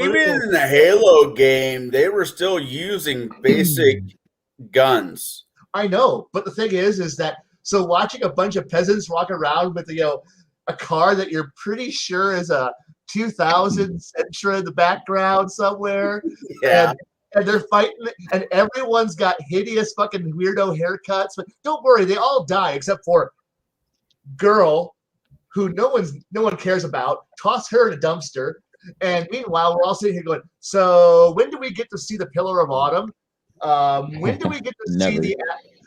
even in the Halo game, they were still using basic guns. I know, but the thing is that so watching a bunch of peasants walk around with a car that you're pretty sure is a 2000 Sentra in the background somewhere, Yeah. and they're fighting, and everyone's got hideous fucking weirdo haircuts. But don't worry, they all die except for girl, who no one cares about. Toss her in a dumpster, and meanwhile we're all sitting here going, so when do we get to see the Pillar of Autumn? When do we get to see the?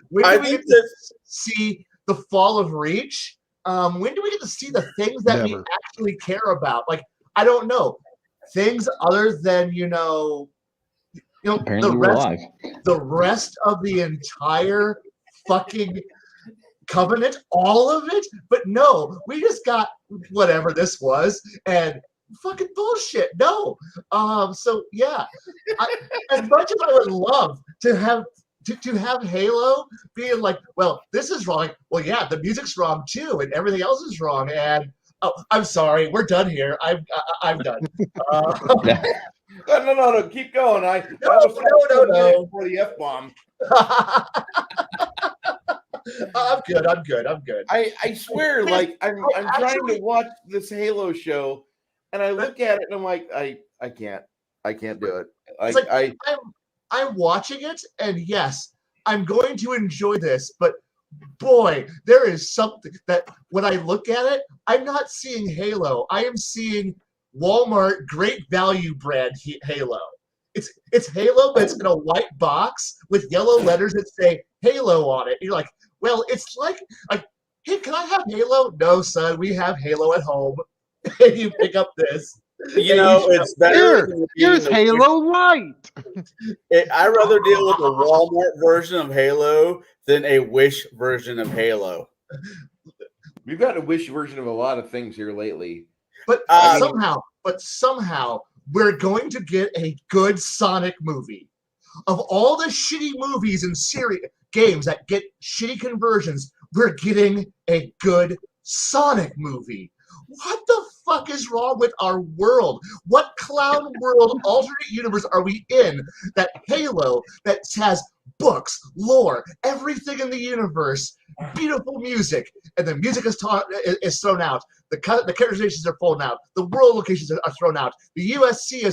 When do we get to see the Fall of Reach? When do we get to see the things that we actually care about? Like, I don't know, things other than the rest of the entire fucking Covenant, all of it. But no, we just got whatever this was, and fucking bullshit. No. So yeah, as much as I would love to have Halo being like, well, this is wrong. Well, yeah, the music's wrong too, and everything else is wrong. And oh, I'm sorry, we're done here. I'm done. No, keep going. No. For the F-bomb. I'm good. I swear, like I'm trying to watch this Halo show, and I look at it and I'm like, I can't do it. I'm watching it, and yes, I'm going to enjoy this, but boy, there is something that when I look at it, I'm not seeing Halo. I am seeing Walmart Great Value brand Halo. It's Halo, but it's in a white box with yellow letters that say Halo on it. You're like, well, it's like, hey, can I have Halo? No, son, we have Halo at home. And you pick up this. It's better. Here's Halo Light. I'd rather deal with a Walmart version of Halo than a Wish version of Halo. We've got a Wish version of a lot of things here lately. But somehow, we're going to get a good Sonic movie. Of all the shitty movies and games that get shitty conversions, we're getting a good Sonic movie. What the fuck is wrong with our world? What clown world alternate universe are we in that Halo, that has books, lore, everything in the universe, beautiful music, and the music is thrown out. The characterizations are thrown out. The world locations are thrown out. The USC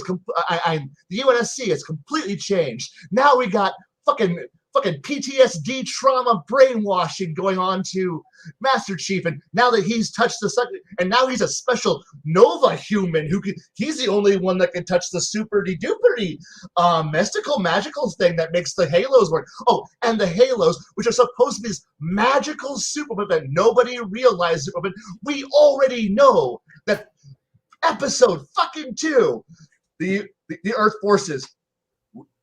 is completely changed. Now we got fucking PTSD trauma brainwashing going on to Master Chief, and now that he's touched the sun, and now he's a special Nova human he's the only one that can touch the super-de duper mystical magical thing that makes the Halos work. Oh, and the Halos, which are supposed to be this magical superweapon that nobody realized superweapon. We already know that episode fucking 2, the Earth forces.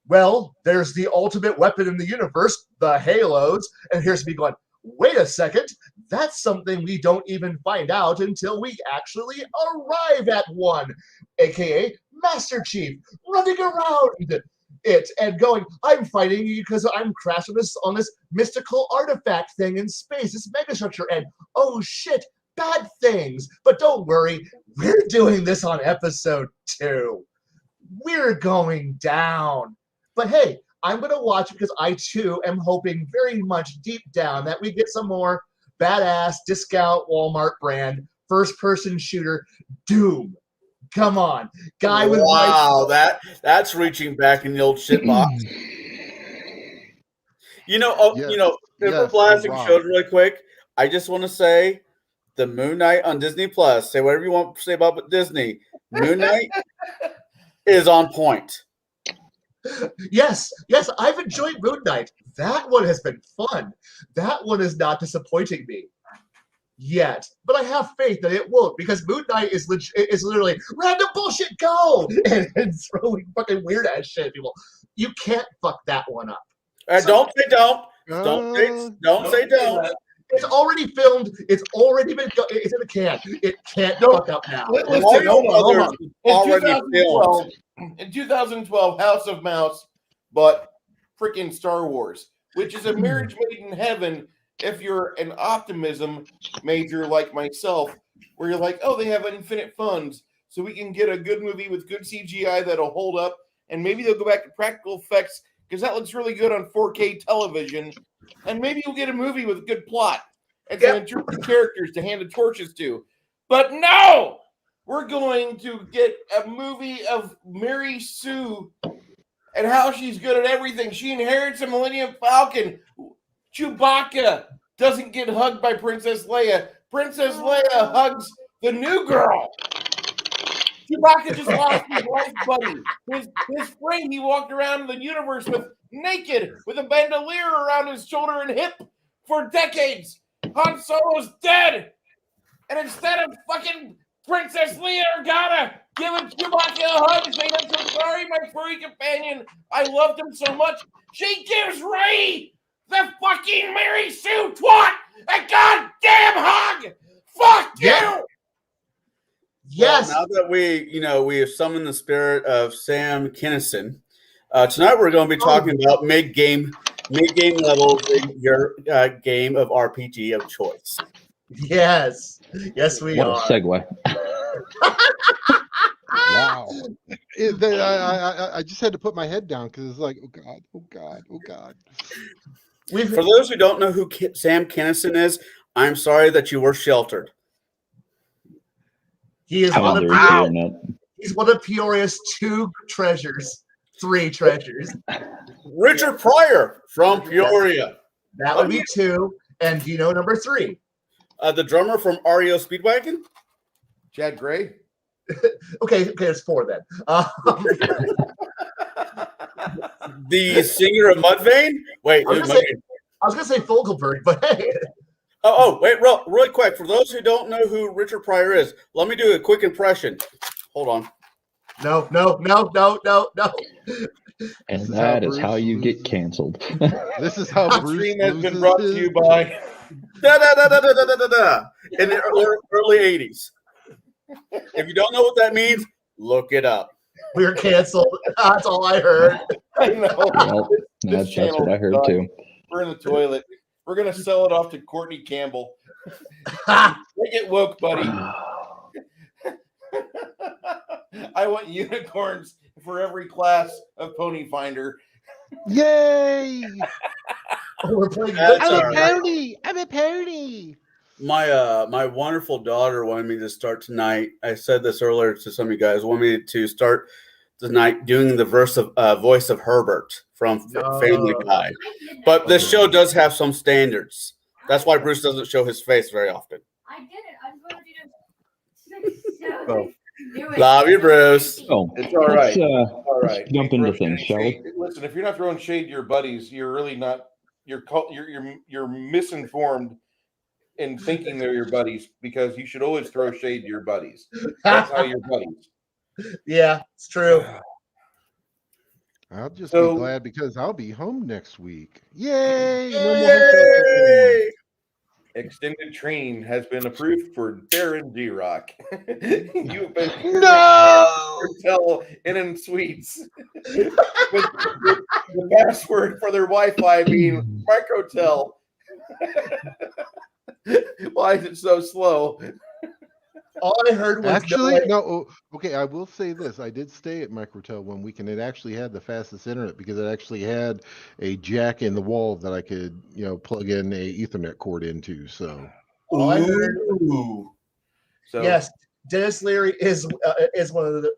Well, there's the ultimate weapon in the universe, the Halos, and here's me going, wait a second, that's something we don't even find out until we actually arrive at one, aka Master Chief, running around it and going, I'm fighting you because I'm crashing on this mystical artifact thing in space, this megastructure, and oh shit, bad things. But don't worry, we're doing this on episode 2. We're going down. But hey, I'm going to watch it because I, too, am hoping very much deep down that we get some more badass discount Walmart brand first-person shooter Doom. Come on. Guy with that's reaching back in the old shit box. Plastic shows really quick. I just want to say the Moon Knight on Disney Plus. Say whatever you want to say about Disney. Moon Knight is on point. Yes, I've enjoyed Moon Knight. That one has been fun. That one is not disappointing me yet, but I have faith that it won't, because Moon Knight is literally random bullshit go and throwing fucking weird ass shit at people. You can't fuck that one up. Don't say don't. Don't say don't. It's already filmed. It's already been. It's in the can. It can't fuck up now. Listen, hold on. In 2012, House of Mouse, but freaking Star Wars, which is a marriage made in heaven if you're an optimism major like myself, where you're like, oh, they have infinite funds, so we can get a good movie with good CGI that'll hold up, and maybe they'll go back to practical effects because that looks really good on 4K television, and maybe you'll get a movie with a good plot and some interesting characters to hand the torches to. But no! We're going to get a movie of Mary Sue and how she's good at everything. She inherits a Millennium Falcon. Chewbacca doesn't get hugged by Princess Leia. Princess Leia hugs the new girl. Chewbacca just lost his life buddy. His friend he walked around the universe with naked with a bandolier around his shoulder and hip for decades. Han Solo's dead. And instead of fucking Princess Leia Organa giving Chewbacca a hug, saying, I'm so sorry, my furry companion. I loved him so much. She gives Rey, the fucking Mary Sue twat, a goddamn hug. Fuck you. Yes. Well, now that we have summoned the spirit of Sam Kinison, tonight we're going to be talking about mid-game levels in your game of RPG of choice. Yes. Yes, we are. What a segue. Wow. I just had to put my head down because it's like, oh God, oh God, oh God. For those who don't know who Sam Kinison is, I'm sorry that you were sheltered. He is he's one of Peoria's three treasures. Richard Pryor from Peoria. That would be 2. And do you know number 3? The drummer from REO Speedwagon? Chad Gray? Okay, it's 4 then. The singer of Mudvayne? Wait, I was going to say Fogelberg, but hey. Wait, really quick. For those who don't know who Richard Pryor is, let me do a quick impression. Hold on. No. And that is how you get canceled. This is how The Bruce stream has been brought to you by in the early 80s. If you don't know what that means, look it up. We're canceled. That's all I heard. I know. Well, that's what I heard too. We're in the toilet. We're going to sell it off to Courtney Campbell. Make it woke, buddy. I want unicorns for every class of Pony Finder. Yay! We're playing I'm a pony. My wonderful daughter wanted me to start tonight. I said this earlier to some of you guys. Wanted me to start tonight doing the voice of Herbert from Family Guy. But this show does have some standards. That's why Bruce doesn't show his face very often. I did it. I was going to Love you, Bruce. Oh, It's all right. All right. Jump into things, shall we? Listen, if you're not throwing shade to your buddies, you're really not. You're misinformed in thinking they're your buddies because you should always throw shade to your buddies. That's how you're buddies. Yeah, it's true. I'll just be glad because I'll be home next week. Yay! Yay! Extended training has been approved for Darren D-Rock. You've been Hotel Inn & Suites with the password for their Wi-Fi being Microtel. Why is it so slow? All I heard was okay, I will say this. I did stay at Microtel one week, and it actually had the fastest internet because it actually had a jack in the wall that I could, plug in a Ethernet cord into. So, all I heard. So yes, Dennis Leary is one of the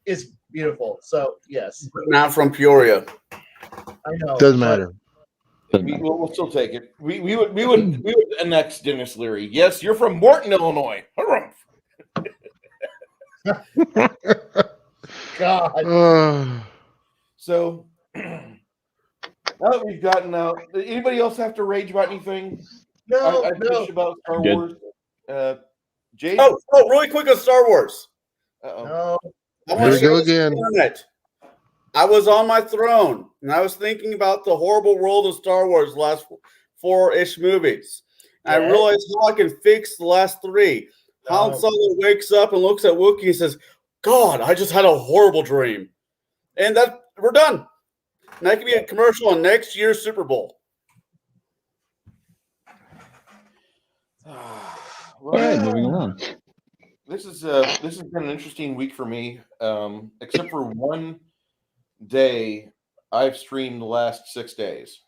is beautiful. So yes, not from Peoria. I know. Doesn't matter. We'll still take it. We would annex Dennis Leary. Yes, you're from Morton, Illinois. God. So now that we've gotten out, did anybody else have to rage about anything? No, I bitched about Star Wars. Jade? Oh, really quick on Star Wars. No. Here we go again. I was on my throne, and I was thinking about the horrible world of Star Wars last 4-ish movies. And I realized how I can fix the last 3. Han Solo wakes up and looks at Wookiee and says, God, I just had a horrible dream. And we're done. And that could be a commercial on next year's Super Bowl. All right, moving along. this has been an interesting week for me. Except for one day, I've streamed the last 6 days.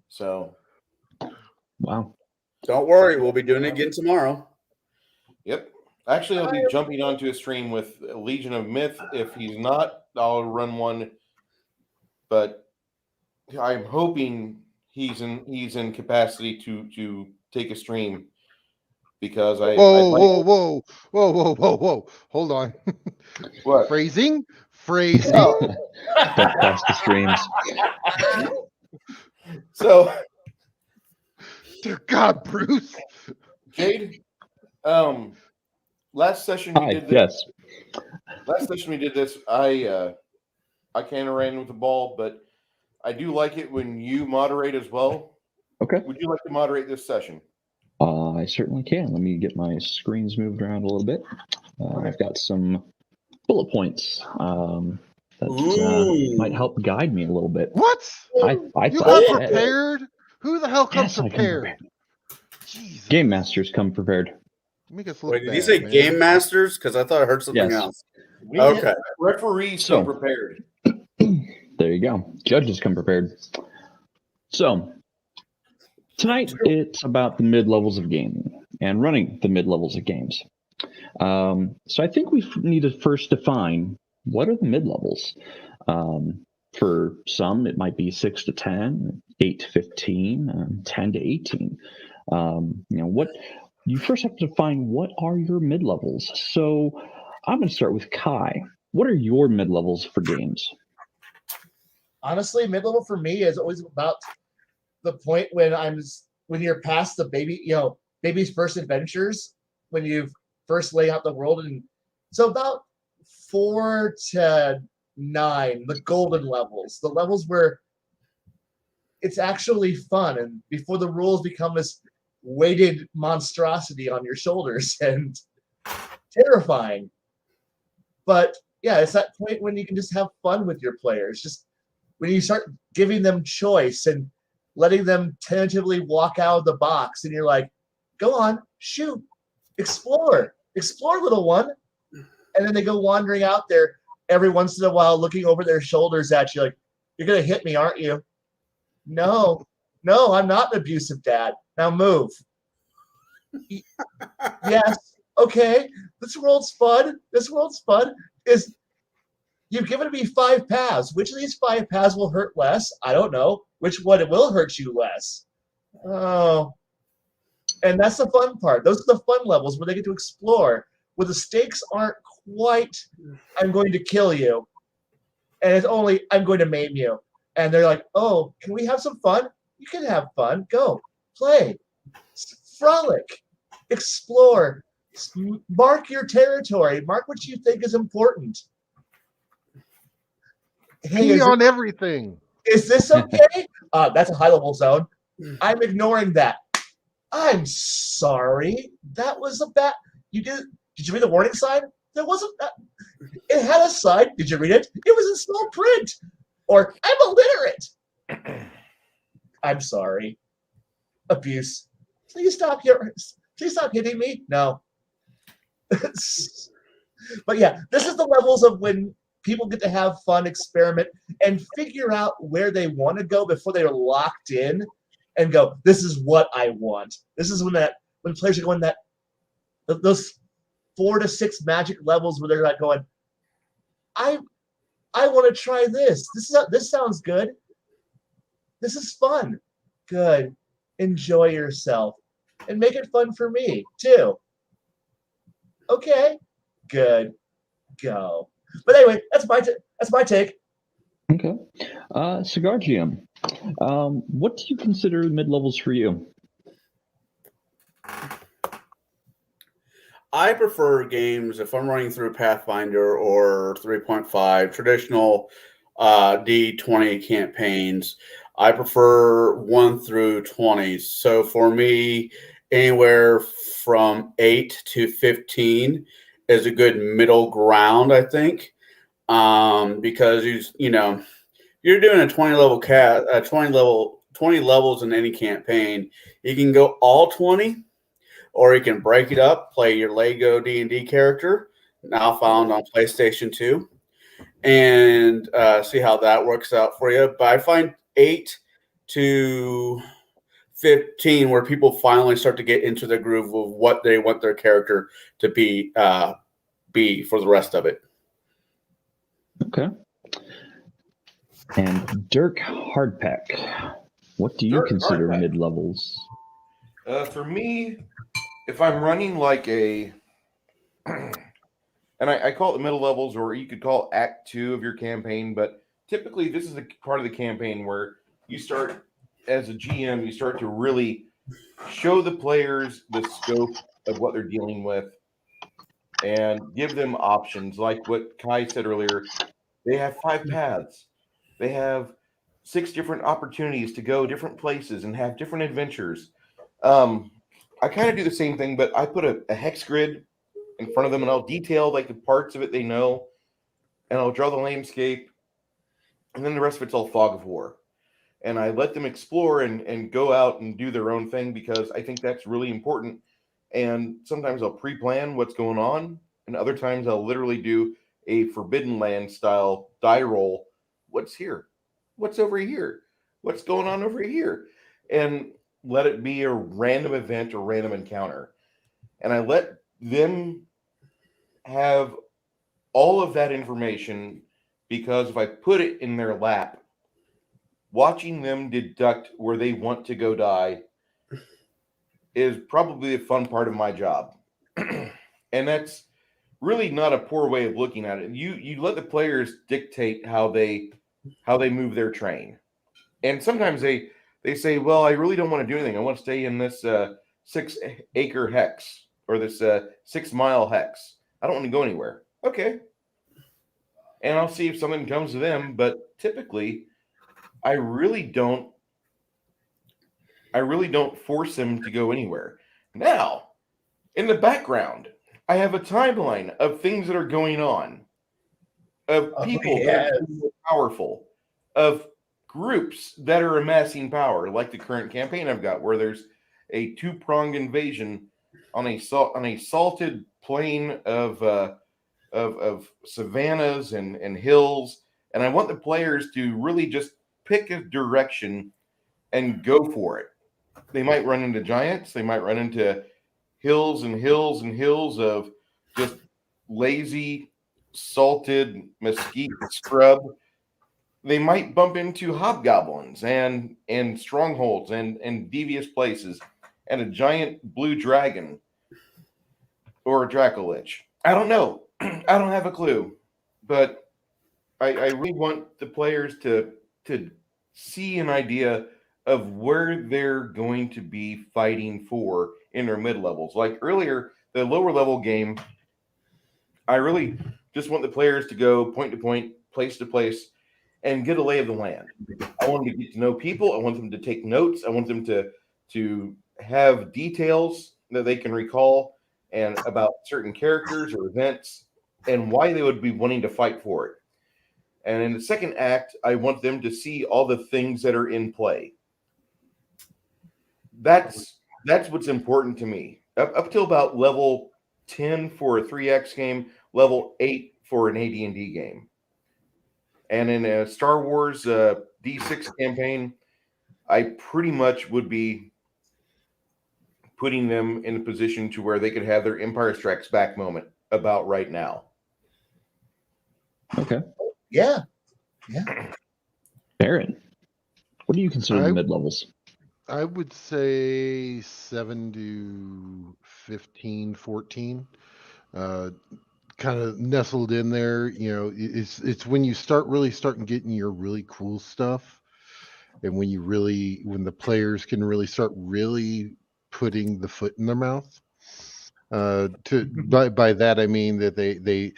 So, wow. Don't worry, we'll be doing it again tomorrow. Yep. Actually, I'll be jumping onto a stream with Legion of Myth. If he's not, I'll run one. But I'm hoping he's in capacity to take a stream because Whoa. Hold on. What? Phrasing? Don't cross the streams. So, dear God, Bruce. Jade, last session we did this. Yes. Last session we did this. I kind of ran with the ball, but I do like it when you moderate as well. Okay. Would you like to moderate this session? I certainly can. Let me get my screens moved around a little bit. I've got some bullet points that might help guide me a little bit. What? I You thought come prepared? Who the hell comes prepared? Jesus. Game Masters come prepared. Make us look Wait, did bad, you say man. Game Masters? Because I thought I heard something else. Okay. Referees come prepared. There you go. Judges come prepared. So, tonight it's about the mid-levels of gaming and running the mid-levels of games. So I think we need to first define what are the mid-levels. For some, it might be 6 to 10, 8 to 15, 10 to 18. What you first have to define what are your mid-levels. So I'm going to start with Kai. What are your mid-levels for games? Honestly, mid-level for me is always about the point when you're past the baby's first adventures, when you first lay out the world, and so about 4 to 9, the golden levels, the levels where it's actually fun, and before the rules become this weighted monstrosity on your shoulders and terrifying. But yeah, it's that point when you can just have fun with your players, just when you start giving them choice and letting them tentatively walk out of the box, and you're like, go on, shoot, explore, little one. And then they go wandering out there every once in a while, looking over their shoulders at you like, you're going to hit me, aren't you? No, I'm not an abusive dad. Now move. Yes, okay, this world's fun. Is you've given me 5 paths. Which of these 5 paths will hurt less? I don't know. Which one it will hurt you less? Oh. And that's the fun part. Those are the fun levels where they get to explore, where the stakes aren't quite, I'm going to kill you. And it's only, I'm going to maim you. And they're like, oh, can we have some fun? You can have fun. Go. Play. Frolic. Explore. Mark your territory. Mark what you think is important. Hey, on everything. Is this okay? That's a high-level zone. I'm ignoring that. I'm sorry. That was a bad. Did you read the warning sign? There wasn't. It had a sign. Did you read it? It was in small print. Or I'm illiterate. I'm sorry. Abuse. Please stop hitting me. No. But yeah, this is the levels of when people get to have fun, experiment, and figure out where they want to go before they're locked in and go, this is what I want. This is when players are going those 4 to 6 magic levels where they're like going, I want to try this. This sounds good. This is fun. Good. Enjoy yourself. And make it fun for me, too. Okay. Good. Go. But anyway, that's my take. Okay. Cigar GM, what do you consider mid-levels for you? I prefer games, if I'm running through Pathfinder or 3.5, traditional D20 campaigns, I prefer 1 through 20. So for me, anywhere from 8 to 15 is a good middle ground, I think. Because you're doing a 20 levels in any campaign, you can go all 20, or you can break it up, play your Lego D&D character, now found on PlayStation 2, and see how that works out for you. But I find 8 to 15 where people finally start to get into the groove of what they want their character to be for the rest of it. Okay. And Dirk Hardpack, what do you consider mid-levels? For me, if I'm running like a, and I call it the middle levels, or you could call it Act 2 of your campaign, but typically this is the part of the campaign where you start, as a GM, you start to really show the players the scope of what they're dealing with and give them options. Like what Kai said earlier, they have 5 paths. They have 6 different opportunities to go different places and have different adventures. I kind of do the same thing, but I put a hex grid in front of them, and I'll detail like the parts of it they know, and I'll draw the landscape, and then the rest of it's all fog of war. And I let them explore and go out and do their own thing, because I think that's really important. And sometimes I'll pre-plan what's going on, and other times I'll literally do a Forbidden Land style die roll. What's here? What's over here? What's going on over here? And let it be a random event or random encounter. And I let them have all of that information, because if I put it in their lap, watching them deduct where they want to go die is probably a fun part of my job. And that's really not a poor way of looking at it. You let the players dictate how they move their train. And sometimes they say, well, I really don't want to do anything. I want to stay in this 6-acre hex, or this 6-mile hex. I don't want to go anywhere. Okay. And I'll see if something comes to them, but typically I really don't force them to go anywhere. Now, in the background, I have a timeline of things that are going on, of people that are more powerful, of groups that are amassing power, like the current campaign I've got, where there's a 2-pronged invasion on a salted plain of savannas and hills, and I want the players to really just pick a direction and go for it. They might run into giants. They might run into hills and hills and hills of just lazy, salted mesquite scrub. They might bump into hobgoblins and strongholds and devious places, and a giant blue dragon or a Dracolich. I don't know. I don't have a clue. But I really want the players to see an idea of where they're going to be fighting for in their mid-levels. Like earlier, the lower level game, I really just want the players to go point to point, place to place, and get a lay of the land. I want them to get to know people. I want them to take notes. I want them to have details that they can recall and about certain characters or events and why they would be wanting to fight for it. And in the second act, I want them to see all the things that are in play. That's what's important to me. Up till about level 10 for a 3X game, level 8 for an AD&D game. And in a Star Wars D6 campaign, I pretty much would be putting them in a position to where they could have their Empire Strikes Back moment about right now. Okay. Yeah. Baron, what do you consider mid-levels? I would say 7 to 15, 14. Kind of nestled in there. You know, it's when you start getting your really cool stuff, and when the players can really start really putting the foot in their mouth. By that I mean that they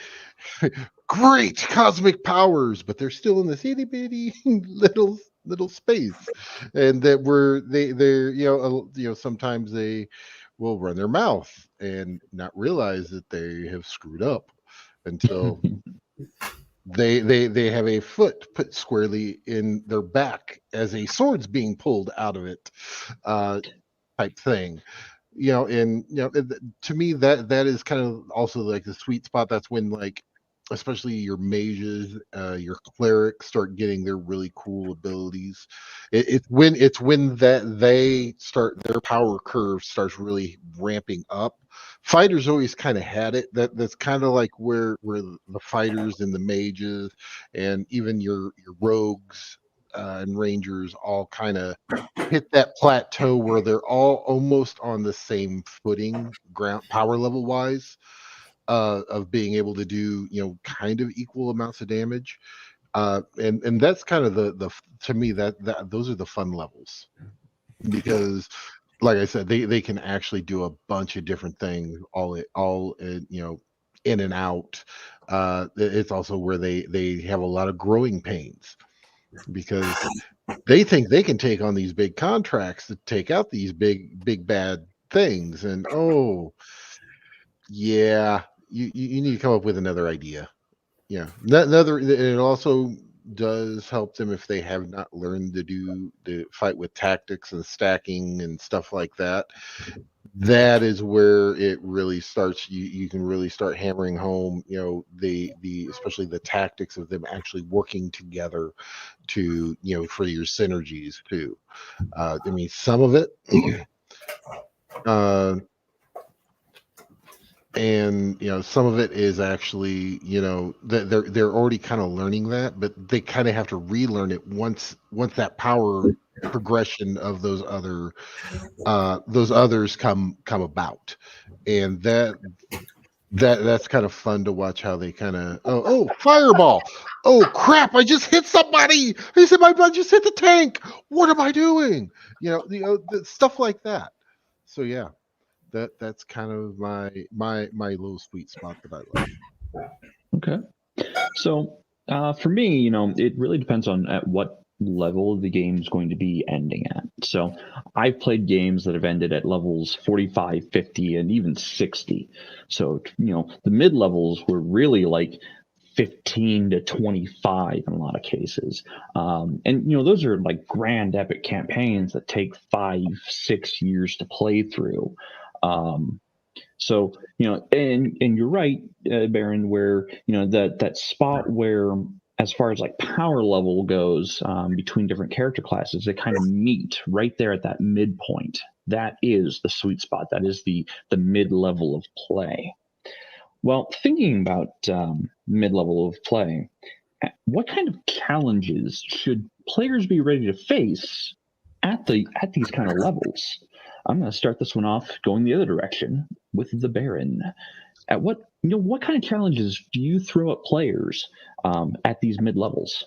great cosmic powers, but they're still in this itty bitty little space, and that they're sometimes they will run their mouth and not realize that they have screwed up until they have a foot put squarely in their back as a sword's being pulled out of it, type thing. and to me that is kind of also like the sweet spot. That's when, like, especially your mages, your clerics start getting their really cool abilities. It's when that they start their power curve starts really ramping up. Fighters always kind of had it. That's kind of like where the fighters and the mages and even your rogues and rangers all kind of hit that plateau where they're all almost on the same footing, ground power level wise, of being able to do kind of equal amounts of damage. And that's kind of the to me that those are the fun levels, because like I said, they can actually do a bunch of different things all in and out. It's also where they have a lot of growing pains, because they think they can take on these big contracts to take out these big bad things, and yeah, you need to come up with another idea. Yeah, another. It also does help them if they have not learned to do the fight with tactics and stacking and stuff like that. That is where it really starts. You can really start hammering home, the especially the tactics of them actually working together to for your synergies too. I mean, some of it, and some of it is actually that they're already kind of learning that, but they kind of have to relearn it once that power progression of those others come about, and that's kind of fun to watch how they kind of fireball, oh crap, I just hit somebody, he said I just hit the tank, what am I doing, the stuff like that. So yeah, that's kind of my little sweet spot that I love. Okay. So for me, it really depends on at what level the game's going to be ending at. So I've played games that have ended at levels 45, 50, and even 60. So, the mid levels were really like 15 to 25 in a lot of cases. And those are like grand epic campaigns that take 5-6 years to play through. So, and you're right, Baron, where, that spot where, as far as like power level goes, between different character classes, they kind of meet right there at that midpoint. That is the sweet spot. That is the mid level of play. Well, thinking about mid level of play, what kind of challenges should players be ready to face at these kind of levels? I'm going to start this one off going the other direction with the Baron. At what kind of challenges do you throw at players at these mid levels?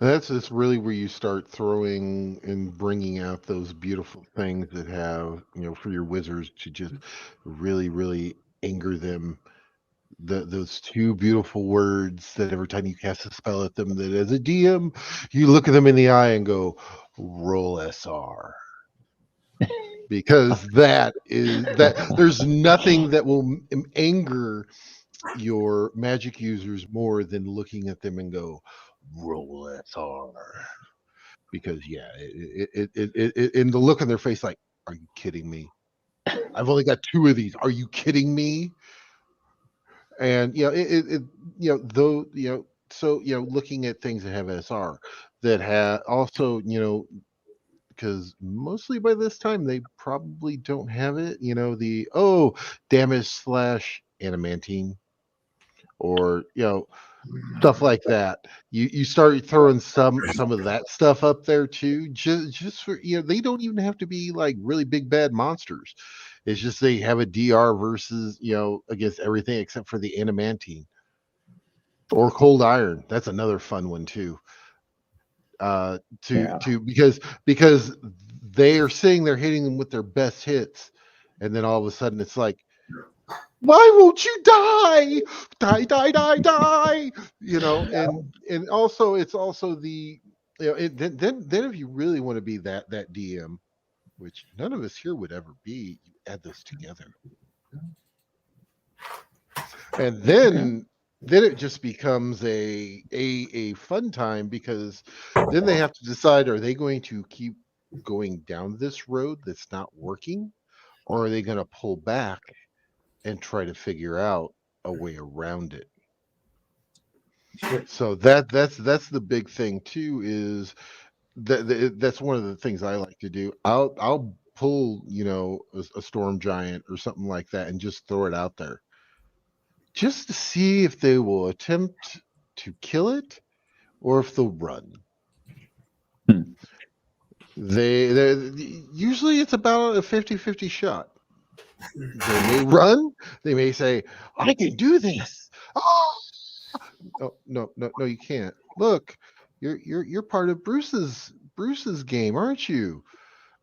That's really where you start throwing and bringing out those beautiful things that have, for your wizards to just really, really anger them. Those two beautiful words that every time you cast a spell at them, that as a DM, you look at them in the eye and go, roll SR. Because that there's nothing that will anger your magic users more than looking at them and go, roll SR. Because in the look on their face, like, are you kidding me? I've only got 2 of these. Are you kidding me? And so looking at things that have SR, that have also because mostly by this time they probably don't have it. The damage / animantine, or stuff like that. You start throwing some of that stuff up there too. Just for they don't even have to be like really big bad monsters. It's just they have a DR versus against everything except for the animantine or cold iron. That's another fun one too. Because they are saying they're hitting them with their best hits, and then all of a sudden it's like, why won't you die? Die. And also it's also the then if you really want to be that DM, which none of us here would ever be, you add those together. And then it just becomes a fun time, because then they have to decide, are they going to keep going down this road that's not working, or are they going to pull back and try to figure out a way around it? So that's the big thing too. Is that's one of the things I like to do. I'll pull a storm giant or something like that and just throw it out there, just to see if they will attempt to kill it or if they'll run. They usually it's about a 50-50 shot. They may run. They may say, "I can do this." Oh, no, you can't. Look, you're part of Bruce's game, aren't you?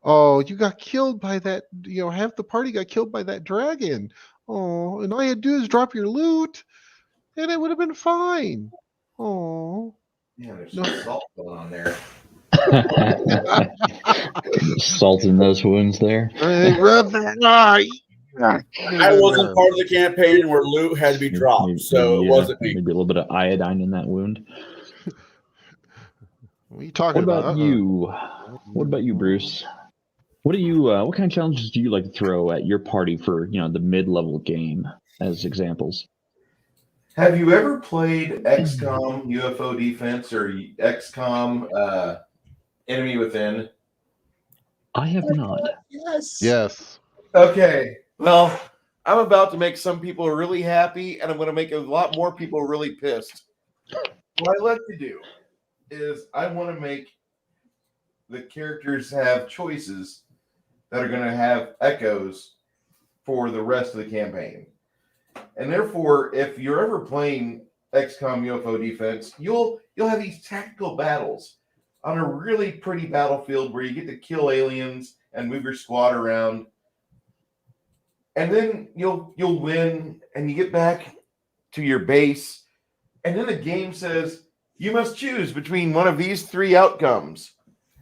Oh, you got killed by that. Half the party got killed by that dragon. Oh, and all you had to do is drop your loot, and it would have been fine. Oh, Yeah, there's some salt going on there. Salt in those wounds there. Rub that. I wasn't part of the campaign where loot had to be dropped, so it wasn't me. Maybe a little bit of iodine in that wound. What are you talking about? about? You? What about you, Bruce? What do you? What kind of challenges do you like to throw at your party for the mid-level game as examples? Have you ever played XCOM UFO Defense or XCOM Enemy Within? I have not. Yes. Okay. Well, I'm about to make some people really happy, and I'm going to make a lot more people really pissed. What I like to do is I want to make the characters have choices that are going to have echoes for the rest of the campaign. And therefore, if you're ever playing XCOM UFO Defense, you'll have these tactical battles on a really pretty battlefield where you get to kill aliens and move your squad around. And then you'll win and you get back to your base. And then the game says you must choose between one of these three outcomes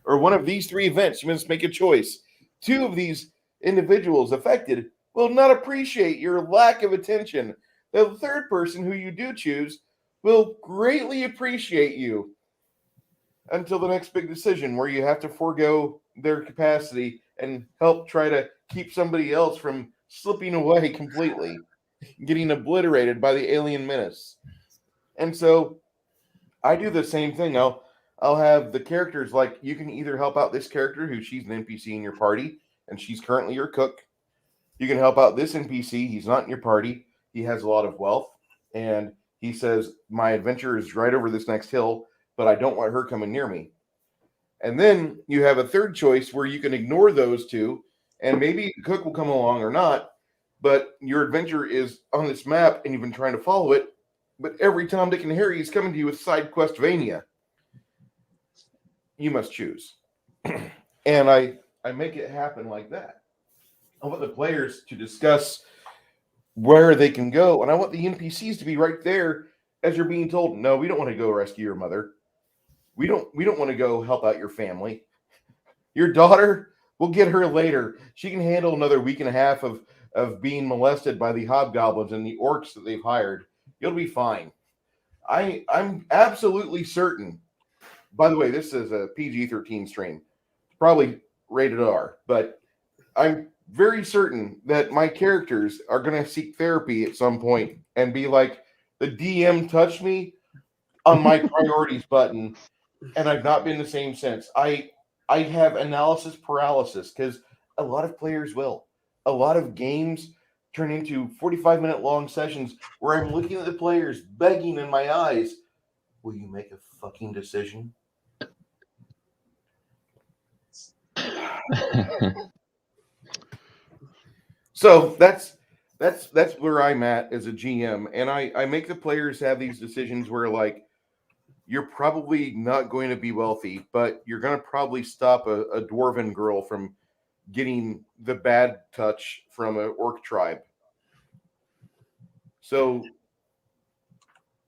or one of these three events. You must make a choice. Two of these individuals affected will not appreciate your lack of attention. The third person who you do choose will greatly appreciate you until the next big decision where you have to forego their capacity and help try to keep somebody else from slipping away completely, getting obliterated by the alien menace. And so I do the same thing. I'll have the characters like you can either help out this character who she's an NPC in your party and she's currently your cook. You can help out this NPC. He's not in your party. He has a lot of wealth. And he says, my adventure is right over this next hill, but I don't want her coming near me. And then you have a third choice where you can ignore those two, and maybe the cook will come along or not, but your adventure is on this map, and you've been trying to follow it, but every Tom, Dick, and Harry is coming to you with side questvania. You must choose. And I make it happen like that. I want the players to discuss where they can go, and I want the NPCs to be right there as you're being told, no, we don't want to go rescue your mother. We don't want to go help out your family. Your daughter, we'll get her later. She can handle another week and a half of being molested by the hobgoblins and the orcs that they've hired. You'll be fine. I'm absolutely certain. By the way, this is a PG-13 stream. Probably rated R, but I'm very certain that my characters are going to seek therapy at some point and be like, the DM touched me on my priorities button, and I've not been the same since. I have analysis paralysis because a lot of players will. A lot of games turn into 45-minute long sessions where I'm looking at the players begging in my eyes, will you make a fucking decision? So that's where I'm at as a GM, and I make the players have these decisions where, like, you're probably not going to be wealthy, but you're going to probably stop a dwarven girl from getting the bad touch from an orc tribe. So,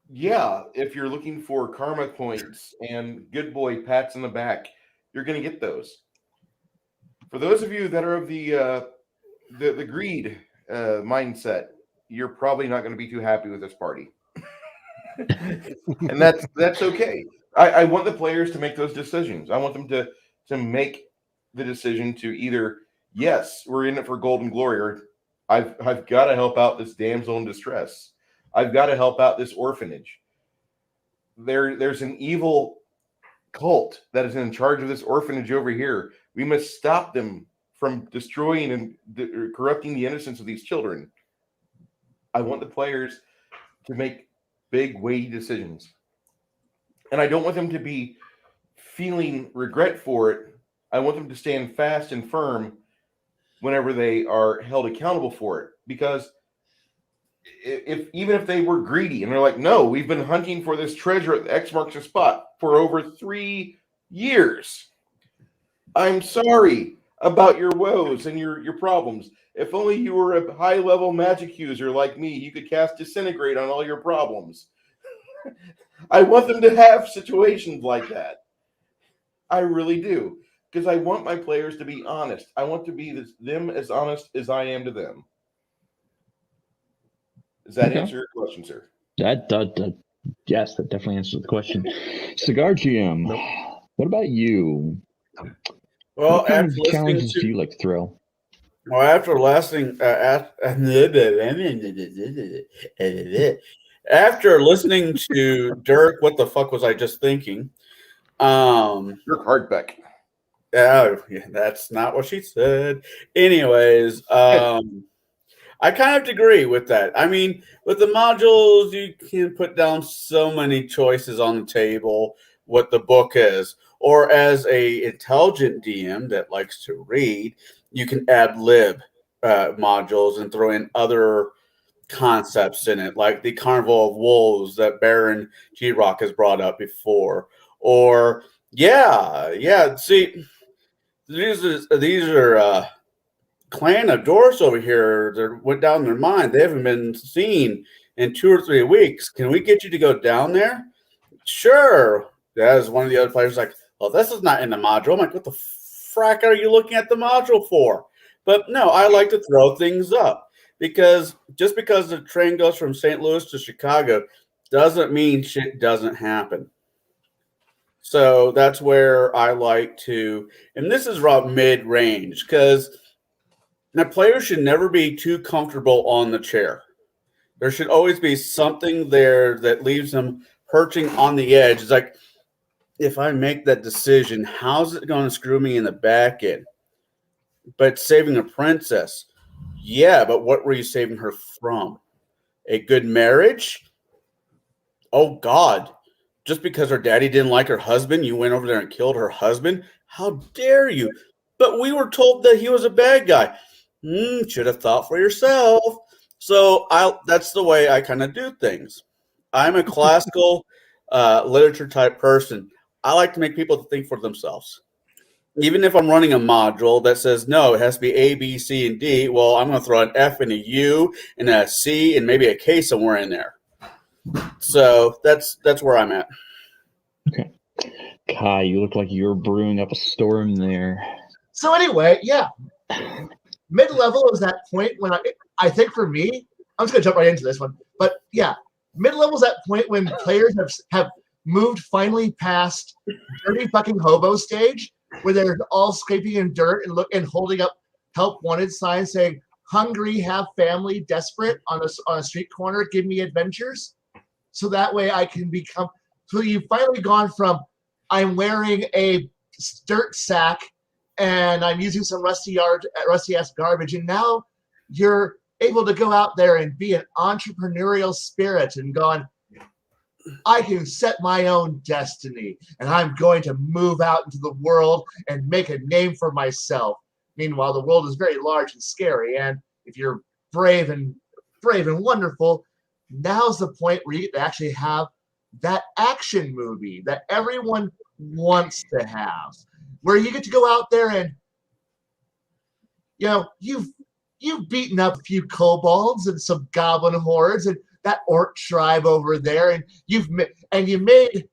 yeah, if you're looking for karma points and good boy pats in the back, you're going to get those. For those of you that are of the greed mindset, you're probably not going to be too happy with this party. And that's okay. I want the players to make those decisions. I want them to make the decision to either yes, we're in it for golden glory. Or I've got to help out this damsel in distress. I've got to help out this orphanage. There's an evil cult that is in charge of this orphanage over here. We must stop them from destroying and corrupting the innocence of these children. I want the players to make big, weighty decisions. And I don't want them to be feeling regret for it. I want them to stand fast and firm whenever they are held accountable for it. Because even if they were greedy and they're like, no, we've been hunting for this treasure at X marks the spot for over 3 years. I'm sorry about your woes and your problems. If only you were a high-level magic user like me, you could cast Disintegrate on all your problems. I want them to have situations like that. I really do. Because I want my players to be honest. I want to be them as honest as I am to them. Does that answer your question, sir? Yes, that definitely answers the question. Cigar GM, what about you? Well, what kind after of challenges do you like to throw? Well, after listening, after listening to Dirk, what the fuck was I just thinking? Dirk Hardbeck. Oh, yeah, that's not what she said. Anyways, I kind of agree with that. I mean, with the modules, you can put down so many choices on the table, what the book is. Or as a intelligent DM that likes to read, you can ad lib modules and throw in other concepts in it, like the Carnival of Wolves that Baron G Rock has brought up before. Or see, these are Clan of Doris over here that went down their mind. They haven't been seen in 2 or 3 weeks. Can we get you to go down there? Sure. That is one of the other players like, well, this is not in the module. I'm like, what the frack are you looking at the module for? But no, I like to throw things up because just because the train goes from St. Louis to Chicago doesn't mean shit doesn't happen. So that's where I like to, and this is about mid-range because now, players should never be too comfortable on the chair. There should always be something there that leaves them perching on the edge. It's like, if I make that decision, how's it going to screw me in the back end? But saving a princess, yeah, but what were you saving her from? A good marriage? Oh, God. Just because her daddy didn't like her husband, you went over there and killed her husband? How dare you? But we were told that he was a bad guy. Should have thought for yourself. So that's the way I kind of do things. I'm a classical literature type person. I like to make people think for themselves. Even if I'm running a module that says, no, it has to be A, B, C, and D, well, I'm going to throw an F and a U and a C and maybe a K somewhere in there. So that's where I'm at. Okay. Kai, you look like you're brewing up a storm there. So anyway, yeah. Mid-level is that point when I think for me, I'm just going to jump right into this one. But yeah, mid-level is that point when players have moved finally past dirty fucking hobo stage where they're all scraping in dirt and holding up help wanted signs saying, hungry, have family, desperate on a street corner, give me adventures. So that way I can become, so you've finally gone from I'm wearing a dirt sack and I'm using some rusty-ass garbage, and now you're able to go out there and be an entrepreneurial spirit and going, I can set my own destiny, and I'm going to move out into the world and make a name for myself. Meanwhile, the world is very large and scary, and if you're brave and wonderful, now's the point where you get to actually have that action movie that everyone wants to have, where you get to go out there and, you've beaten up a few kobolds and some goblin hordes and that orc tribe over there, and you made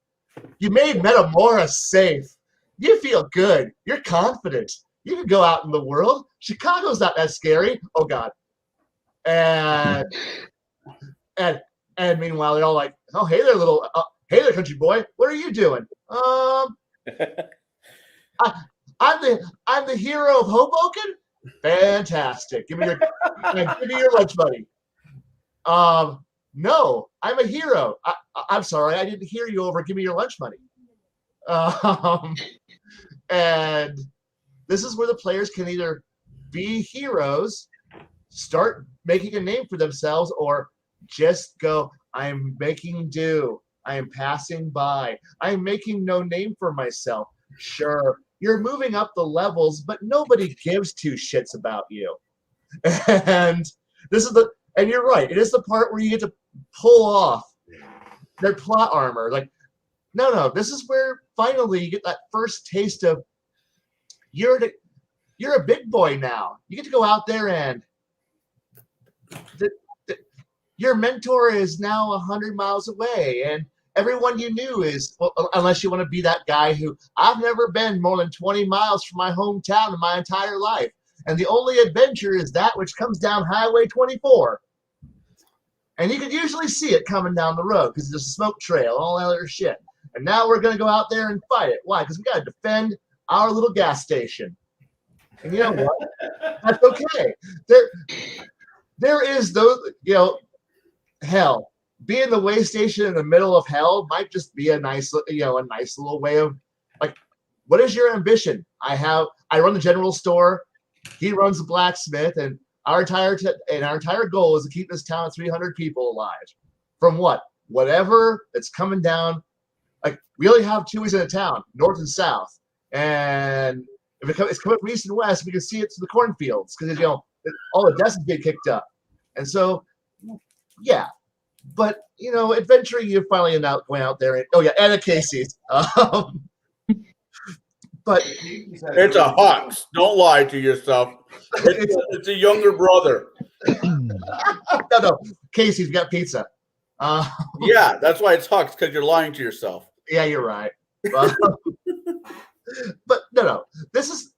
Metamora safe. You feel good. You're confident. You can go out in the world. Chicago's not that scary. Oh God. And meanwhile, they're all like, "Oh, hey there, hey there, country boy. What are you doing?" I'm the hero of Hoboken. Fantastic. Give me your lunch money. No, I'm a hero. I'm sorry, I didn't hear you over. Give me your lunch money. And this is where the players can either be heroes, start making a name for themselves, or just go, I'm making do. I am passing by. I am making no name for myself. Sure, you're moving up the levels, but nobody gives two shits about you. And and you're right. It is the part where you get to pull off their plot armor. Like, no. This is where finally you get that first taste of you're a big boy now. You get to go out there and your mentor is now 100 miles away, and everyone you knew is, well, unless you want to be that guy who, I've never been more than 20 miles from my hometown in my entire life, and the only adventure is that which comes down Highway 24. And you can usually see it coming down the road because there's a smoke trail and all that other shit. And now we're going to go out there and fight it. Why? Because we got to defend our little gas station. And you know what? That's okay. There is those, hell, being the way station in the middle of hell might just be a nice little way of, like, what is your ambition? I run the general store. He runs the blacksmith, and our entire goal is to keep this town of 300 people alive. From what? Whatever that's coming down. Like, we only have two ways in the town, north and south. And if it's coming from east and west, we can see it through the cornfields because all the desks get kicked up. And so, yeah. But, adventuring, you finally end up going out there. And a Casey's. But it's a Hux. Don't lie to yourself. It's a younger brother. No. Casey's got pizza. Yeah, that's why it's Hux, because you're lying to yourself. Yeah, you're right. But no. This is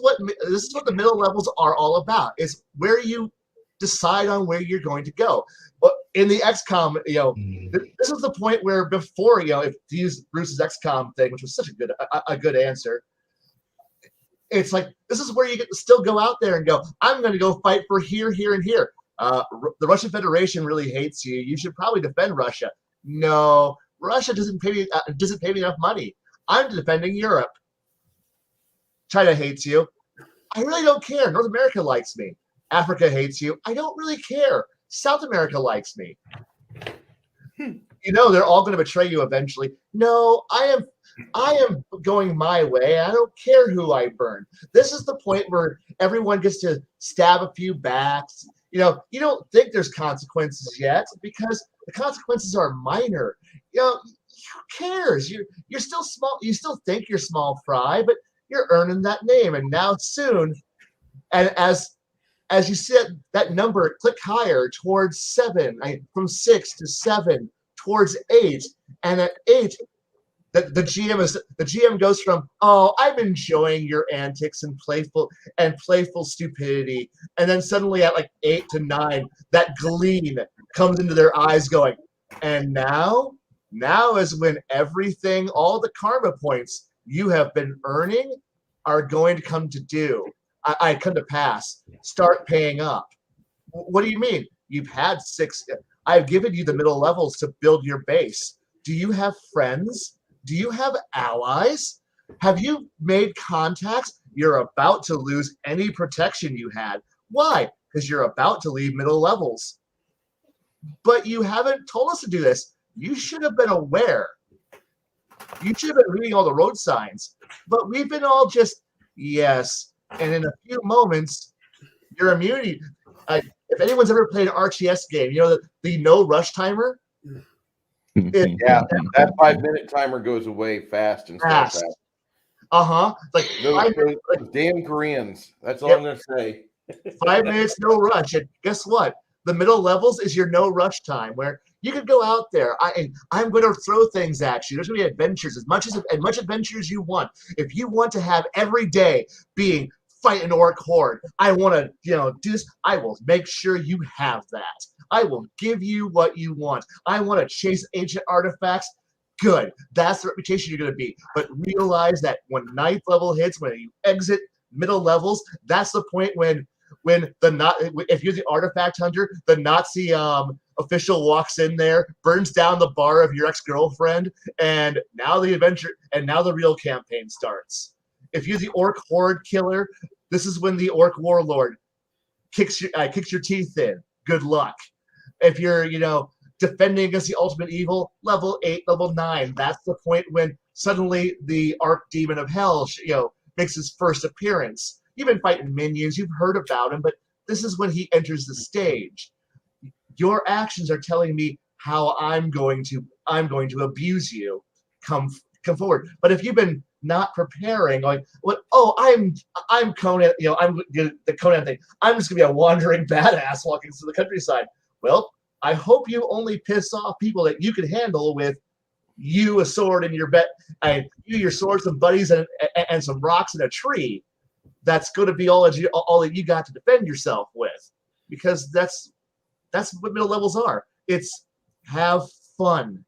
what the middle levels are all about. Is where you decide on where you're going to go. But in the XCOM, this is the point where before, if to use Bruce's XCOM thing, which was such a good answer, it's like this is where you get to still go out there and go, I'm going to go fight for here, here, and here. The Russian Federation really hates you. You should probably defend Russia. No, Russia doesn't pay me enough money. I'm defending Europe. China hates you. I really don't care. North America likes me. Africa hates you. I don't really care. South America likes me. They're all going to betray you eventually. No, I am going my way. I don't care who I burn. This is the point where everyone gets to stab a few backs. You don't think there's consequences yet because the consequences are minor. Who cares? You're still small. You still think you're small fry, but you're earning that name. And now soon, and as you see that number click higher towards 7, from 6 to 7, towards 8, and at 8, the GM goes from, oh, I'm enjoying your antics and playful stupidity, and then suddenly at like 8 to 9, that gleam comes into their eyes, going, and now is when everything, all the karma points you have been earning, are going to come to pass. Start paying up. What do you mean? You've had 6. I've given you the middle levels to build your base. Do you have friends? Do you have allies? Have you made contacts? You're about to lose any protection you had. Why? Because you're about to leave middle levels. But you haven't told us to do this. You should have been aware. You should have been reading all the road signs. But we've been all just, yes. And in a few moments, your immunity. If anyone's ever played an RTS game, the no rush timer. That 5-minute timer goes away fast and fast. Like those damn Koreans. That's all I'm going to say. 5 minutes, no rush. And guess what? The middle levels is your no rush time, where you could go out there. I'm going to throw things at you. There's going to be adventures, as much adventure as you want. If you want to have every day being fight an orc horde, I want to, do this. I will make sure you have that. I will give you what you want. I want to chase ancient artifacts. Good. That's the reputation you're going to be. But realize that when 9th level hits, when you exit middle levels, that's the point when if you're the artifact hunter, the Nazi official walks in there, burns down the bar of your ex-girlfriend, and now the adventure and now the real campaign starts. If you're the orc horde killer, this is when the orc warlord kicks your teeth in. Good luck. If you're defending against the ultimate evil, level 8, level 9, that's the point when suddenly the archdemon of hell makes his first appearance. You've been fighting minions, you've heard about him, but this is when he enters the stage. Your actions are telling me how I'm going to abuse you. Come forward. But if you've been not preparing, like, I'm Conan, I'm the Conan thing. I'm just gonna be a wandering badass walking through the countryside. Well, I hope you only piss off people that you can handle with you, a sword in your bed, your sword, some buddies, and some rocks and a tree. That's going to be all that you got to defend yourself with, because that's what middle levels are. It's have fun.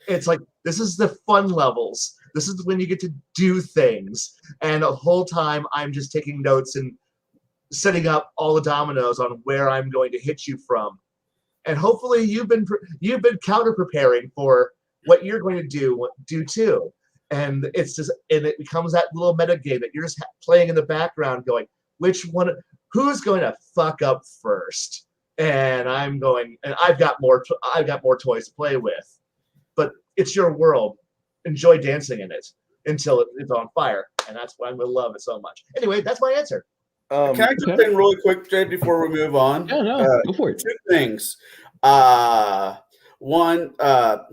It's like, this is the fun levels. This is when you get to do things, and the whole time I'm just taking notes and setting up all the dominoes on where I'm going to hit you from. And hopefully you've been counter preparing for what you're going to do too. And it becomes that little meta game that you're just playing in the background, going, who's going to fuck up first? And I've got more toys to play with. But it's your world. Enjoy dancing in it until it's on fire, and that's why I'm gonna love it so much. Anyway, that's my answer. Can I jump in really quick, Jay, before we move on? Yeah, no, go for it. Two things. One,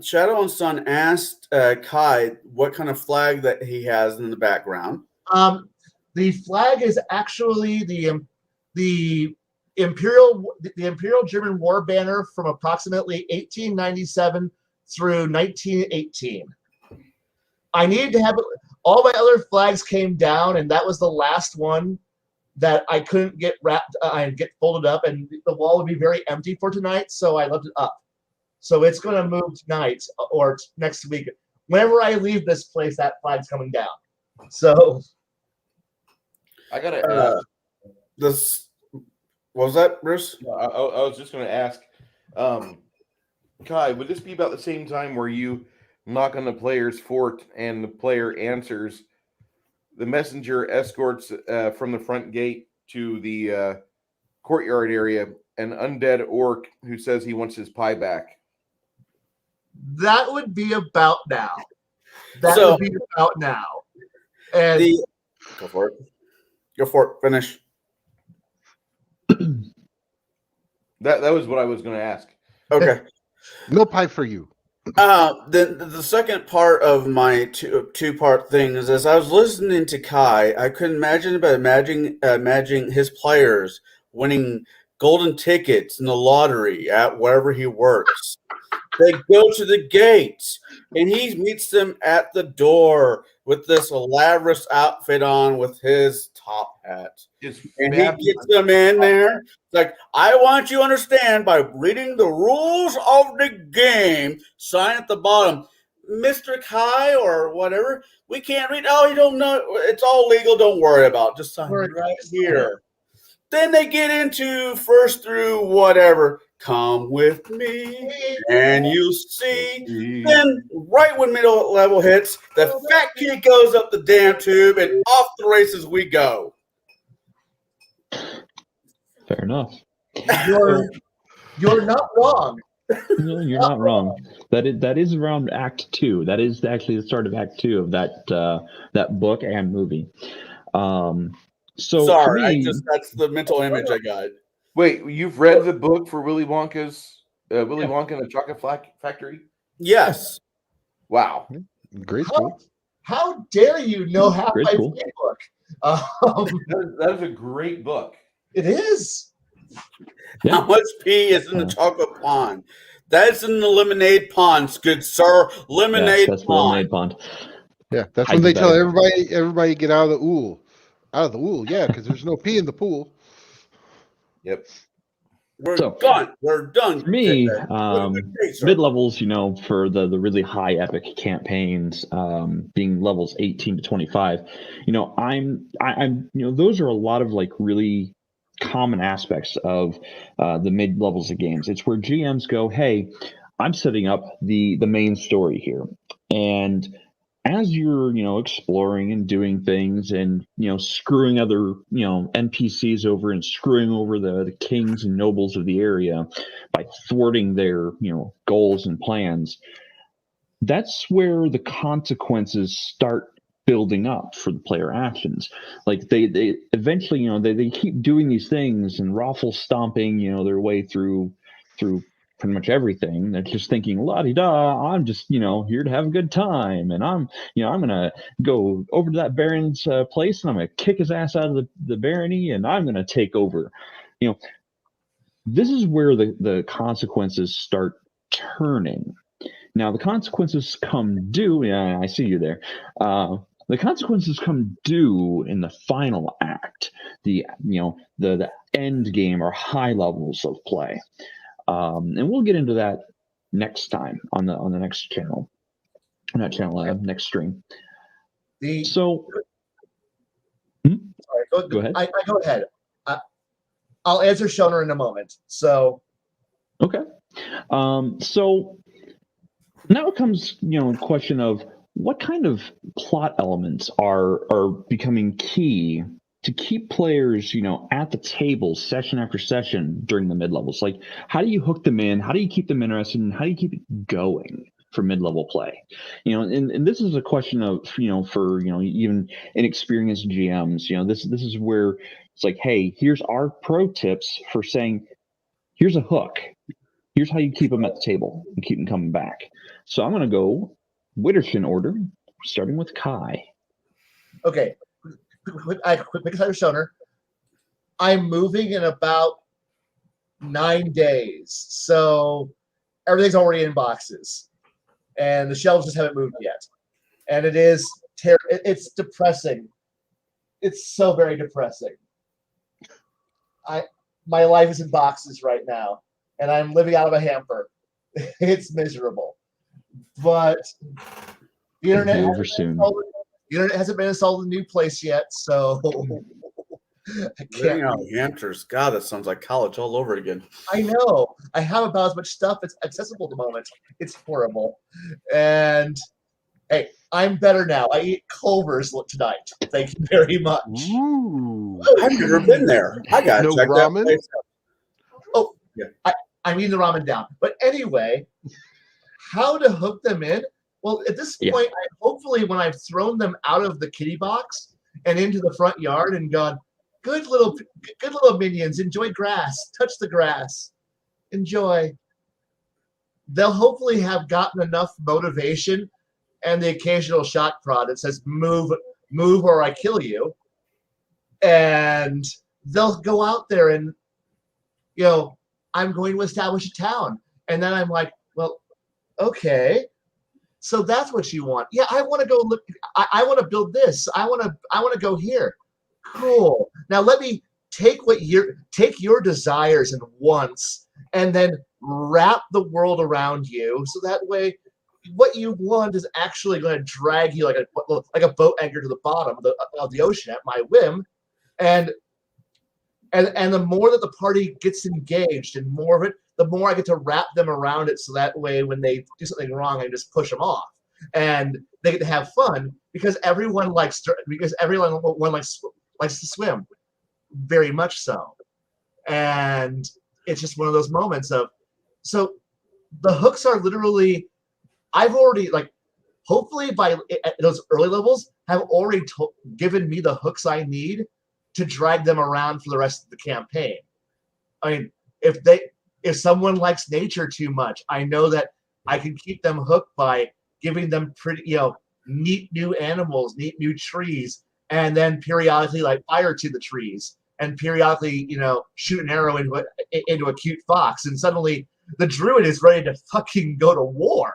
Shadow and Sun asked Kai what kind of flag that he has in the background. The flag is actually the Imperial German war banner from approximately 1897 through 1918. I needed to have all my other flags came down, and that was the last one that I couldn't get get folded up, and the wall would be very empty for tonight, so I left it up. So it's going to move tonight or next week. Whenever I leave this place, that flag's coming down. So I gotta this. What was that, Bruce? I was just going to ask, Kai, would this be about the same time where you knock on the player's fort and the player answers? The messenger escorts from the front gate to the courtyard area an undead orc who says he wants his pie back. that would be about now. And Go for it. Go for it. Finish. That was what I was going to ask. Okay. No pie for you. The second part of my two-part thing is, as I was listening to Kai, I couldn't imagine his players winning golden tickets in the lottery at wherever he works. They go to the gates, and he meets them at the door with this elaborate outfit on with his top hat. And he gets them in there. It's like, I want you to understand by reading the rules of the game, sign at the bottom, Mr. Kai or whatever, we can't read. Oh, you don't know. It's all legal. Don't worry about it. Just sign right here. Then they get into first through whatever. Come with me and you'll see. Then right when middle level hits, the fat kid goes up the damn tube and off the races we go. Fair enough. you're not wrong. No, you're not wrong. That is around Act 2. That is actually the start of Act 2 of that book and movie. So sorry, that's the mental image I got. Wait, you've read the book for Willy Wonka's Willy Wonka and the Chocolate Factory? Yes. Wow. Great school. How dare you know half my book? That is a great book. It is. Yeah. How much pee is in the chocolate pond? That's in the lemonade pond, good sir. Lemonade that's pond. the lemonade pond. Yeah, that's when they tell everybody get out of the ool. Out of the ool, yeah, because there's no pee in the pool. Yep. We're So, done. We're done. For me, Sir. mid levels, for the really high epic campaigns, being levels 18 to 25, I'm those are a lot of like really common aspects of the mid levels of games. It's where GMs go, hey, I'm setting up the main story here, and as you're exploring and doing things and screwing other NPCs over and screwing over the kings and nobles of the area by thwarting their goals and plans, that's where the consequences start building up for the player actions. Like they eventually they keep doing these things and raffle stomping their way through pretty much everything. They're just thinking, la-di-da, I'm just here to have a good time, and I'm gonna go over to that baron's place and I'm gonna kick his ass out of the barony and I'm gonna take over. This is where the consequences start turning. Now the consequences come due. Yeah, I see you there. The consequences come due in the final act, the end game or high levels of play, and we'll get into that next time on the next channel, not channel, next stream. Sorry, go ahead. I go ahead. I'll answer Shoner in a moment. So okay, so now it comes question of what kind of plot elements are becoming key to keep players at the table session after session during the mid levels. Like, how do you hook them in? How do you keep them interested? And how do you keep it going for mid level play? And this is a question of for even inexperienced GMs. This is where it's like, hey, here's our pro tips for saying, here's a hook. Here's how you keep them at the table and keep them coming back. So I'm going to go Wittershin order, starting with Kai. Okay. Quick aside of Shoner. I'm moving in about 9 days. So everything's already in boxes. And the shelves just haven't moved yet. And it is it's depressing. It's so very depressing. My life is in boxes right now. And I'm living out of a hamper. It's miserable. But the internet hasn't been installed in a new place yet, so I can't. Living out of hampers. God, that sounds like college all over again. I know. I have about as much stuff that's accessible at the moment. It's horrible. And hey, I'm better now. I eat Culver's tonight. Thank you very much. Ooh. I've never been there. I gotta No check ramen? that place out. Oh, yeah. I'm eating the ramen down. But anyway, how to hook them in? Well, at this point, hopefully when I've thrown them out of the kitty box and into the front yard and gone, good little minions, enjoy grass, touch the grass, enjoy. They'll hopefully have gotten enough motivation and the occasional shock prod that says, move or I kill you. And they'll go out there and, I'm going to establish a town. And then I'm like, well, okay. So that's what you want. Yeah, I want to go look. I want to build this. I want to go here. Cool. Now let me take your desires and wants and then wrap the world around you. So that way, what you want is actually going to drag you like a boat anchor to the bottom of the ocean at my whim. And the more that the party gets engaged and more of it, the more I get to wrap them around it. So that way, when they do something wrong, I just push them off, and they get to have fun because everyone likes to swim, very much so. And it's just one of those moments of, so the hooks are literally, I've already hopefully by at those early levels have already given me the hooks I need to drag them around for the rest of the campaign. I mean, if someone likes nature too much, I know that I can keep them hooked by giving them pretty, neat new animals, neat new trees, and then periodically fire to the trees, and periodically, shoot an arrow into a cute fox, and suddenly the druid is ready to fucking go to war.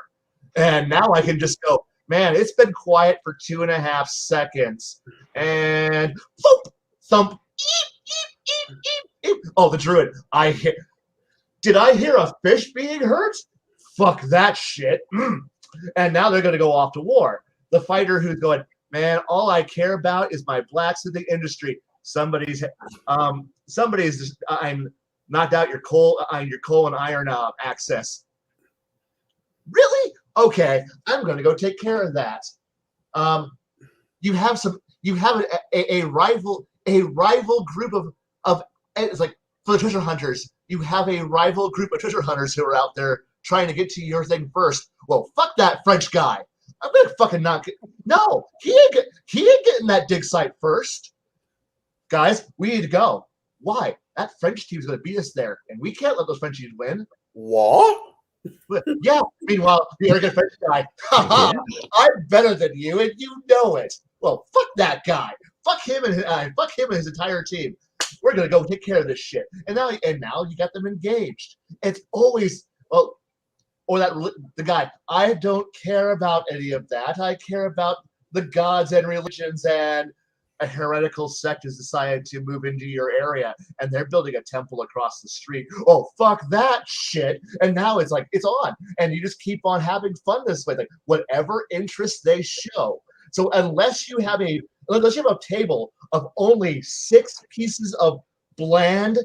And now I can just go, man, it's been quiet for 2.5 seconds, and boop, thump, eep, eep, eep, eep, eep. Oh, the druid! Did I hear a fish being hurt? Fuck that shit. And now they're going to go off to war. The fighter who's going, man, all I care about is my blacksmithing industry. Somebody's I'm knocked out your coal and iron access. Really? Okay, I'm going to go take care of that. You have a rival group of it's like for the treasure hunters. You have a rival group of treasure hunters who are out there trying to get to your thing first. Well, fuck that French guy. I'm gonna fucking knock it. No, he ain't getting that dig site first. Guys, we need to go. Why? That French team's gonna beat us there, and we can't let those French teams win. What? Yeah. Meanwhile, the arrogant French guy, haha, I'm better than you, and you know it. Well, fuck that guy. Fuck him and his entire team. We're gonna go take care of this shit. And now you got them engaged. It's always or the guy. I don't care about any of that. I care about the gods and religions, and a heretical sect has decided to move into your area, and they're building a temple across the street. Oh, fuck that shit. And now it's like, it's on. And you just keep on having fun this way, like whatever interest they show. So unless you have a table of only 6 pieces of bland,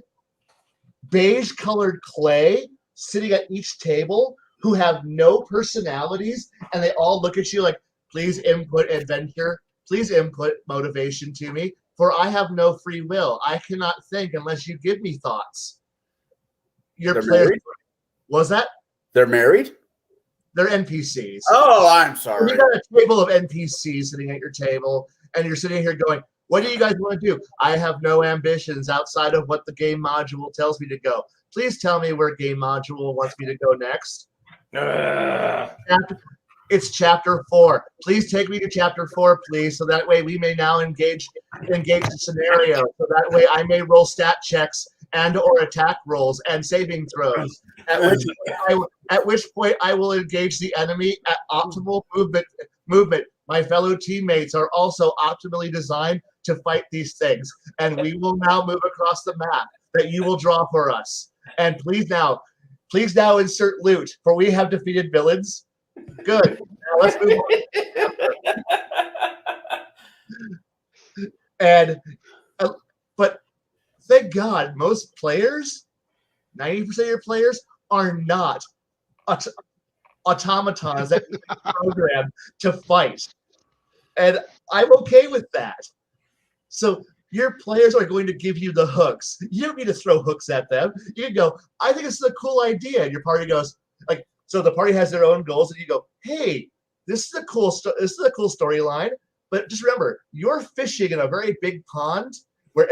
beige-colored clay sitting at each table who have no personalities, and they all look at you like, please input adventure, please input motivation to me, for I have no free will. I cannot think unless you give me thoughts. They're married? Was that? They're married? They're NPCs. Oh, I'm sorry. You got a table of NPCs sitting at your table, and you're sitting here going, what do you guys want to do? I have no ambitions outside of what the game module tells me to go. Please tell me where game module wants me to go next. It's chapter 4. Please take me to chapter 4, please, so that way we may now engage the scenario. So that way I may roll stat checks and or attack rolls and saving throws. At which point I will engage the enemy at optimal movement. My fellow teammates are also optimally designed to fight these things, and we will now move across the map that you will draw for us. And please now insert loot, for we have defeated villains. Good. Now let's move on. But thank God, most players, 90% of your players, are not automatons that you program to fight. And I'm okay with that. So your players are going to give you the hooks. You don't need to throw hooks at them. You can go, I think this is a cool idea. And your party goes, like, so the party has their own goals, and you go, hey, this is a cool storyline. But just remember, you're fishing in a very big pond where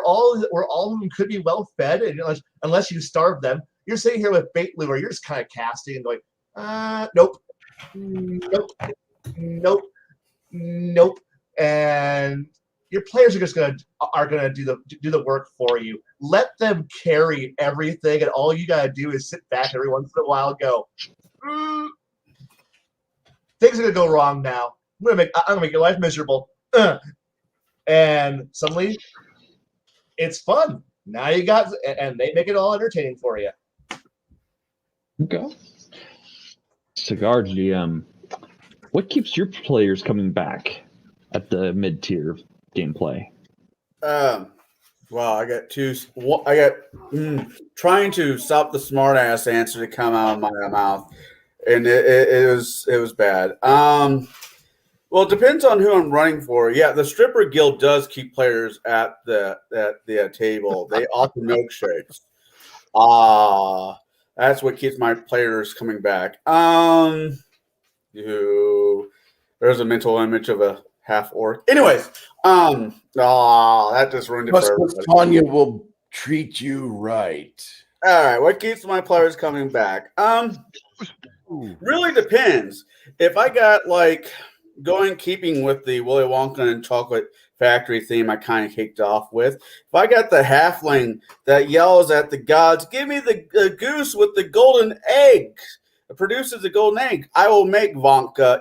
all of them could be well fed, and unless you starve them, you're sitting here with bait lure. You're just kind of casting and going, nope, and your players are gonna do the work for you. Let them carry everything, and all you gotta do is sit back every once in a while and go, things are gonna go wrong now. I'm gonna make your life miserable. And suddenly it's fun. Now you got, and they make it all entertaining for you. Okay. Cigar GM, what keeps your players coming back at the mid-tier gameplay? Well, I got two. Trying to stop the smart-ass answer to come out of my mouth, and it was bad. Well, it depends on who I'm running for. Yeah, the stripper guild does keep players at the table. They offer milkshakes. That's what keeps my players coming back. There's a mental image of a half orc. Anyways, that just ruined it for everybody. Tanya will treat you right. All right, what keeps my players coming back? Really depends. If I got keeping with the Willy Wonka and Chocolate Factory theme I kind of kicked off with. If I got the halfling that yells at the gods, give me the goose with the golden egg. It produces a golden egg. I will make Wonka,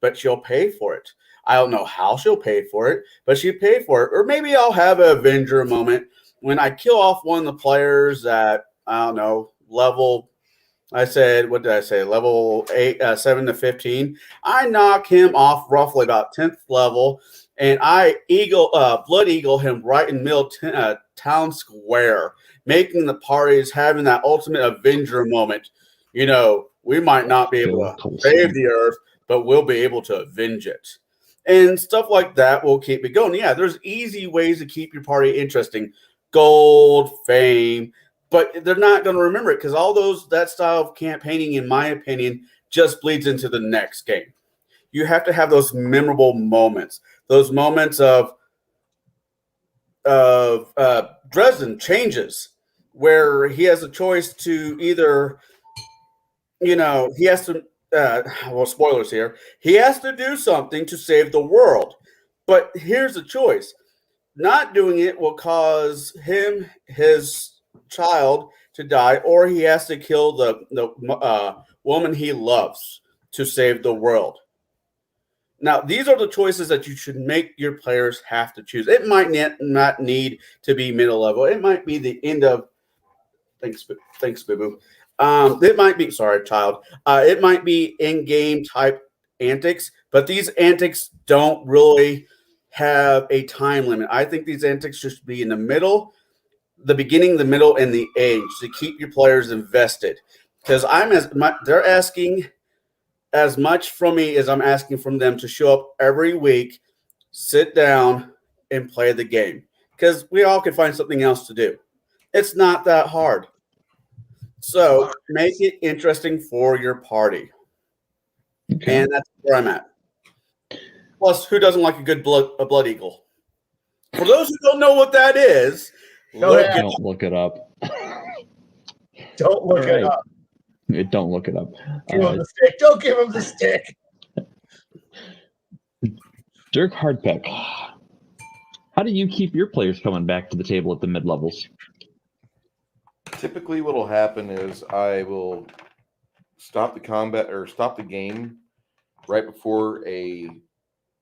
but she'll pay for it. I don't know how she'll pay for it, but she'll pay for it. Or maybe I'll have an Avenger moment when I kill off one of the players at, I don't know, level, I said, what did I say? Level 7 to 15. I knock him off roughly about 10th level, and I blood eagle him right in the middle town square, making the parties having that ultimate Avenger moment. You know, we might not be able to save the Earth, but we'll be able to avenge it. And stuff like that will keep it going. Yeah, there's easy ways to keep your party interesting. Gold, fame, but they're not going to remember it because all that style of campaigning, in my opinion, just bleeds into the next game. You have to have those memorable moments, those moments of Dresden changes where he has a choice to either, he has to, well, spoilers here, he has to do something to save the world. But here's the choice. Not doing it will cause his child to die, or he has to kill the woman he loves to save the world. Now, these are the choices that you should make your players have to choose. It might not need to be middle level. It might be the end of. Thanks, Boo. It might be. Sorry, child. It might be in-game type antics, but these antics don't really have a time limit. I think these antics should be in the middle, the beginning, the middle, and the end to keep your players invested. Because they're asking as much from me as I'm asking from them to show up every week, sit down, and play the game. Because we all can find something else to do. It's not that hard. So make it interesting for your party. Okay. And that's where I'm at. Plus, who doesn't like a good blood eagle? For those who don't know what that is, don't look it up. Don't look it up. Don't look it up. Give him the stick. Don't give him the stick. Dirk Hardpeck, how do you keep your players coming back to the table at the mid-levels? Typically what will happen is I will stop the combat or stop the game right before a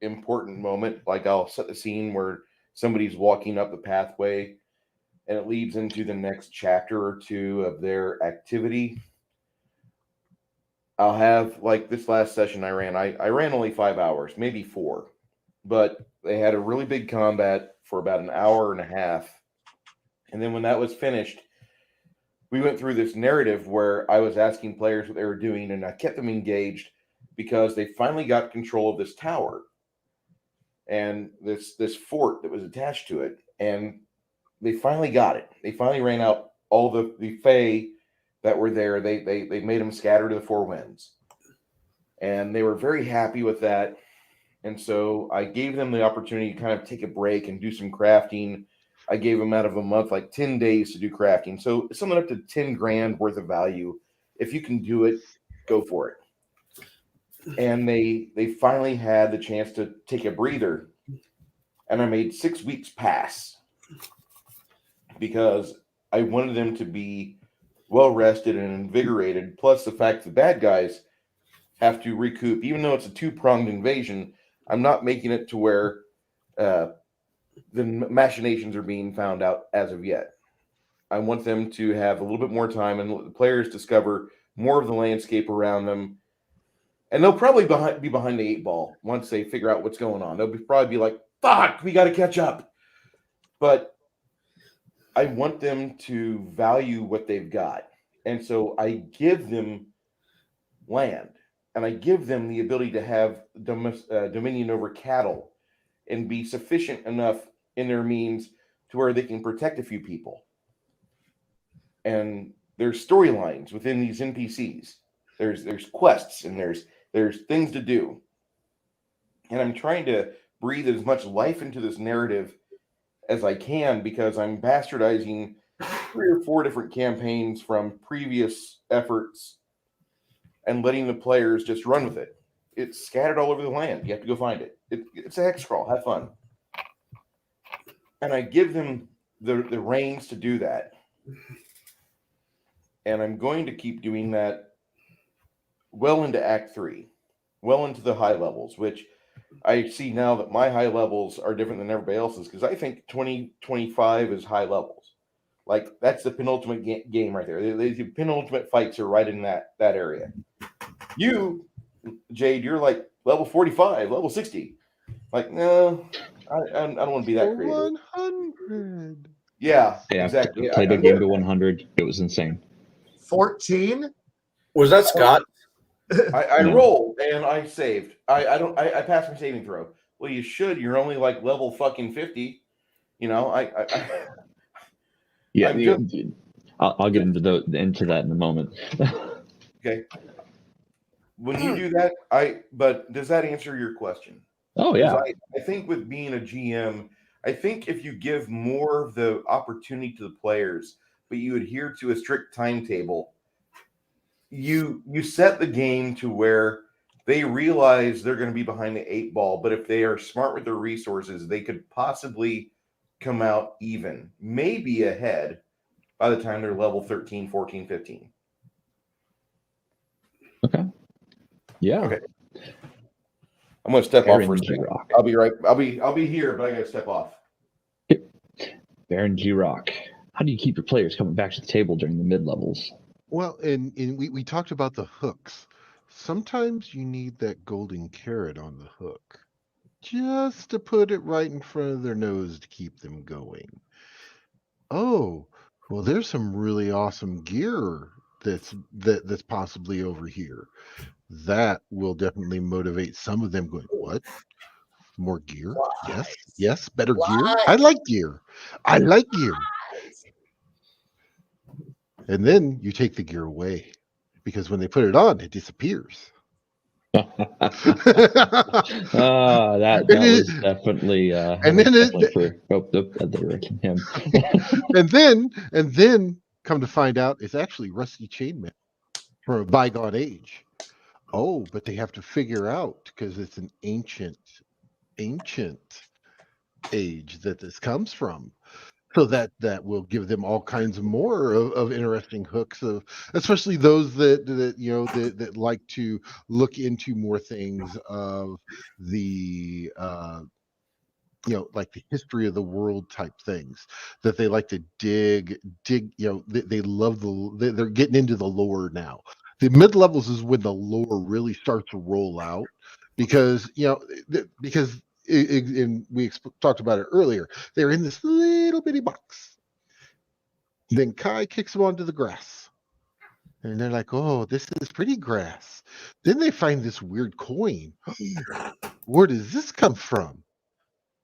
important moment. Like I'll set the scene where somebody's walking up the pathway and it leads into the next chapter or two of their activity. I'll have, like this last session I ran only 5 hours, maybe 4, but they had a really big combat for about an hour and a half. And then when that was finished, we went through this narrative where I was asking players what they were doing, and I kept them engaged because they finally got control of this tower and this fort that was attached to it. And they finally got it. They finally ran out all the Fae that were there. They made them scatter to the 4 winds. And they were very happy with that. And so I gave them the opportunity to kind of take a break and do some crafting. I gave them out of a month, like 10 days to do crafting. So something up to 10 grand worth of value. If you can do it, go for it. And they finally had the chance to take a breather. And I made 6 weeks pass because I wanted them to be well rested and invigorated. Plus the fact the bad guys have to recoup. Even though it's a 2-pronged invasion, I'm not making it to where the machinations are being found out as of yet. I want them to have a little bit more time and let the players discover more of the landscape around them. And they'll probably be behind the 8 ball once they figure out what's going on. They'll probably be like, fuck, we got to catch up. But I want them to value what they've got. And so I give them land. And I give them the ability to have dominion over cattle and be sufficient enough in their means to where they can protect a few people. And there's storylines within these NPCs. There's quests and there's things to do. And I'm trying to breathe as much life into this narrative as I can because I'm bastardizing 3 or 4 different campaigns from previous efforts and letting the players just run with it. It's scattered all over the land. You have to go find it. It's a hex crawl. Have fun. And I give them the reins to do that. And I'm going to keep doing that well into Act 3, well into the high levels, which I see now that my high levels are different than everybody else's because I think 2025 is high levels. Like that's the penultimate game right there. The penultimate fights are right in that area. You, Jade, you're like level 45, level 60. Like, no, I don't want to be that creative. 100. Yeah, Yeah, exactly. played a game to 100. It was insane. 14. Was that Scott? I No. rolled and I saved. I passed my saving throw. Well, you should. You're only like level fucking 50. You know, Yeah, I'm just I'll get into that in a moment. okay. When you do that, but does that answer your question? Oh yeah. I think with being a GM, I think if you give more of the opportunity to the players, but you adhere to a strict timetable, you set the game to where they realize they're going to be behind the 8 ball, but if they are smart with their resources, they could possibly come out even, maybe ahead by the time they're level 13, 14, 15. Okay. Yeah. Okay. I'm going to step off for a Baron second. G-Rock. I'll be right. I'll be here, but I got to step off. Baron G-Rock. How do you keep your players coming back to the table during the mid levels? Well, and we talked about the hooks. Sometimes you need that golden carrot on the hook, just to put it right in front of their nose to keep them going. Oh, well, there's some really awesome gear that's possibly over here. That will definitely motivate some of them going, what? More gear? Yes, better gear. I like gear. And then you take the gear away because when they put it on, it disappears. That was definitely him. and then come to find out it's actually rusty chainmail from a bygone age. Oh, but they have to figure out because it's an ancient age that this comes from. So that will give them all kinds more of interesting hooks, of especially those that that like to look into more things of the like the history of the world type things, that they like to dig. They love they're getting into the lore now. The mid levels is when the lore really starts to roll out, because and we talked about it earlier. They're in this little bitty box. Then Kai kicks them onto the grass. And they're like, oh, this is pretty grass. Then they find this weird coin. Where does this come from?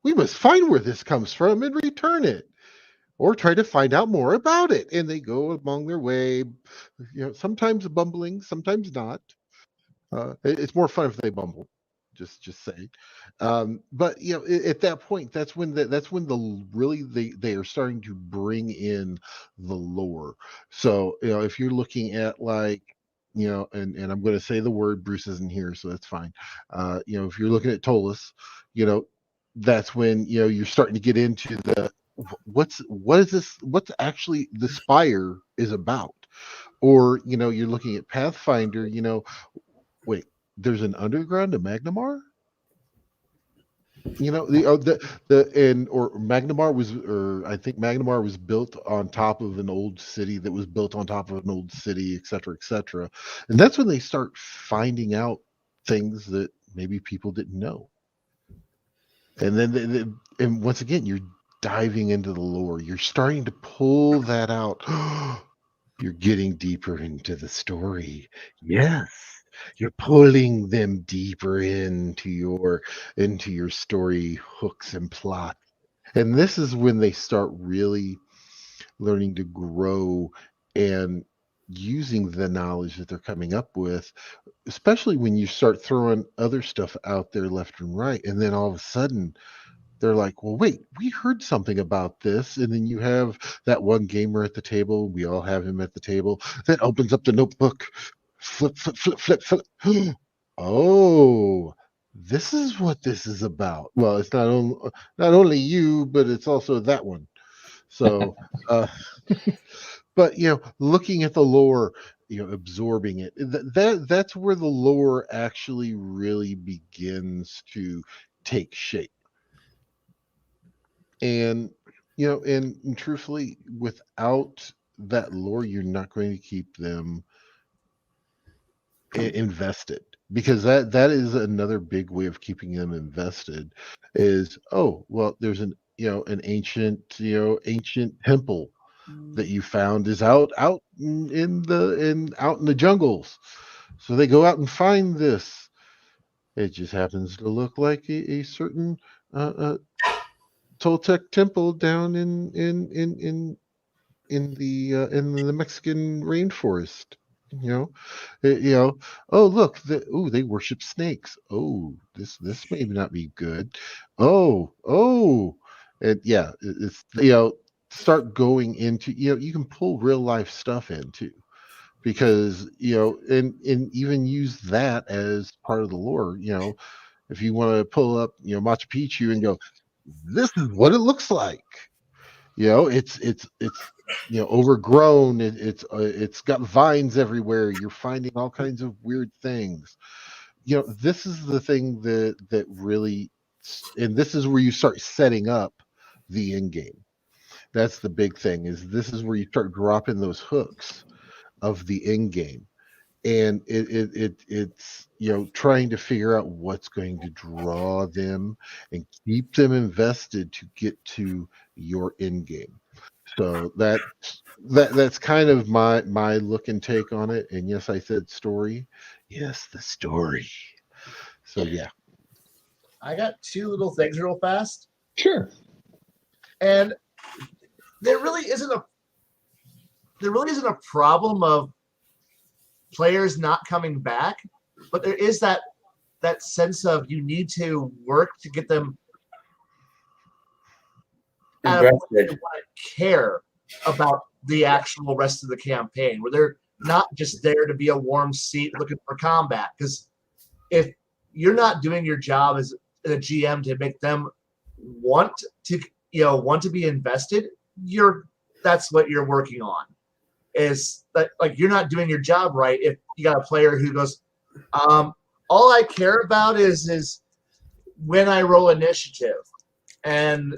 We must find where this comes from and return it, or try to find out more about it. And they go along their way, sometimes bumbling, sometimes not. It's more fun if they bumble. Just say, but at that point, that's when they are starting to bring in the lore. So if you're looking at like and I'm going to say the word, Bruce isn't here, so that's fine. If you're looking at Tolus, that's when you're starting to get into the what is this? What's actually the Spire is about, or you're looking at Pathfinder. Wait, there's an underground to Magnamar. Magnamar was, or I think Magnamar was built on top of an old city that was built on top of an old city, et cetera, and that's when they start finding out things that maybe people didn't know. And then, and once again, you're diving into the lore. You're starting to pull that out. You're getting deeper into the story. Yes. You're pulling them deeper into your story hooks and plot. And this is when they start really learning to grow and using the knowledge that they're coming up with, especially when you start throwing other stuff out there left and right. And then all of a sudden they're like, well, wait, we heard something about this. And then you have that one gamer at the table. We all have him at the table that opens up the notebook. Flip. Oh, this is what this is about. Well, it's not only you, but it's also that one. So, but looking at the lore, absorbing it. That's where the lore actually really begins to take shape. And And truthfully, without that lore, you're not going to keep them invested, because that is another big way of keeping them invested. Is, oh well, there's an ancient temple that you found is out in the jungles, so they go out and find this. It just happens to look like a certain uh, Toltec temple down in the Mexican rainforest. You know, Oh, look, they worship snakes. Oh, this may not be good. Oh, and yeah, it's start going into you can pull real life stuff into, because and even use that as part of the lore. If you want to pull up Machu Picchu and go, this is what it looks like. It's overgrown. It's got vines everywhere. You're finding all kinds of weird things. This is the thing that really, and this is where you start setting up the end game. That's the big thing. Is this is where you start dropping those hooks of the end game, and it's trying to figure out what's going to draw them and keep them invested to get to your end game. So that's kind of my look and take on it. And yes, I said story. Yes, the story. So yeah. I got two little things real fast. Sure. And there really isn't a problem of players not coming back, but there is that sense of you need to work to get them out of what they want to care about the actual rest of the campaign, where they're not just there to be a warm seat looking for combat. Because if you're not doing your job as a GM to make them want to be invested, that's what you're working on. Is that, like, you're not doing your job right if you got a player who goes, all I care about is when I roll initiative. And,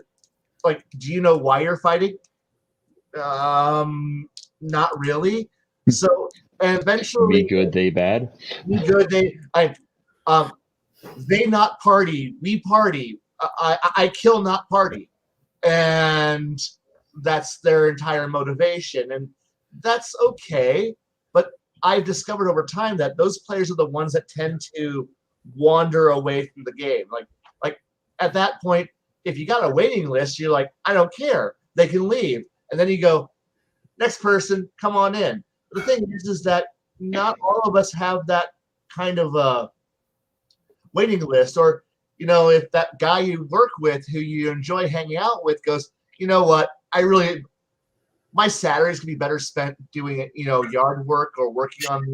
like, do you know why you're fighting? Not really. So, and eventually, Me good, they bad. Me good, they not party, we party. I kill, not party, and that's their entire motivation, and that's okay. But I've discovered over time that those players are the ones that tend to wander away from the game. Like at that point, if you got a waiting list, you're like, I don't care. They can leave. And then you go, next person, come on in. The thing is that not all of us have that kind of a waiting list. Or, if that guy you work with who you enjoy hanging out with goes, you know what, my salaries can be better spent doing yard work or working on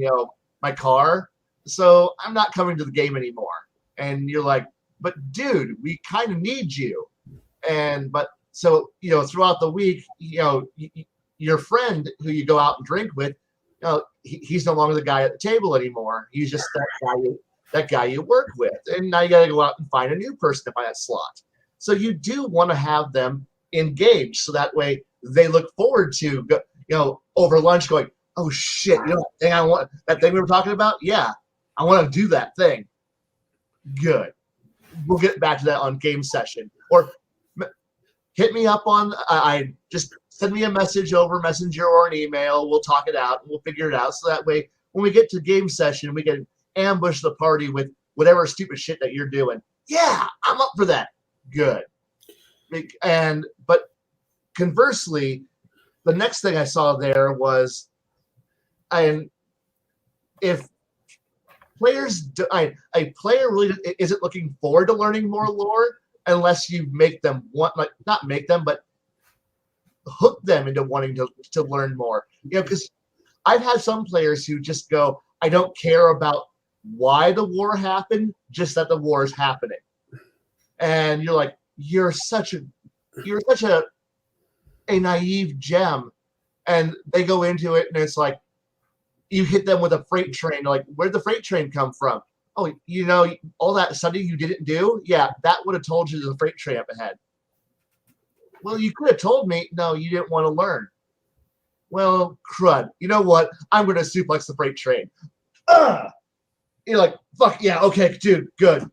my car, so I'm not coming to the game anymore. And you're like, but dude, we kind of need you. So throughout the week, your friend who you go out and drink with, he's no longer the guy at the table anymore. He's just that guy you work with, and now you got to go out and find a new person to buy that slot. So you do want to have them engaged, so that way they look forward to over lunch going, oh shit, that thing we were talking about? Yeah, I want to do that thing. Good. We'll get back to that on game session. Or hit me up on I just send me a message over Messenger or an email. We'll talk it out and we'll figure it out. So that way when we get to game session, we can ambush the party with whatever stupid shit that you're doing. Yeah, I'm up for that. Good. But conversely, the next thing I saw there was, if players, a player really isn't looking forward to learning more lore unless you make them not make them, but hook them into wanting to learn more. Because I've had some players who just go, I don't care about why the war happened, just that the war is happening. And you're like, you're such a naive gem. And they go into it and it's like, you hit them with a freight train. Like, where'd the freight train come from? Oh, all that study you didn't do? Yeah, that would have told you there's a freight train up ahead. Well, you could have told me. No, you didn't want to learn. Well, crud. You know what? I'm going to suplex the freight train. You're like, fuck yeah, okay, dude, good.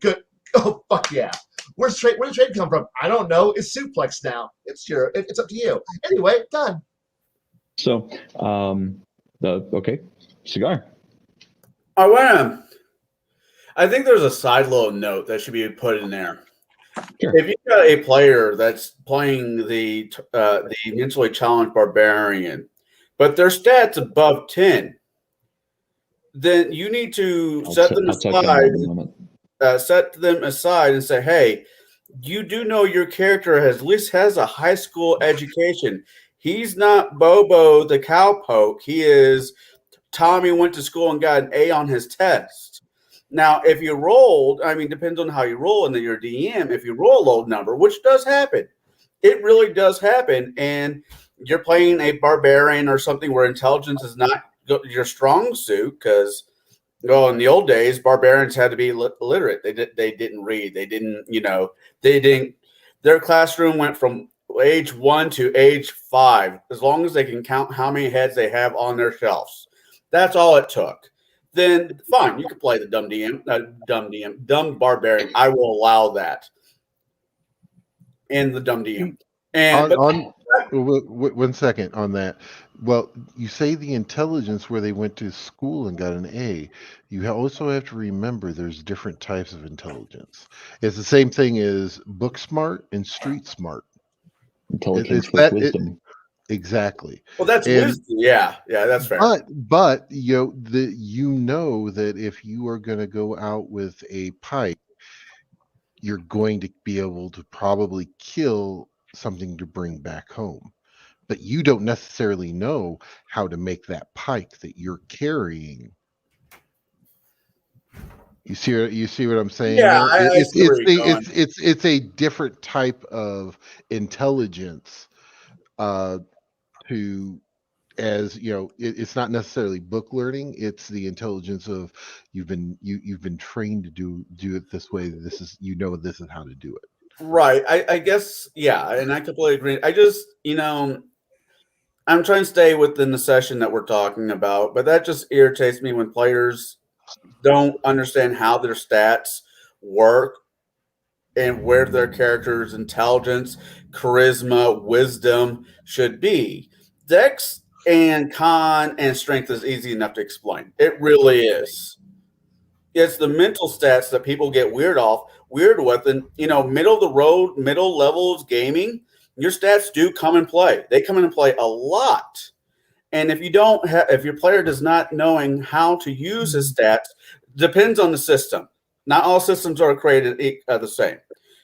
Oh, fuck yeah. Where did the train come from? I don't know. It's suplex now. It's up to you. Anyway, done. So, okay, cigar. I think there's a side little note that should be put in there. Sure. If you've got a player that's playing the mentally challenged barbarian, but their stats above 10, then you need to set them aside and say, hey, you do know your character at least has a high school education. He's not Bobo the cowpoke. He is Tommy went to school and got an A on his test. Now, if you rolled, depends on how you roll in your DM. If you roll a low number, which does happen, it really does happen, and you're playing a barbarian or something where intelligence is not your strong suit, because in the old days, barbarians had to be literate. They didn't read. They didn't. Their classroom went from age 1 to age 5, as long as they can count how many heads they have on their shelves. That's all it took. Then fine, you can play the dumb barbarian. I will allow that in the dumb DM. One second on that. Well, you say the intelligence where they went to school and got an A. You also have to remember there's different types of intelligence. It's the same thing as book smart and street smart. Intelligence with wisdom. Exactly. Well, that's wisdom. Yeah, that's fair. But you know that if you are going to go out with a pike, you're going to be able to probably kill something to bring back home. But you don't necessarily know how to make that pike that you're carrying. You see what I'm saying? Yeah, it's a different type of intelligence. It's not necessarily book learning. It's the intelligence of you've been trained to do it this way. This is how to do it. Right. I guess, yeah, and I completely agree. I just, I'm trying to stay within the session that we're talking about, but that just irritates me when players don't understand how their stats work and where their character's intelligence, charisma, wisdom should be. Dex and con and strength is easy enough to explain. It really is. It's the mental stats that people get weird with, and middle of the road, middle levels gaming, your stats do come and play. They come in and play a lot. And if your player does not knowing how to use his stats, depends on the system. Not all systems are created the same,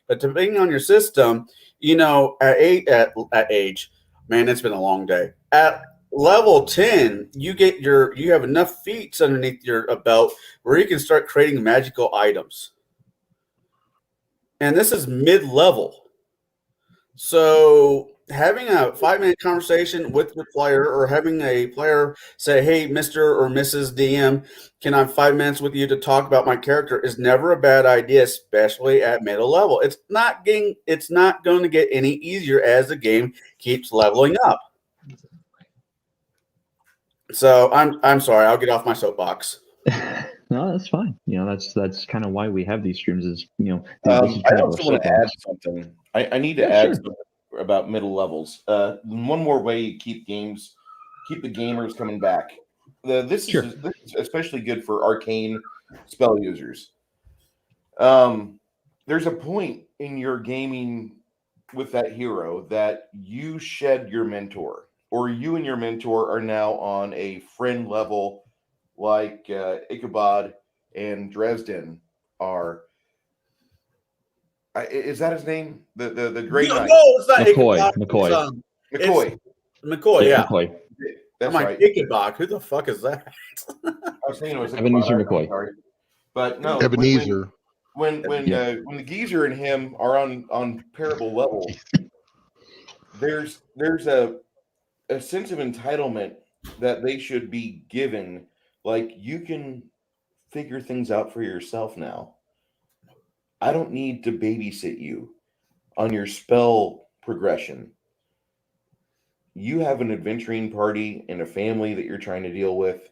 but depending on your system, at age, man, it's been a long day. At level 10, you have enough feats underneath your belt where you can start creating magical items. And this is mid-level. So having a 5-minute conversation with your player, or having a player say, hey, Mr. or Mrs. DM, can I have 5 minutes with you to talk about my character, is never a bad idea, especially at middle level. It's not going to get any easier as the game keeps leveling up. So I'm sorry, I'll get off my soapbox. No, that's fine. That's kind of why we have these streams. Is I also want to add something. I need to add something about middle levels. One more way you keep the gamers coming back. This is especially good for arcane spell users. There's a point in your gaming with that hero that you shed your mentor, or you and your mentor are now on a friend level, like Ichabod and Dresden are. Is that his name? The great knight? No, it's not McCoy. Ichabod. McCoy. McCoy, yeah. McCoy. That's right. Ichabod. Who the fuck is that? I was thinking it was Ebenezer McCoy. Sorry. But no, Ebenezer. When the geezer and him are on parable level, there's a sense of entitlement that they should be given. Like, you can figure things out for yourself now. I don't need to babysit you on your spell progression. you have an adventuring party and a family that you're trying to deal with.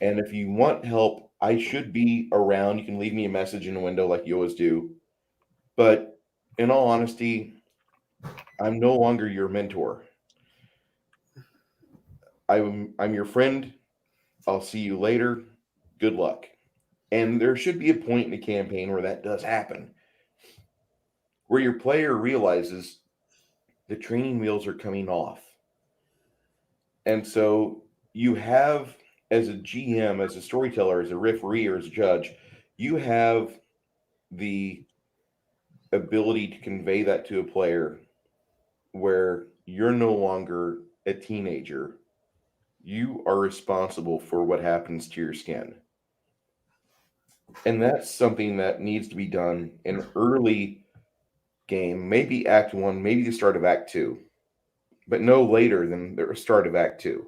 And if you want help, I should be around. You can leave me a message in the window like you always do. But in all honesty, I'm no longer your mentor. I'm your friend. I'll see you later. Good luck. And there should be a point in the campaign where that does happen, where your player realizes the training wheels are coming off. And so you have, as a GM, as a storyteller, as a referee, or as a judge, you have the ability to convey that to a player where you're no longer a teenager. You are responsible for what happens to your skin. And that's something that needs to be done in early game, maybe Act 1, maybe the start of Act 2, but no later than the start of Act 2.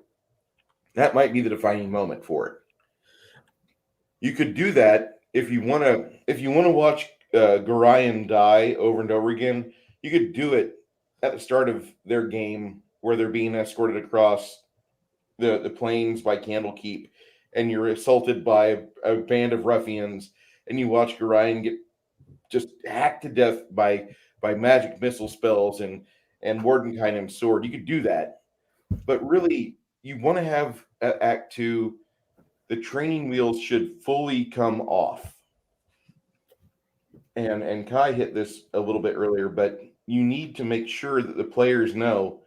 That might be the defining moment for it. You could do that if you want to watch Gorion die over and over again. You could do it at the start of their game where they're being escorted across the plains by Candlekeep, and you're assaulted by a band of ruffians, and you watch Gorion get just hacked to death by magic missile spells and Mordenkainen's sword. You could do that, but really, you want to have at Act 2, the training wheels should fully come off. And Kai hit this a little bit earlier, but you need to make sure that the players know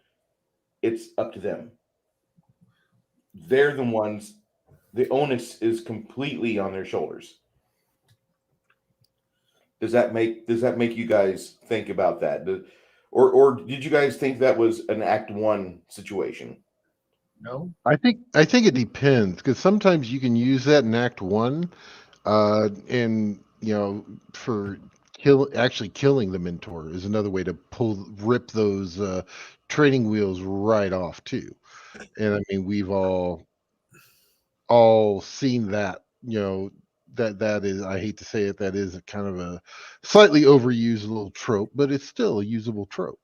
it's up to them. They're the ones, the onus is completely on their shoulders. Does that make you guys think about that? Or did you guys think that was an Act 1 situation? No. I think it depends, because sometimes you can use that in Act 1, and for actually killing the mentor is another way to rip those training wheels right off too. And I mean, we've all seen that. That is, I hate to say it, that is kind of a slightly overused little trope, but it's still a usable trope.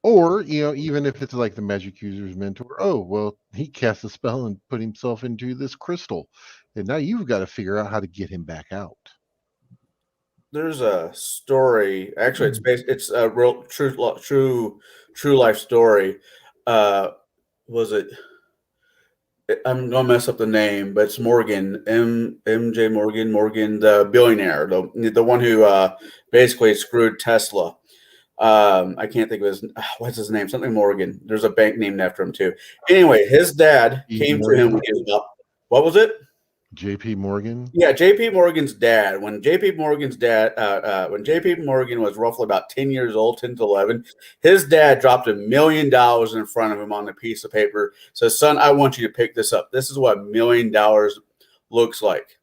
Or, even if it's like the magic user's mentor, oh, well, he cast a spell and put himself into this crystal. And now you've got to figure out how to get him back out. There's a story. Actually, it's a real true life story. Was it? I'm gonna mess up the name, but it's Morgan, MJ Morgan, the billionaire, the one who basically screwed Tesla. I can't think of what's his name? Something Morgan. There's a bank named after him too. Anyway, his dad came to him when he was about, what was it? JP Morgan? Yeah, JP Morgan's dad. When JP Morgan was roughly about 10 years old, 10 to 11, his dad dropped $1 million in front of him on a piece of paper. Says, son, I want you to pick this up. This is what $1 million looks like.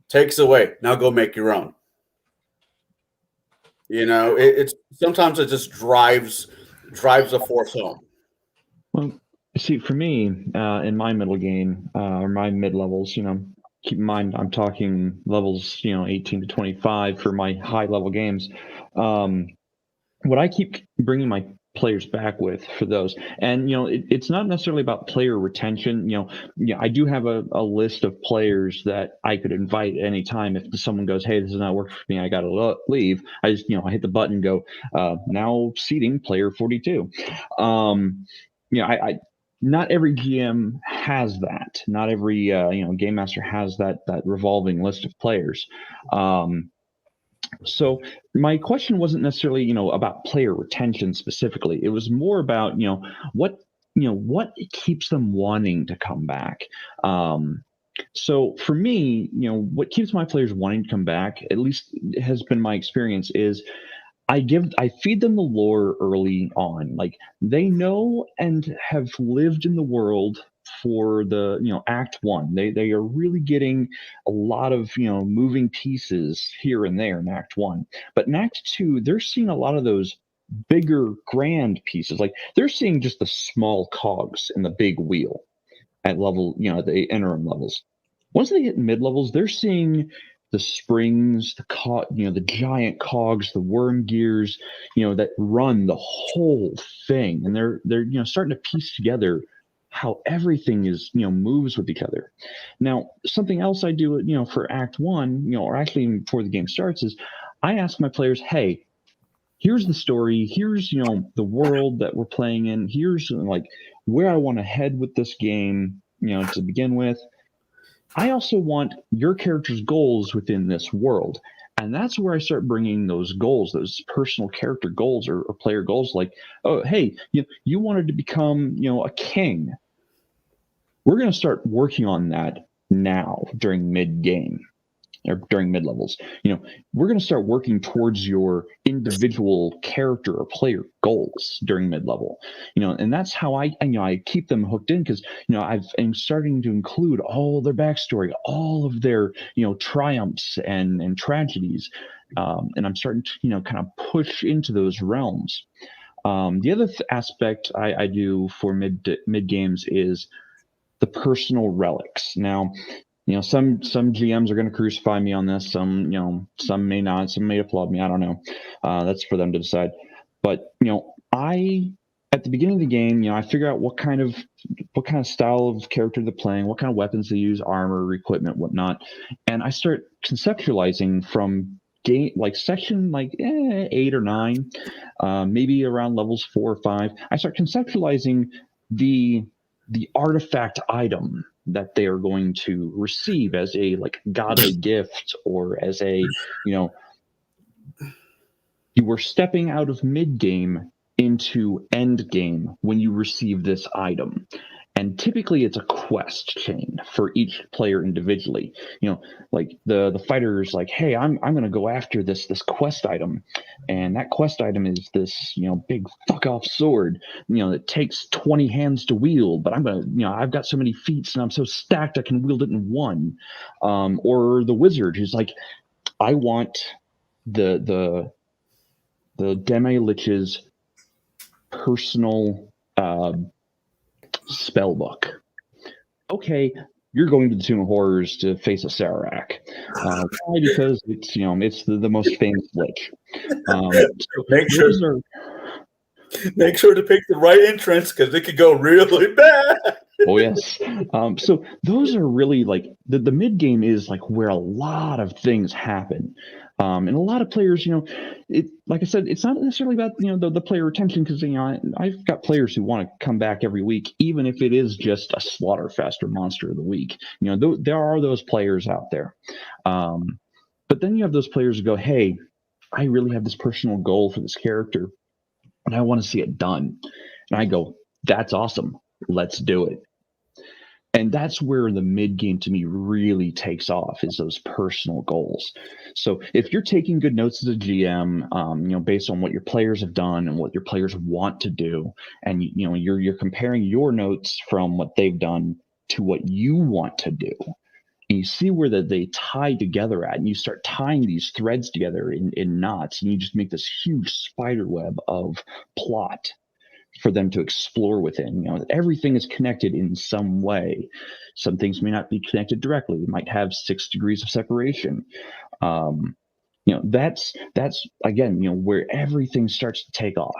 Takes away. Now go make your own. It's sometimes it just drives the force home. Well, see, for me, in my middle game, or my mid levels, keep in mind, I'm talking levels, 18 to 25 for my high level games. What I keep bringing my players back with for those, and it's not necessarily about player retention. I do have a list of players that I could invite at any time. If someone goes, hey, this is not working for me, I gotta leave, I just I hit the button, go now seating player 42. I not every GM has that. Not every game master has that revolving list of players. So my question wasn't necessarily about player retention specifically. It was more about what keeps them wanting to come back. So for me, what keeps my players wanting to come back, at least has been my experience, is I feed them the lore early on. Like, they know and have lived in the world for the Act 1. They are really getting a lot of moving pieces here and there in Act 1. But in Act 2, they're seeing a lot of those bigger grand pieces. Like, they're seeing just the small cogs in the big wheel at level, the interim levels. Once they hit mid levels, they're seeing springs, the giant cogs, the worm gears, that run the whole thing, and they're starting to piece together how everything is moves with each other. Now, something else I do for Act 1, or actually even before the game starts, is I ask my players, hey, here's the story, here's the world that we're playing in, here's like where I want to head with this game, to begin with. I also want your character's goals within this world. And that's where I start bringing those goals, those personal character goals or player goals, like, oh, hey, you wanted to become, a king. We're going to start working on that now during mid-game or during mid-levels. We're going to start working towards your individual character or player goals during mid-level. And that's how I keep them hooked in, because I'm starting to include all their backstory, all of their triumphs and tragedies, and I'm starting to kind of push into those realms. The other aspect I do for mid games is the personal relics. Now, some GMs are going to crucify me on this. Some may not. Some may applaud me. I don't know. That's for them to decide. But at the beginning of the game, I figure out what kind of style of character they're playing, what kind of weapons they use, armor, equipment, whatnot, and I start conceptualizing from section 8 or 9, maybe around levels 4 or 5. I start conceptualizing the artifact item that they are going to receive as a godly gift, or as a you were stepping out of mid game into end game when you receive this item. And typically it's a quest chain for each player individually. Like the fighter's like, hey, I'm going to go after this quest item. And that quest item is this, big fuck off sword, that takes 20 hands to wield, but I'm going to, I've got so many feats and I'm so stacked I can wield it in one. Or the wizard who's like, I want the Demi-Lich's personal spell book. Okay, you're going to the Tomb of Horrors to face a Sararak. Why? Because it's the most famous lich. Make sure to pick the right entrance, because it could go really bad. Oh yes. So those are really the mid game is where a lot of things happen. And a lot of players, like I said, it's not necessarily about the player retention, because I've got players who want to come back every week, even if it is just a Slaughterfest or Monster of the Week. There are those players out there. But then you have those players who go, hey, I really have this personal goal for this character, and I want to see it done. And I go, that's awesome. Let's do it. And that's where the mid game to me really takes off, is those personal goals. So if you're taking good notes as a GM, based on what your players have done and what your players want to do, and you're comparing your notes from what they've done to what you want to do, and you see where they tie together at, and you start tying these threads together in knots, and you just make this huge spider web of plot for them to explore within. Everything is connected in some way. Some things may not be connected directly. They might have 6 degrees of separation. That's again, where everything starts to take off.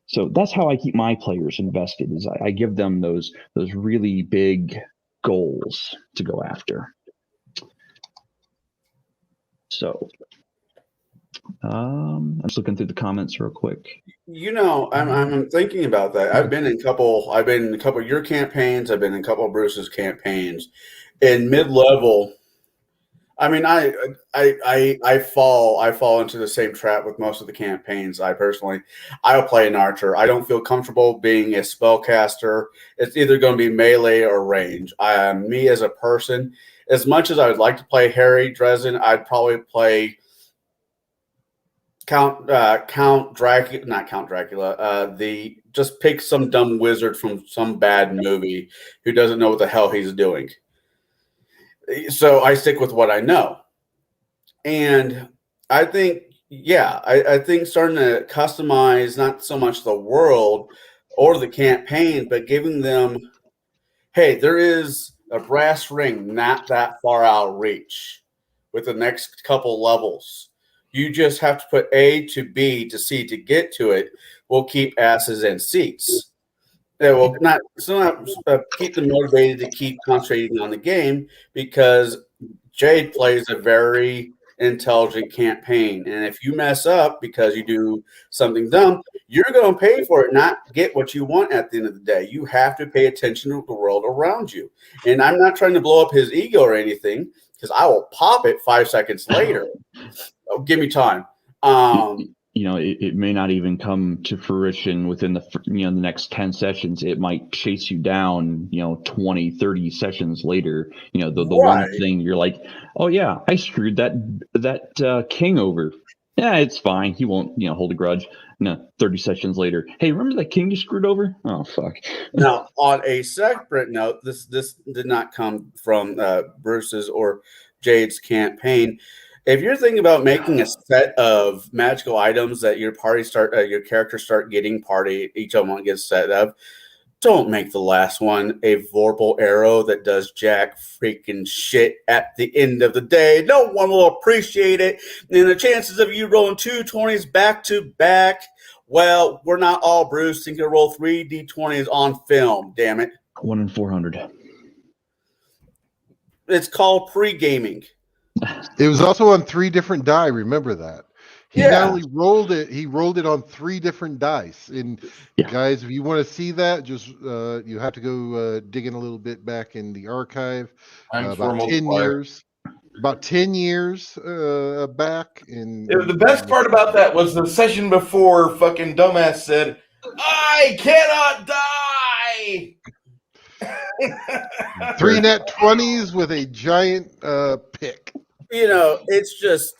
So that's how I keep my players invested, is I give them those really big goals to go after. So I'm just looking through the comments real quick. I'm thinking about that. I've been in a couple of your campaigns. I've been in a couple of Bruce's campaigns. In mid-level, I mean, I fall into the same trap with most of the campaigns. I'll play an archer. I don't feel comfortable being a spellcaster. It's either going to be melee or range. Me as a person, as much as I would like to play Harry Dresden, I'd probably play Count Dracula, not Count Dracula. Just pick some dumb wizard from some bad movie who doesn't know what the hell he's doing. So I stick with what I know, and I think, I think starting to customize not so much the world or the campaign, but giving them, hey, there is a brass ring not that far out reach. with the next couple levels. You just have to put A to B to C to get to it. Will keep asses in seats. It will not keep them motivated to keep concentrating on the game, because Jade plays a very intelligent campaign. And if you mess up because you do something dumb, you're going to pay for it, not get what you want at the end of the day. You have to pay attention to the world around you. And I'm not trying to blow up his ego or anything, because I will pop it 5 seconds later. Oh, give me time. It may not even come to fruition within the next 10 sessions. It might chase you down 20, 30 sessions later. The Right. one thing you're like, oh yeah, I screwed that king over. Yeah, it's fine, he won't hold a grudge. No, 30 sessions later, hey, remember that king you screwed over? Oh fuck. Now, on a separate note, this did not come from Bruce's or Jade's campaign. If you're thinking about making a set of magical items that your your characters start getting, each of them gets a set of, don't make the last one a vorpal arrow that does jack freaking shit at the end of the day. No one will appreciate it. And the chances of you rolling 2 20s back to back, well, we're not all Bruce thinking to roll 3 d20s on film, damn it. 1 in 400. It's called pre-gaming. It was also on 3 different die. Remember that. He not only rolled it, he rolled it on 3 different dice. And guys, if you want to see that, just you have to go dig in a little bit back in the archive. About 10 years. About 10 years back. The best part about that was the session before fucking dumbass said, "I cannot die." 3 nat 20s with a giant pick. It's just,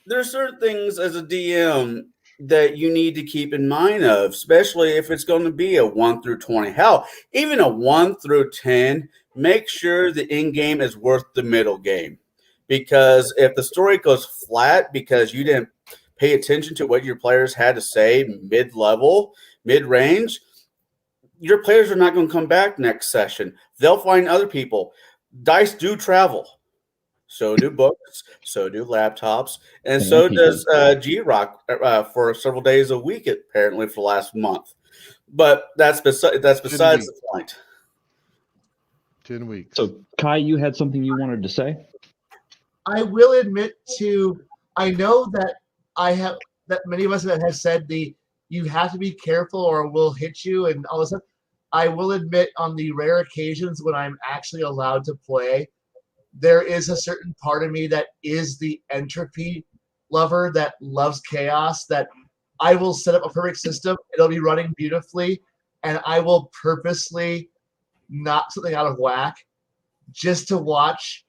there's certain things as a DM that you need to keep in mind of, especially if it's going to be a 1 through 20. Hell, even a 1 through 10, make sure the end game is worth the middle game. Because if the story goes flat because you didn't pay attention to what your players had to say mid-level, mid-range, your players are not going to come back next session. They'll find other people. Dice do travel. So do books. So do laptops. And so does G-Rock for several days a week, apparently, for the last month. But that's besides the point. 10 weeks. So, Kai, you had something you wanted to say? I will admit I know that that many of us have said you have to be careful or we'll hit you and all this stuff. I will admit, on the rare occasions when I'm actually allowed to play, there is a certain part of me that is the entropy lover that loves chaos, that I will set up a perfect system. It'll be running beautifully, and I will purposely knock something out of whack just to watch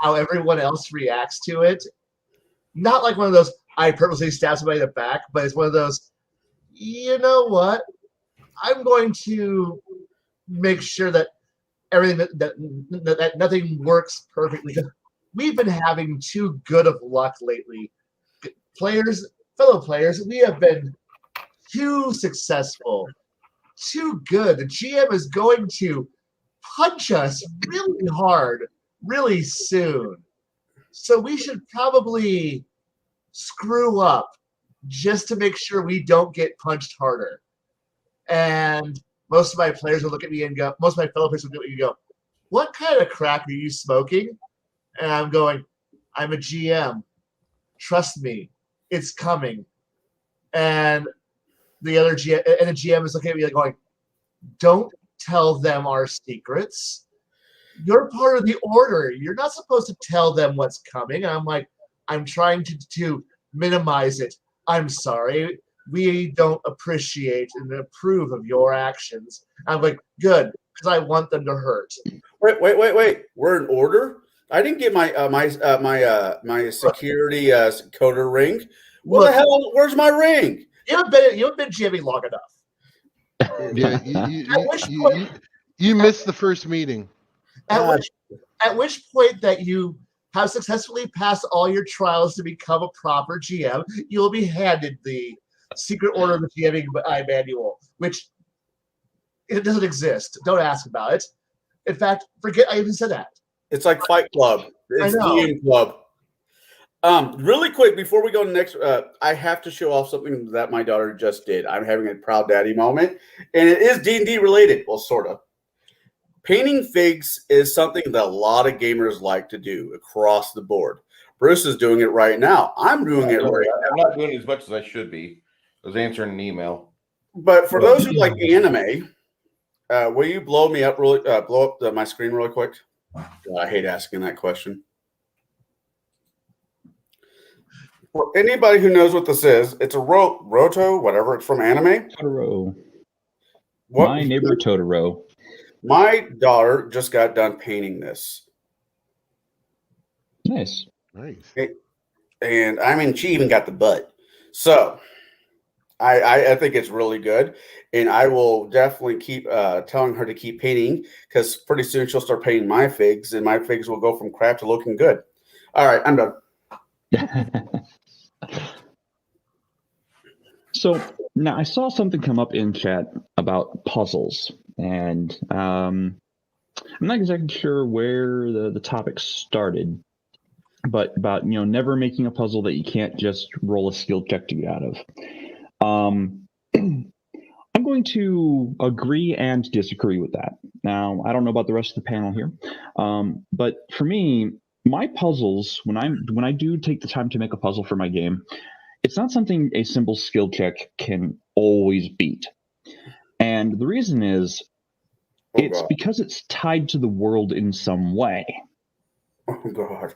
how everyone else reacts to it. Not like one of those, I purposely stab somebody in the back, but it's one of those, you know what? I'm going to make sure that everything that nothing works perfectly. We've been having too good of luck lately. Fellow players, we have been too successful, too good. The GM is going to punch us really hard, really soon. So we should probably screw up just to make sure we don't get punched harder. And most of my players will look at me and go, most of my fellow players will look at me and go, what kind of crack are you smoking? And I'm going, I'm a GM. Trust me, it's coming. And the GM is looking at me like going, don't tell them our secrets. You're part of the order. You're not supposed to tell them what's coming. And I'm like, I'm trying to minimize it. I'm sorry. We don't appreciate and approve of your actions. I'm like, good, because I want them to hurt. Wait. We're in order? I didn't get my my security coder ring. What the hell? Where's my ring? You haven't been GMing long enough. Yeah, you missed the first meeting. At which point that you have successfully passed all your trials to become a proper GM, you will be handed the Secret Order of the GMing manual, which it doesn't exist. Don't ask about it. In fact, forget I even said that. It's like Fight Club. It's I know. DM Club. Really quick before we go to next, I have to show off something that my daughter just did. I'm having a proud daddy moment, and it is D&D related. Well, sort of. Painting figs is something that a lot of gamers like to do across the board. Bruce is doing it right now. I'm doing it right now. I'm not doing as much as I should be. I was answering an email. But for those who like anime, will you blow me up really? Blow up my screen really quick. God, I hate asking that question. For anybody who knows what this is, it's a roto, whatever. It's from anime. Totoro. What? My neighbor Totoro. My daughter just got done painting this. Nice. Nice. And I mean, she even got the butt. So I think it's really good. And I will definitely keep telling her to keep painting because pretty soon she'll start painting my figs and my figs will go from crap to looking good. All right, I'm done. So now I saw something come up in chat about puzzles, and I'm not exactly sure where the topic started, but about never making a puzzle that you can't just roll a skill check to get out of. I'm going to agree and disagree with that. Now I don't know about the rest of the panel here, but for me, my puzzles when I do take the time to make a puzzle for my game, it's not something a simple skill check can always beat. And the reason is it's because it's tied to the world in some way. Oh God.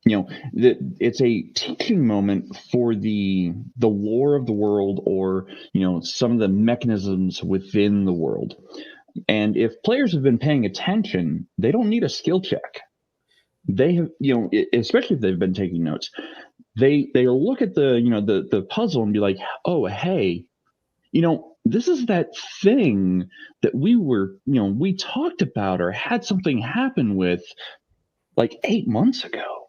It's a teaching moment for the lore of the world, or some of the mechanisms within the world. And if players have been paying attention, they don't need a skill check. They have, especially if they've been taking notes. They look at the puzzle and be like, oh, hey, this is that thing that we talked about or had something happen with like 8 months ago.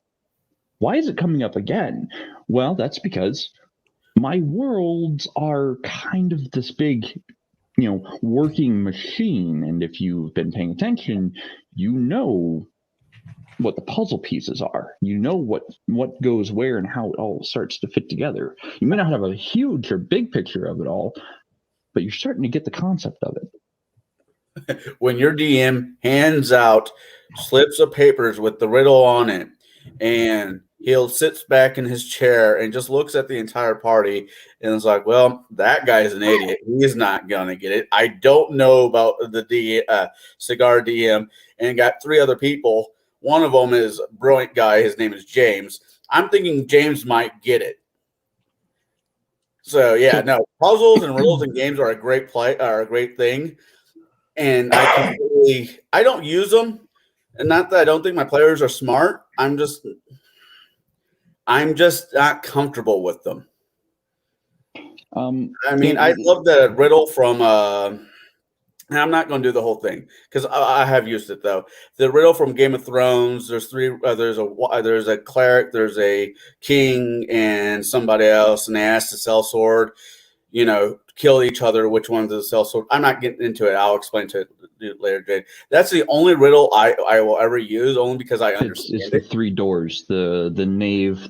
Why is it coming up again? Well, that's because my worlds are kind of this big, working machine. And if you've been paying attention, what the puzzle pieces are. What goes where and how it all starts to fit together. You may not have a huge or big picture of it all, but you're starting to get the concept of it. When your DM hands out slips of papers with the riddle on it, and he'll sits back in his chair and just looks at the entire party and is like, well, that guy's an idiot. He's not going to get it. I don't know about the cigar DM, and got 3 other people. One of them is a brilliant guy. His name is James. I'm thinking James might get it. So yeah, no, puzzles and riddles and games are a great thing. And I don't use them. And not that I don't think my players are smart. I'm just not comfortable with them. I love the riddle from I'm not going to do the whole thing because I have used it though. The riddle from Game of Thrones. There's 3. There's a cleric. There's a king and somebody else, and they ask to sell sword. Kill each other. Which one's the sell sword? I'm not getting into it. I'll explain to it later, Jade. That's the only riddle I will ever use, only because I understand it's the 3 doors. The knave.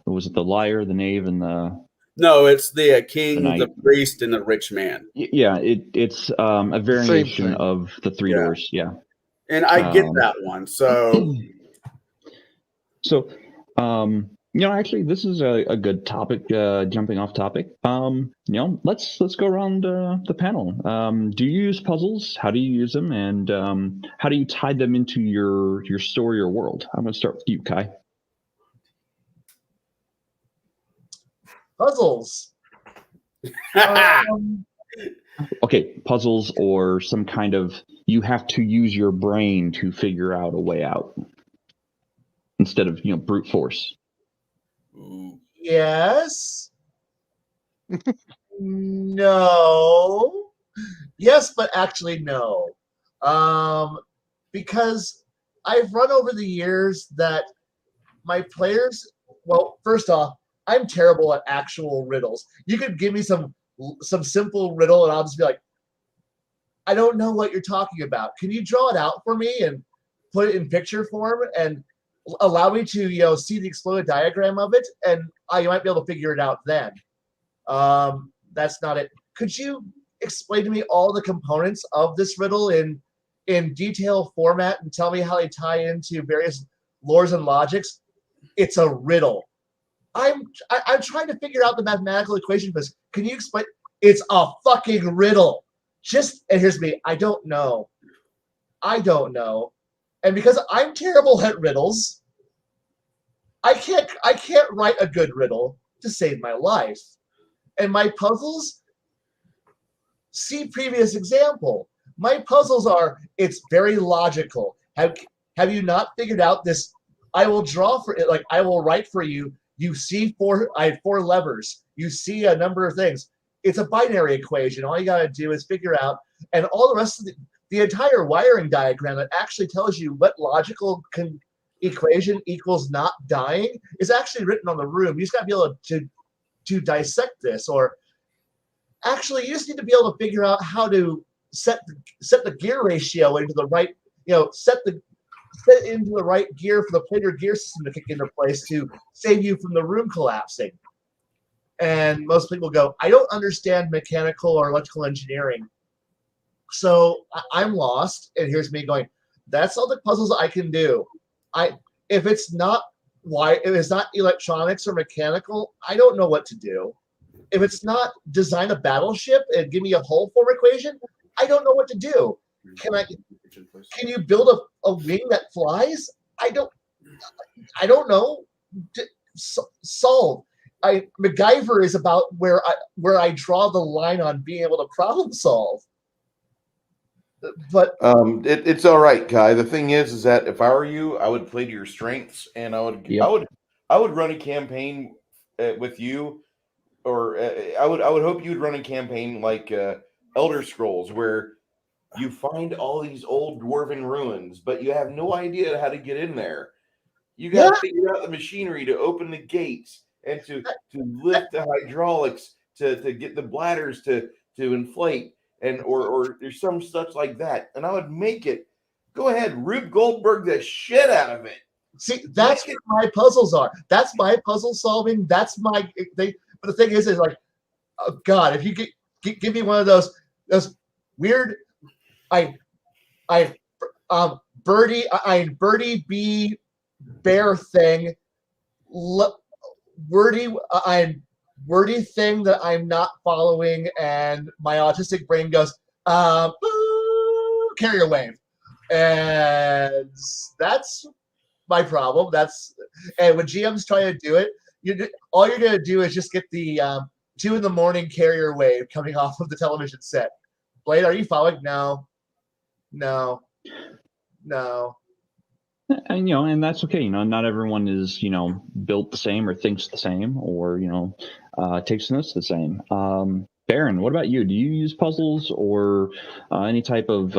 Was it the liar, the knave, and the. No, it's the king, the priest, and the rich man. Yeah, it's a variation of the 3 doors. Yeah, and I get that one. So, actually, this is a good topic. Jumping off topic. Let's go around the panel. Do you use puzzles? How do you use them? And how do you tie them into your story or world? I'm going to start with you, Kai. Puzzles. Okay, puzzles or some kind of you have to use your brain to figure out a way out instead of brute force. Yes. No. Yes, but actually no. Because I've run over the years that my players, well, first off, I'm terrible at actual riddles. You could give me some simple riddle and I'll just be like, I don't know what you're talking about. Can you draw it out for me and put it in picture form and allow me to see the exploded diagram of it, and you might be able to figure it out then. That's not it. Could you explain to me all the components of this riddle in detailed format and tell me how they tie into various lores and logics? It's a riddle. I'm trying to figure out the mathematical equation for this. Can you explain? It's a fucking riddle. And here's me. I don't know. And because I'm terrible at riddles, I can't write a good riddle to save my life. And my puzzles, see previous example. My puzzles it's very logical. Have you not figured out this? I will draw for it, I will write for you. You see I have 4 levers. You see a number of things. It's a binary equation. All you gotta do is figure out, and all the rest of the entire wiring diagram that actually tells you what logical equation equals not dying is actually written on the room. You just gotta be able to dissect this, or actually you just need to be able to figure out how to set the gear ratio into the right, set into the right gear for the planar gear system to kick into place to save you from the room collapsing. And most people go, I don't understand mechanical or electrical engineering. So I'm lost, and here's me going, that's all the puzzles I can do. If it's not electronics or mechanical, I don't know what to do. If it's not design a battleship and give me a whole form equation, I don't know what to do. Can you build a wing that flies? I don't know. Solve. MacGyver is about where I draw the line on being able to problem solve. But it's all right, Kai. The thing is that if I were you, I would play to your strengths, and I would run a campaign with you, or I would hope you'd run a campaign like Elder Scrolls, where you find all these old dwarven ruins, but you have no idea how to get in there. You got to figure out the machinery to open the gates and to lift the hydraulics to get the bladders to inflate, and or there's some such like that. And I would make it. Go ahead, Rube Goldberg the shit out of it. See, that's what my puzzles are. That's my puzzle solving. That's my thing. But the thing is like, oh God, if you give me one of those weird, birdie bee bear thing, wordy thing that I'm not following, and my autistic brain goes, carrier wave, and that's my problem. And when GMs try to do it, all you're gonna do is just get the 2 a.m. carrier wave coming off of the television set. Blade, are you following? No. And and that's okay. Not everyone is built the same or thinks the same or takes notes the same. Baron, what about you? Do you use puzzles or any type of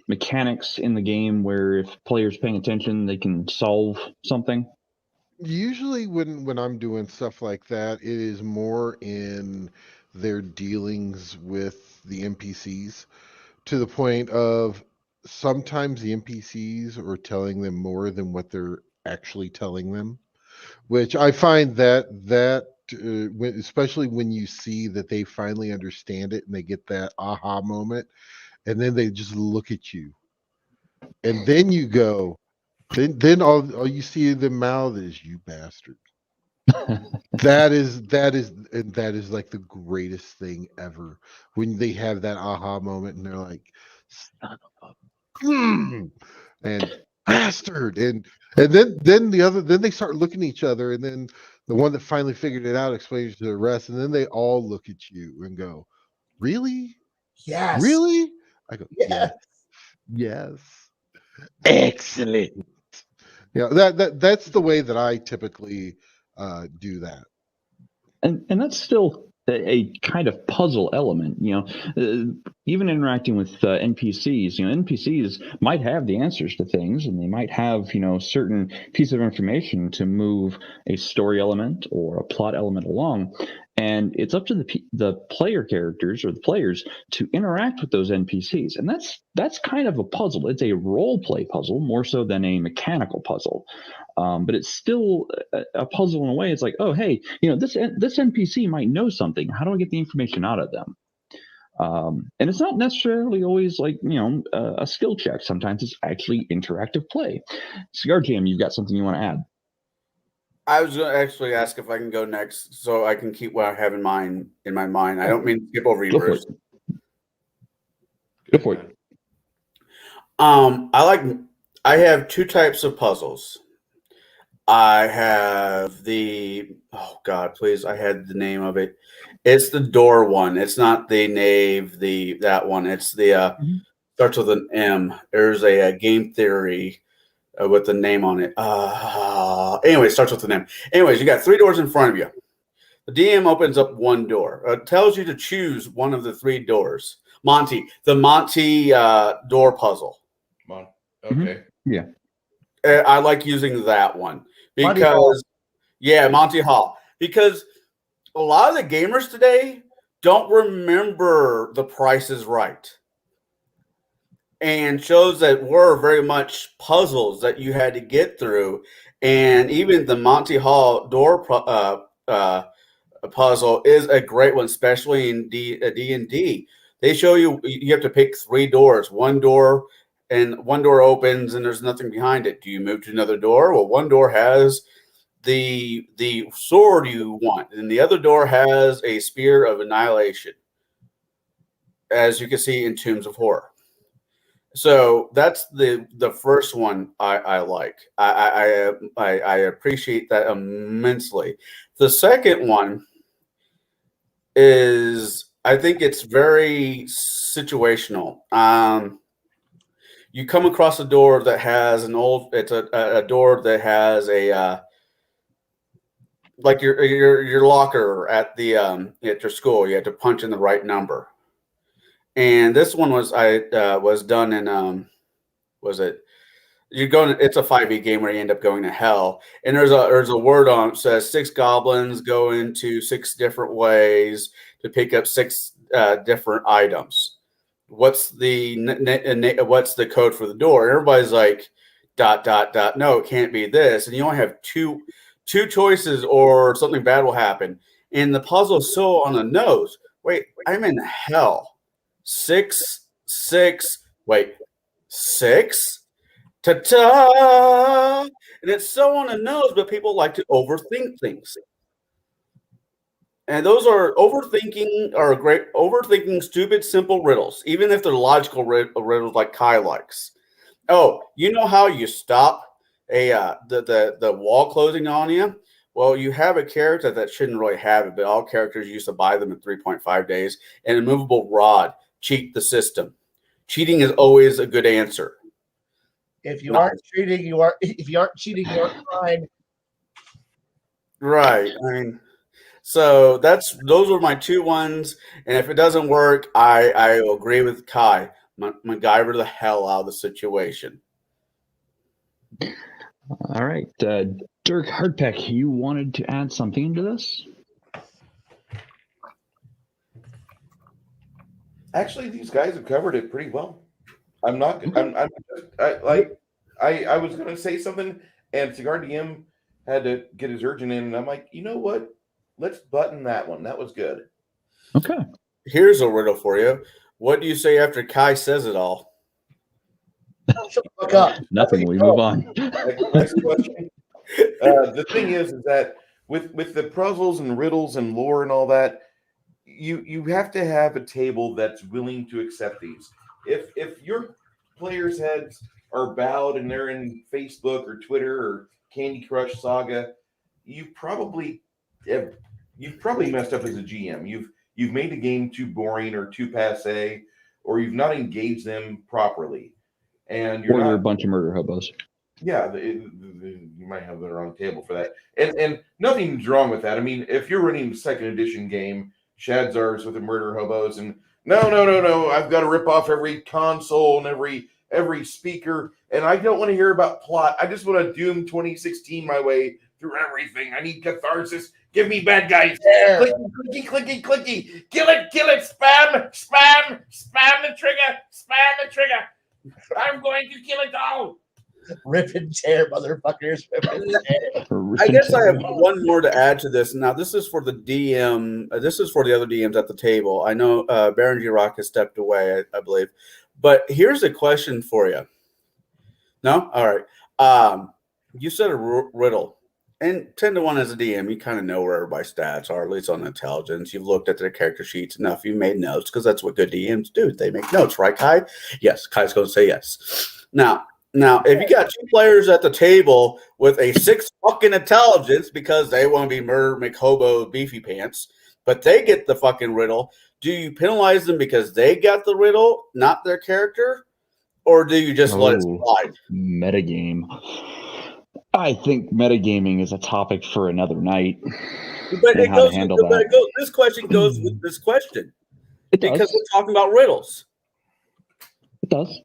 mechanics in the game where if players paying attention, they can solve something? Usually when I'm doing stuff like that, it is more in their dealings with the NPCs, to the point of sometimes the NPCs are telling them more than what they're actually telling them, which I find that especially when you see that they finally understand it and they get that aha moment, and then they just look at you, and then you go, then all you see in the mouth is, you bastard. That is like the greatest thing ever, when they have that aha moment and they're like, son of a and bastard, and then they start looking at each other, and then the one that finally figured it out explains to the rest, and then they all look at you and go, really? Yes. Really? I go, yes. Excellent. That's the way that I typically do that. And that's still a kind of puzzle element. Even interacting with NPCs, NPCs might have the answers to things, and they might have certain piece of information to move a story element or a plot element along, and it's up to the player characters or the players to interact with those NPCs, and that's kind of a puzzle. It's a role play puzzle more so than a mechanical puzzle. But it's still a puzzle in a way. It's like, oh, hey, this NPC might know something. How do I get the information out of them? And it's not necessarily always like, a skill check. Sometimes it's actually interactive play. Cigar Jam, you've got something you want to add? I was going to actually ask if I can go next so I can keep what I have in my mind. I don't mean to skip over you, Bruce. Go for it. I have two types of puzzles. I have oh God, please, I had the name of it. It's the door one. It's not the knave, that one. It's the starts with an M. There's a game theory with the name on it. Anyway, it starts with an M. Anyways, you got 3 doors in front of you. The DM opens up one door. It tells you to choose one of the 3 doors. The Monty door puzzle. Okay. Yeah. I like using that one because, Monty Hall. Because a lot of the gamers today don't remember The Price is Right, and shows that were very much puzzles that you had to get through. And even the Monty Hall door puzzle is a great one, especially in D&D. They show you have to pick 3 doors. One door opens and there's nothing behind it. Do you move to another door? Well, one door has the sword you want, and the other door has a spear of annihilation, as you can see in Tombs of Horror. So that's the first one I like. I appreciate that immensely. The second one is, I think it's very situational. You come across a door that has it's a door that has a like your locker at at your school. You have to punch in the right number. And this one was done in was it? It's a 5e game where you end up going to hell, and there's a word on it that says 6 goblins go into 6 different ways to pick up 6 different items. What's the code for the door? And everybody's like, ... No, it can't be this. And you only have two choices, or something bad will happen. And the puzzle is so on the nose. Wait, I'm in hell. 6, 6. Wait, 6. Ta-ta! And it's so on the nose, but people like to overthink things. And those are overthinking stupid, simple riddles, even if they're logical riddles like Kai likes. Oh, you know how you stop the wall closing on you? Well, you have a character that shouldn't really have it, but all characters used to buy them in 3.5 days. An immovable rod. Cheat the system. Cheating is always a good answer. If you aren't cheating, you are fine. Right. I mean, so those are my 2 ones. And if it doesn't work, I agree with Kai. MacGyver the hell out of the situation. All right. Dirk Hardpeck, you wanted to add something into this? Actually, these guys have covered it pretty well. I was going to say something, and Cigar DM had to get his urgent in, and I'm like, you know what? Let's button that one. That was good. Okay. Here's a riddle for you. What do you say after Kai says it all? Shut the fuck up. Nothing. We move on. Next question. The thing is that with the puzzles and riddles and lore and all that, you have to have a table that's willing to accept these. If your players' heads are bowed and they're in Facebook or Twitter or Candy Crush Saga, you've probably messed up as a GM. You've made the game too boring or too passé, or you've not engaged them properly, and they're a bunch of murder hobos. Yeah, you might have the wrong table for that, and nothing's wrong with that. I mean, if you're running a 2nd edition game, Shadzars with the murder hobos, and no. I've got to rip off every console and every speaker, and I don't want to hear about plot. I just want to Doom 2016 my way through everything. I need catharsis. Give me bad guys. Yeah. Clicky. Kill it. Spam the trigger. I'm going to kill it all. Rip and tear, motherfuckers. Rip and tear. I guess I have one more to add to this. Now, this is for the DM. This is for the other DMs at the table. I know Baron G. Rock has stepped away, I believe. But here's a question for you. No? All right. You said a riddle. And 10 to 1 as a DM, you kind of know where everybody's stats are, at least on intelligence. You've looked at their character sheets enough. You've made notes because that's what good DMs do. They make notes, right, Kai? Yes, Kai's going to say yes. Now, if you got 2 players at the table with a 6 fucking intelligence because they want to be Murder McHobo Beefy Pants, but they get the fucking riddle, do you penalize them because they got the riddle, not their character? Or do you just let it slide? Metagame. I think metagaming is a topic for another night. But this question goes with this question. Because we're talking about riddles. It does.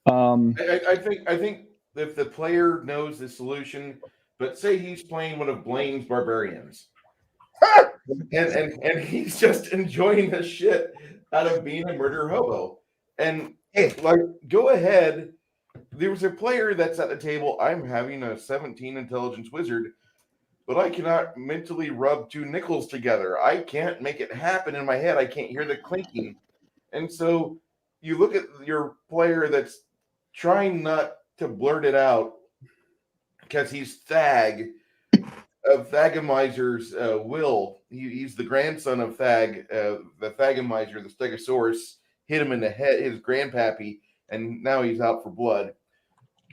I think if the player knows the solution, but say he's playing one of Blaine's barbarians, and he's just enjoying the shit out of being a murder hobo, and like, go ahead. There was a player that's at the table. I'm having a 17 intelligence wizard, but I cannot mentally rub 2 nickels together. I can't make it happen in my head. I can't hear the clinking, and so you look at your player that's trying not to blurt it out because he's Thag of Thagamizer's will. He's the grandson of Thag, the Thagamizer, the Stegosaurus, hit him in the head, his grandpappy, and now he's out for blood.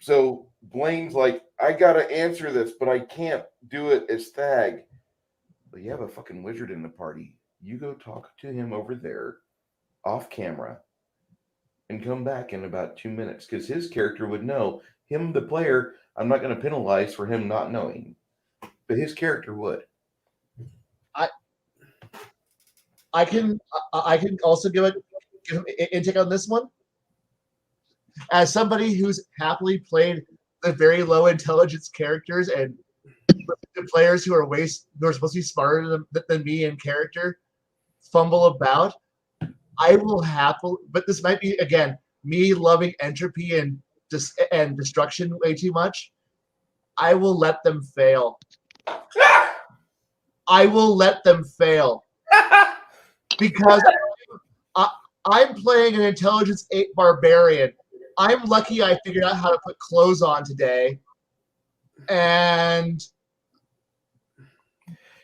So Blaine's like, I got to answer this, but I can't do it as Thag. But you have a fucking wizard in the party. You go talk to him over there off camera and come back in about 2 minutes because his character would know. Him, the player, I'm not going to penalize for him not knowing, but his character would. I can also give an intake on this one. As somebody who's happily played the very low intelligence characters and the players who are supposed to be smarter than me in character fumble about, I will happily. But this might be again me loving entropy and destruction way too much. I will let them fail. I will let them fail because I'm playing an intelligence 8 barbarian. I'm lucky I figured out how to put clothes on today, and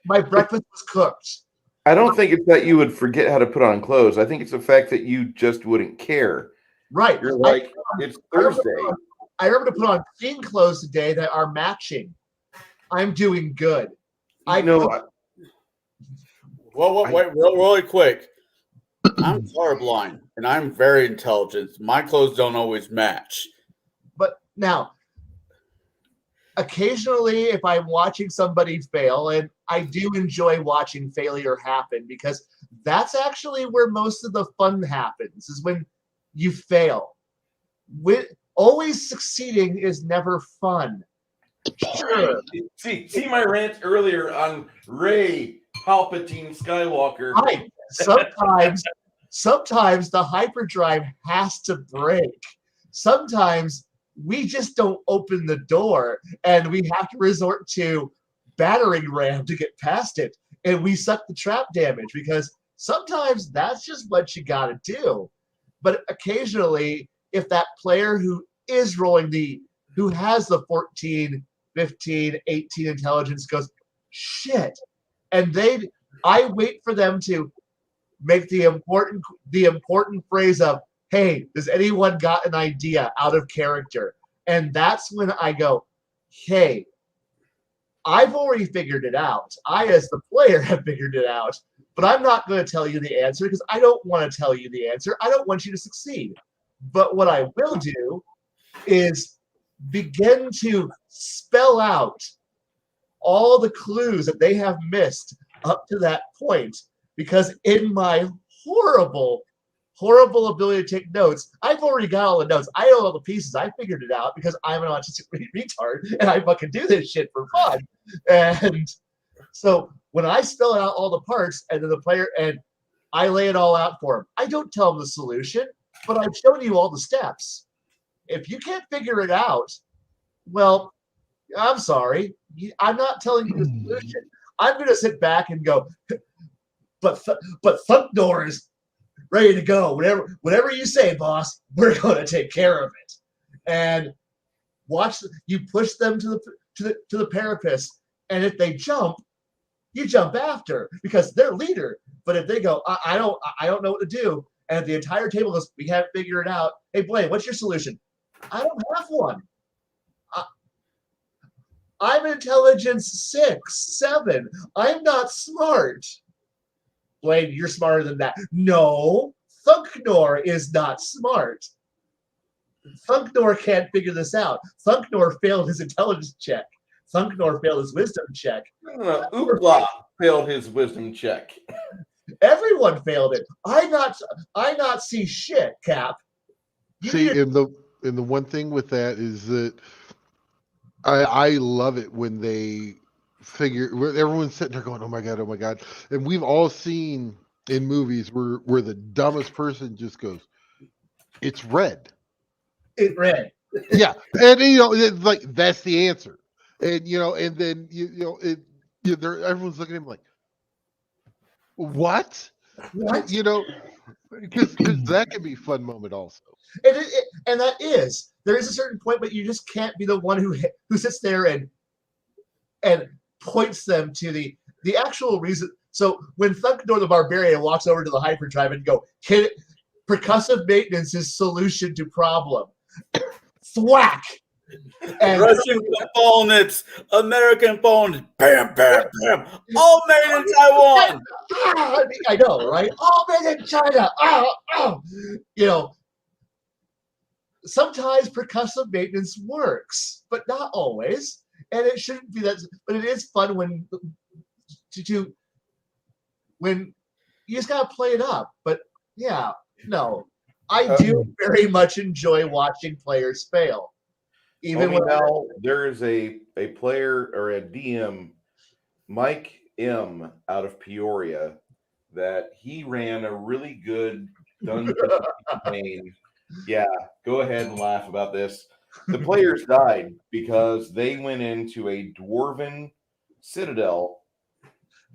my breakfast was cooked. I don't think it's that you would forget how to put on clothes. I think it's the fact that you just wouldn't care. Right. You're like, it's Thursday. I remember to put on clean clothes today that are matching. I'm doing good. Wait, really quick. I'm colorblind, and I'm very intelligent. My clothes don't always match. But now, occasionally, if I'm watching somebody fail, and I do enjoy watching failure happen because that's actually where most of the fun happens, is when you fail. Always succeeding is never fun. Sure. See my rant earlier on Rey Palpatine Skywalker. Right. Sometimes the hyperdrive has to break. Sometimes we just don't open the door and we have to resort to battering ram to get past it. And we suck the trap damage because sometimes that's just what you got to do. But occasionally, if that player who is who has the 14, 15, 18 intelligence goes, shit. And I wait for them to make the important phrase of, hey, does anyone got an idea out of character? And that's when I go, hey, I've already figured it out. I, as the player, have figured it out, but I'm not going to tell you the answer because I don't want to tell you the answer. I don't want you to succeed. But what I will do is begin to spell out all the clues that they have missed up to that point because in my horrible ability to take notes, I've already got all the notes. I know all the pieces. I figured it out because I'm an autistic retard and I fucking do this shit for fun. And so when I spell out all the parts and then the player and I lay it all out for him, I don't tell him the solution, but I've shown you all the steps. If you can't figure it out, well, I'm sorry. I'm not telling you the solution. I'm going to sit back and go, but Thunknor is ready to go. Whatever you say, boss, we're going to take care of it. And watch you push them to the parapet, and if they jump, you jump after because they're leader. But if they go, I don't know what to do, and the entire table goes, we can't figure it out. Hey, Blaine, what's your solution? I don't have one. I'm intelligence 6, 7. I'm not smart. Blaine, you're smarter than that. No, Thunknor is not smart. Thunknor can't figure this out. Thunknor failed his intelligence check. Thunknor failed his wisdom check. No, Oopla failed his wisdom check. Everyone failed it. I not see shit, Cap. And the one thing with that is that I love it when they where everyone's sitting there going, oh my god, and we've all seen in movies where the dumbest person just goes, it's red. It's red. Yeah, and it's like that's the answer, and and then everyone's looking at him like, what? Because that can be a fun moment also. And that is, there is a certain point, but you just can't be the one who sits there and points them to the actual reason. So when Thunknor the Barbarian walks over to the hyperdrive and go, percussive maintenance is solution to problem. Thwack! And Russian components, American components, bam, bam, bam, all made in Taiwan. I know, right? All made in China. Sometimes percussive maintenance works, but not always. And it shouldn't be that. But it is fun when you just gotta play it up. But yeah, no, I do very much enjoy watching players fail. Even when now there is a player or a DM, Mike M out of Peoria, that he ran a really good dungeon campaign. Yeah, go ahead and laugh about this. The players died because they went into a dwarven citadel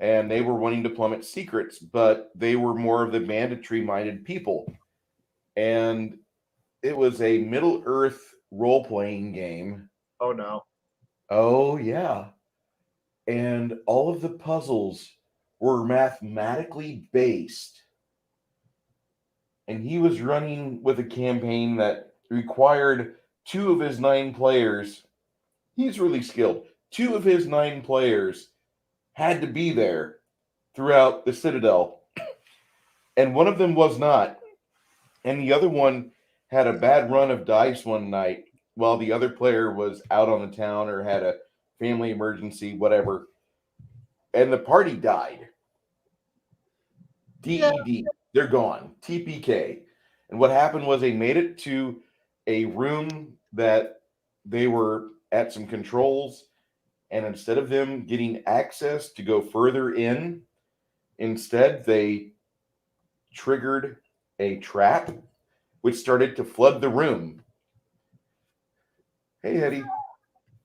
and they were wanting to plummet secrets, but they were more of the banditry-minded people. And it was a Middle-earth role-playing game. Oh, no. Oh, yeah. And all of the puzzles were mathematically based. And he was running with a campaign that required 2 of his 9 players. He's really skilled. 2 of his 9 players had to be there throughout the Citadel. And one of them was not. And the other one had a bad run of dice one night while the other player was out on the town or had a family emergency, whatever. And the party died. DED. They're gone. TPK. And what happened was they made it to a room that they were at some controls. And instead of them getting access to go further in, instead they triggered a trap, which started to flood the room. Hey, Eddie.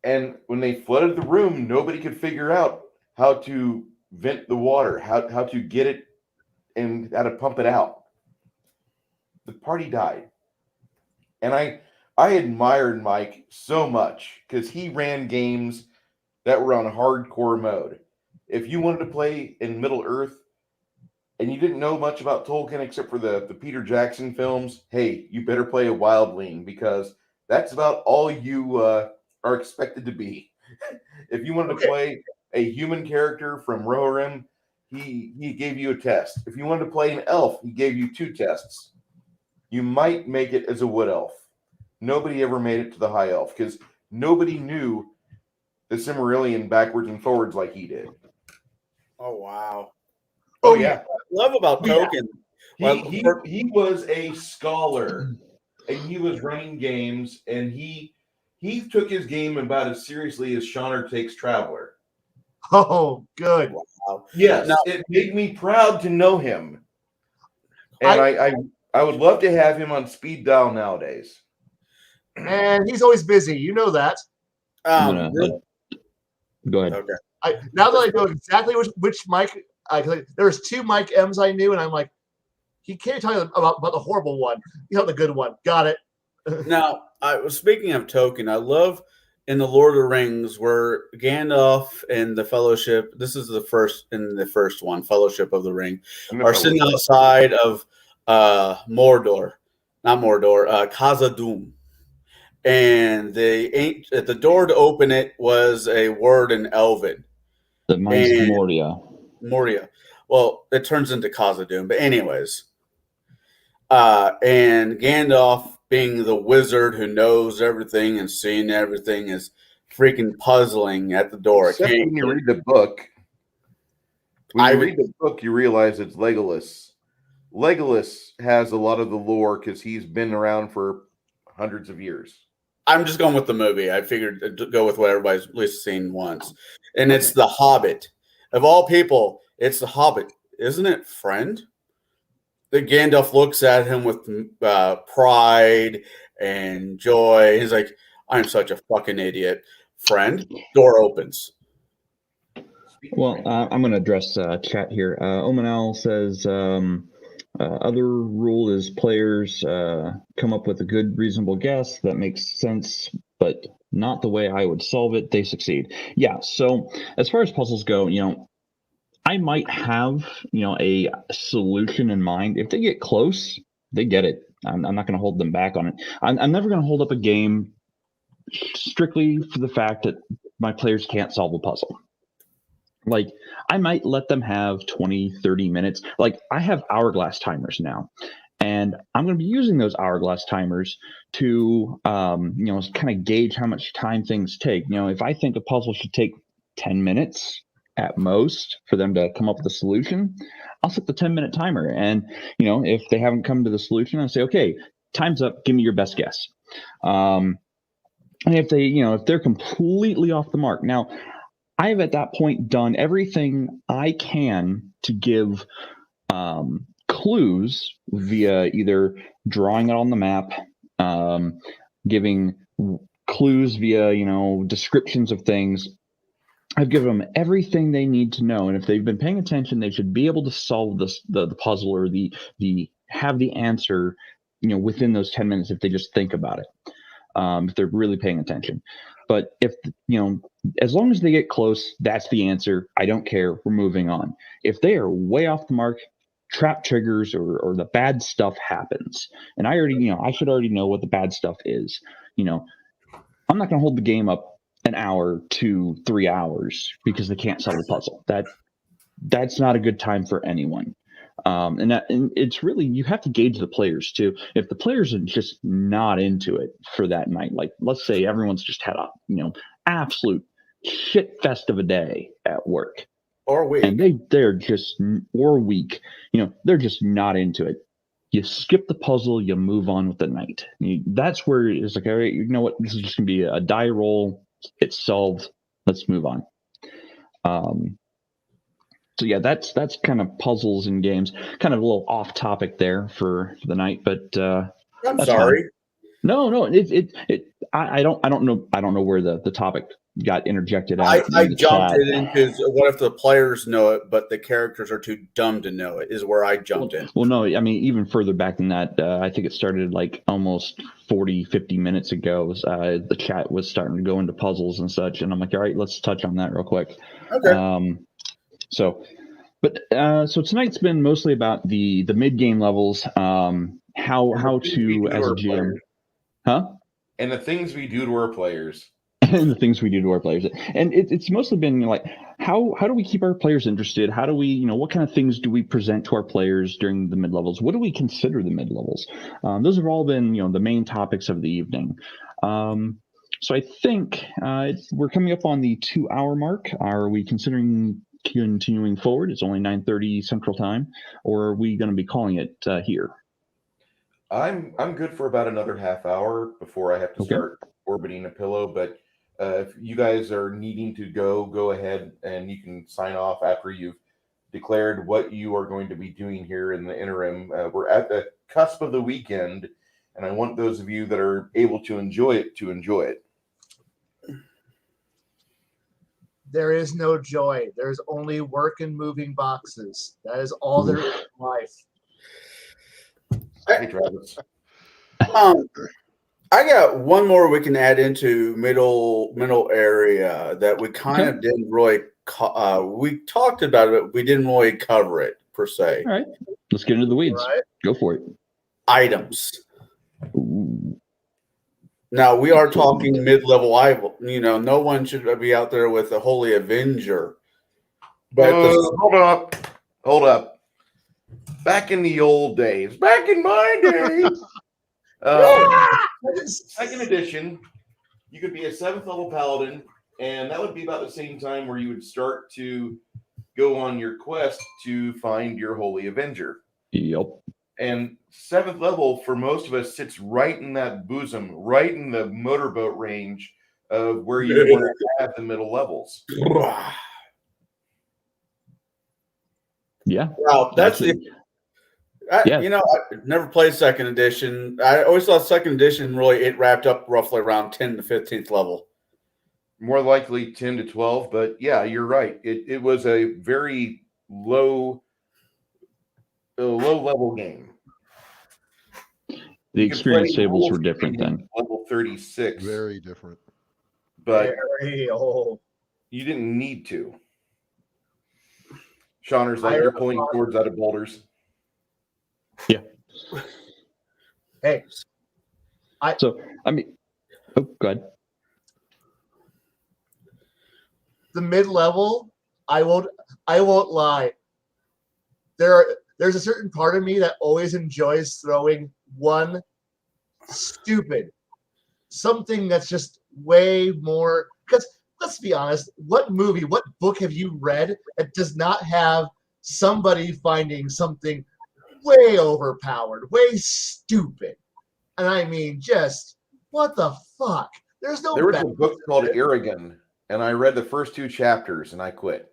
And when they flooded the room, nobody could figure out how to vent the water, how to get it and how to pump it out. The party died. And I admired Mike so much because he ran games that were on hardcore mode. If you wanted to play in Middle Earth and you didn't know much about Tolkien except for the Peter Jackson films, hey, you better play a wildling because that's about all you are expected to be. If you wanted to play a human character from Rohirrim, he gave you a test. If you wanted to play an elf, he gave you 2 tests. You might make it as a wood elf. Nobody ever made it to the high elf because nobody knew the Silmarillion backwards and forwards like he did. Oh, wow. Oh yeah. Love about Yeah. Token. He was a scholar, and he was running games, and he took his game about as seriously as Shauner takes Traveler. Oh, good. Wow. Yes, Now, it made me proud to know him, and I would love to have him on speed dial nowadays. And he's always busy. You know that. I'm gonna go ahead. Okay. Now that I know exactly which Mike, there's 2 Mike M's I knew, and I'm like, he can't tell you about the horrible one. You know the good one. Got it. Now, I was speaking of Token. I love in the Lord of the Rings where Gandalf and the Fellowship. This is the first one, Fellowship of the Ring, are sitting outside of Mordor, not Mordor, Khazad-dûm, and the door to open it was a word in Elven. The mine's And- Moria. Well, it turns into Khazad-dûm, but anyways. And Gandalf, being the wizard who knows everything and seeing everything, is freaking puzzling at the door. Except when you read the book. When you read the book, you realize it's Legolas. Legolas has a lot of the lore because he's been around for hundreds of years. I'm just going with the movie. I figured to go with what everybody's at least seen once. And it's The Hobbit. Of all people, it's The Hobbit. Isn't it, friend? The Gandalf looks at him with pride and joy. He's like, I'm such a fucking idiot. Friend, door opens. Well, I'm going to address chat here. Omanal says, other rule is players come up with a good, reasonable guess that makes sense, but not the way I would solve it. They succeed. Yeah. So as far as puzzles go, I might have, a solution in mind. If they get close, they get it. I'm not going to hold them back on it. I'm never going to hold up a game strictly for the fact that my players can't solve a puzzle. Like, I might let them have 20, 30 minutes. Like, I have hourglass timers now. And I'm going to be using those hourglass timers to, kind of gauge how much time things take. If I think a puzzle should take 10 minutes at most for them to come up with a solution, I'll set the 10-minute timer. And, if they haven't come to the solution, I'll say, okay, time's up. Give me your best guess. And if they're completely off the mark. Now, I've at that point done everything I can to give clues via either drawing it on the map, giving clues via, descriptions of things. I've given them everything they need to know, and if they've been paying attention, they should be able to solve the puzzle or the have the answer, within those 10 minutes if they just think about it. If they're really paying attention. But if, as long as they get close, that's the answer. I don't care. We're moving on. If they are way off the mark, trap triggers or the bad stuff happens. And I already, I should already know what the bad stuff is. I'm not going to hold the game up an hour to 3 hours because they can't solve the puzzle. That's not a good time for anyone. And it's really, you have to gauge the players too. If the players are just not into it for that night, like let's say everyone's just had a, absolute shit fest of a day at work or week, and they're just, or weak, they're just not into it. You skip the puzzle, you move on with the night. That's where it's like, all right, you know what? This is just gonna be a die roll. It's solved. Let's move on. So yeah, that's kind of puzzles and games. Kind of a little off topic there for the night, but I'm sorry. Fine. No, I don't know where the topic got interjected out. I jumped it in because what if the players know it, but the characters are too dumb to know it? Is where I jumped in. Well, no, I mean even further back than that. I think it started like almost 40, 50 minutes ago. The chat was starting to go into puzzles and such, and I'm like, all right, let's touch on that real quick. Okay. So tonight's been mostly about the mid game levels, how to as a GM, and the things we do to our players, and the things we do to our players, and it's mostly been like how do we keep our players interested? How do we what kind of things do we present to our players during the mid levels? What do we consider the mid levels? Those have all been the main topics of the evening. So I think we're coming up on the 2 hour mark. Are we considering continuing forward? It's only 9:30 Central Time, or are we going to be calling it here? I'm good for about another half hour before I have to start orbiting a pillow. But if you guys are needing to go ahead and you can sign off after you've declared what you are going to be doing here in the interim. We're at the cusp of the weekend, and I want those of you that are able to enjoy it to enjoy it. There is no joy. There's only work and moving boxes. That is all there is in life. Hey, Travis. I got one more we can add into middle area that we kind of didn't really. We talked about it, but we didn't really cover it per se. All right, let's get into the weeds. Right. Go for it. Items. Ooh. Now we are talking mid-level. No one should be out there with a Holy Avenger. But hold up. Back in the old days, back in my days, second edition, you could be a 7th level paladin, and that would be about the same time where you would start to go on your quest to find your Holy Avenger. Yep. And 7th level for most of us sits right in that bosom, right in the motorboat range of where you want to have the middle levels. Yeah. Well, that's it. I never played second edition. I always thought second edition it wrapped up roughly around 10 to 15th level. More likely 10 to 12, but yeah, you're right. It was a very low level game. The experience tables were different then. Level 36. Very different. But Very old. you didn't need to. Shauner's like, you're pulling cords out of boulders. Yeah. Hey. Go ahead. The mid-level, I won't lie. There's a certain part of me that always enjoys throwing one something that's just way more, because let's be honest, what book have you read that does not have somebody finding something way overpowered, way stupid? And I mean, just what the fuck? There was a book called Aragon, and I read the first 2 chapters and I quit.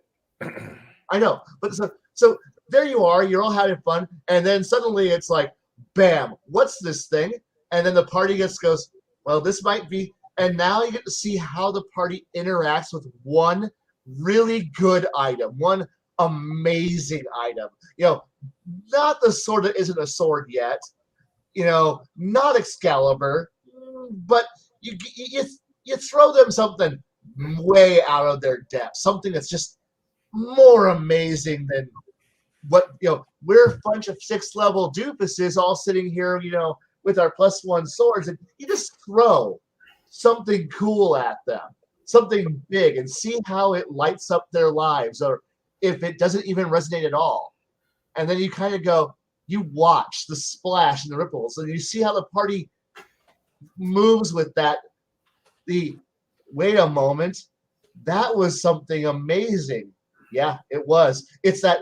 I know, but so there you are, you're all having fun, and then suddenly it's like, bam, what's this thing? And then the party goes, well, this might be, and now you get to see how the party interacts with one really good item, one amazing item. Not the sword that isn't a sword yet, not Excalibur, but you throw them something way out of their depth, something that's just more amazing than what we're a bunch of 6th level doofuses all sitting here, with our +1 swords, and you just throw something cool at them, something big, and see how it lights up their lives, or if it doesn't even resonate at all. And then you kind of go, you watch the splash and the ripples, and you see how the party moves with that. Wait a moment, that was something amazing. Yeah, it was. It's that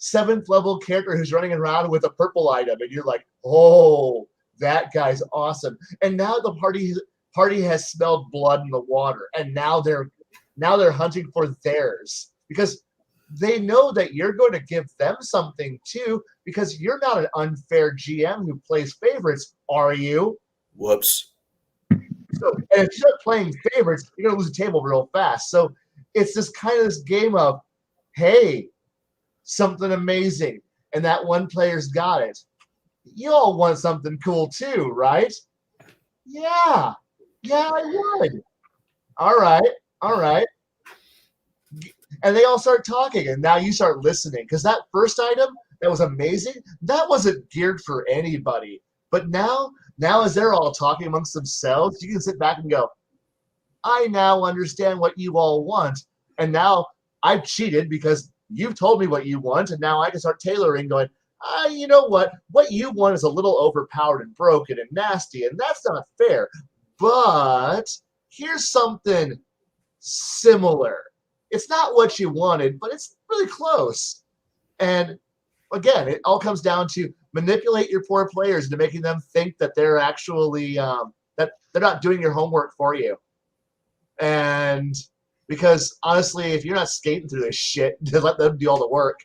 7th level character who's running around with a purple item, and you're like, oh, that guy's awesome. And now the party has smelled blood in the water, and now they're hunting for theirs, because they know that you're going to give them something too, because you're not an unfair GM who plays favorites, are you? Whoops. So, and if you start playing favorites, you're going to lose the table real fast. So it's this game of, hey, something amazing, and that one player's got it. You all want something cool too, right? Yeah, I would. All right. And they all start talking, and now you start listening, because that first item that was amazing, that wasn't geared for anybody. But now as they're all talking amongst themselves, you can sit back and go, I now understand what you all want, and now I've cheated because you've told me what you want, and now I can start tailoring, going, you know what? What you want is a little overpowered and broken and nasty, and that's not fair. But here's something similar. It's not what you wanted, but it's really close. And again, it all comes down to manipulate your poor players into making them think that they're actually that they're not doing your homework for you. And because honestly, if you're not skating through this shit, just let them do all the work.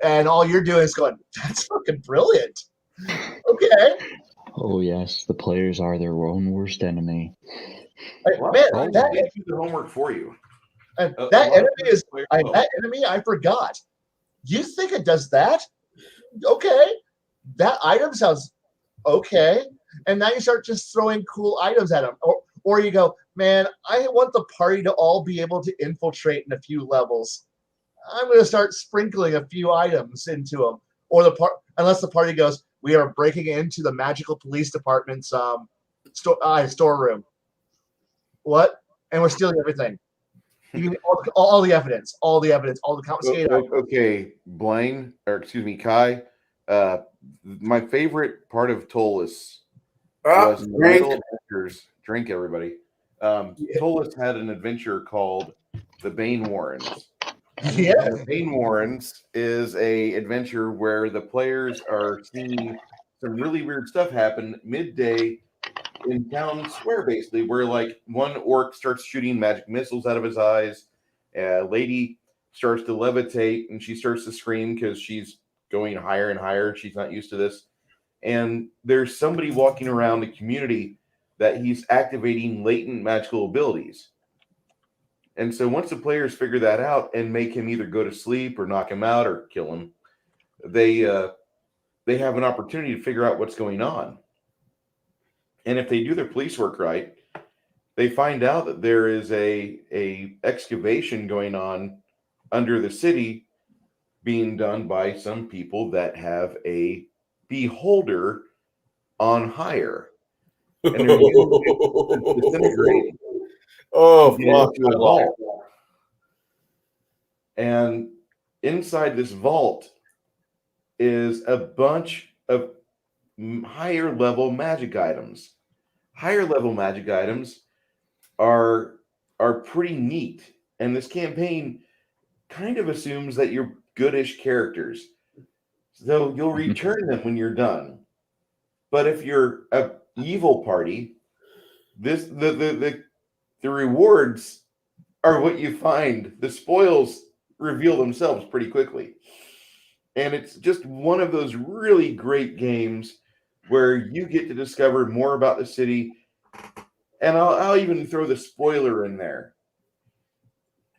And all you're doing is going, that's fucking brilliant. Okay. Oh yes, the players are their own worst enemy. Man, they do the homework for you. And that enemy I forgot. You think it does that? Okay. That item sounds okay. And now you start just throwing cool items at them. Or you go, man, I want the party to all be able to infiltrate in a few levels. I'm going to start sprinkling a few items into them. Or unless the party goes, we are breaking into the magical police department's storeroom. What? And we're stealing everything. You mean all the evidence, all the confiscated items. Okay, Blaine, or excuse me, Kai. My favorite part of Tolus was drink, everybody. Tolus had an adventure called the Bane Warrens. Yeah. And the Bane Warrens is a adventure where the players are seeing some really weird stuff happen midday in town square, basically, where like one orc starts shooting magic missiles out of his eyes, a lady starts to levitate, and she starts to scream because she's going higher and higher. She's not used to this. And there's somebody walking around the community that he's activating latent magical abilities. And so once the players figure that out and make him either go to sleep or knock him out or kill him, they have an opportunity to figure out what's going on. And if they do their police work right, they find out that there is a excavation going on under the city being done by some people that have a beholder on hire. And they're using it to disintegrate. Oh, fuck. And inside this vault is a bunch of higher level magic items. Higher level magic items are pretty neat. And this campaign kind of assumes that you're goodish characters. So you'll return them when you're done. But if you're a evil party, the rewards are what you find. The spoils reveal themselves pretty quickly. And it's just one of those really great games where you get to discover more about the city. And I'll even throw the spoiler in there.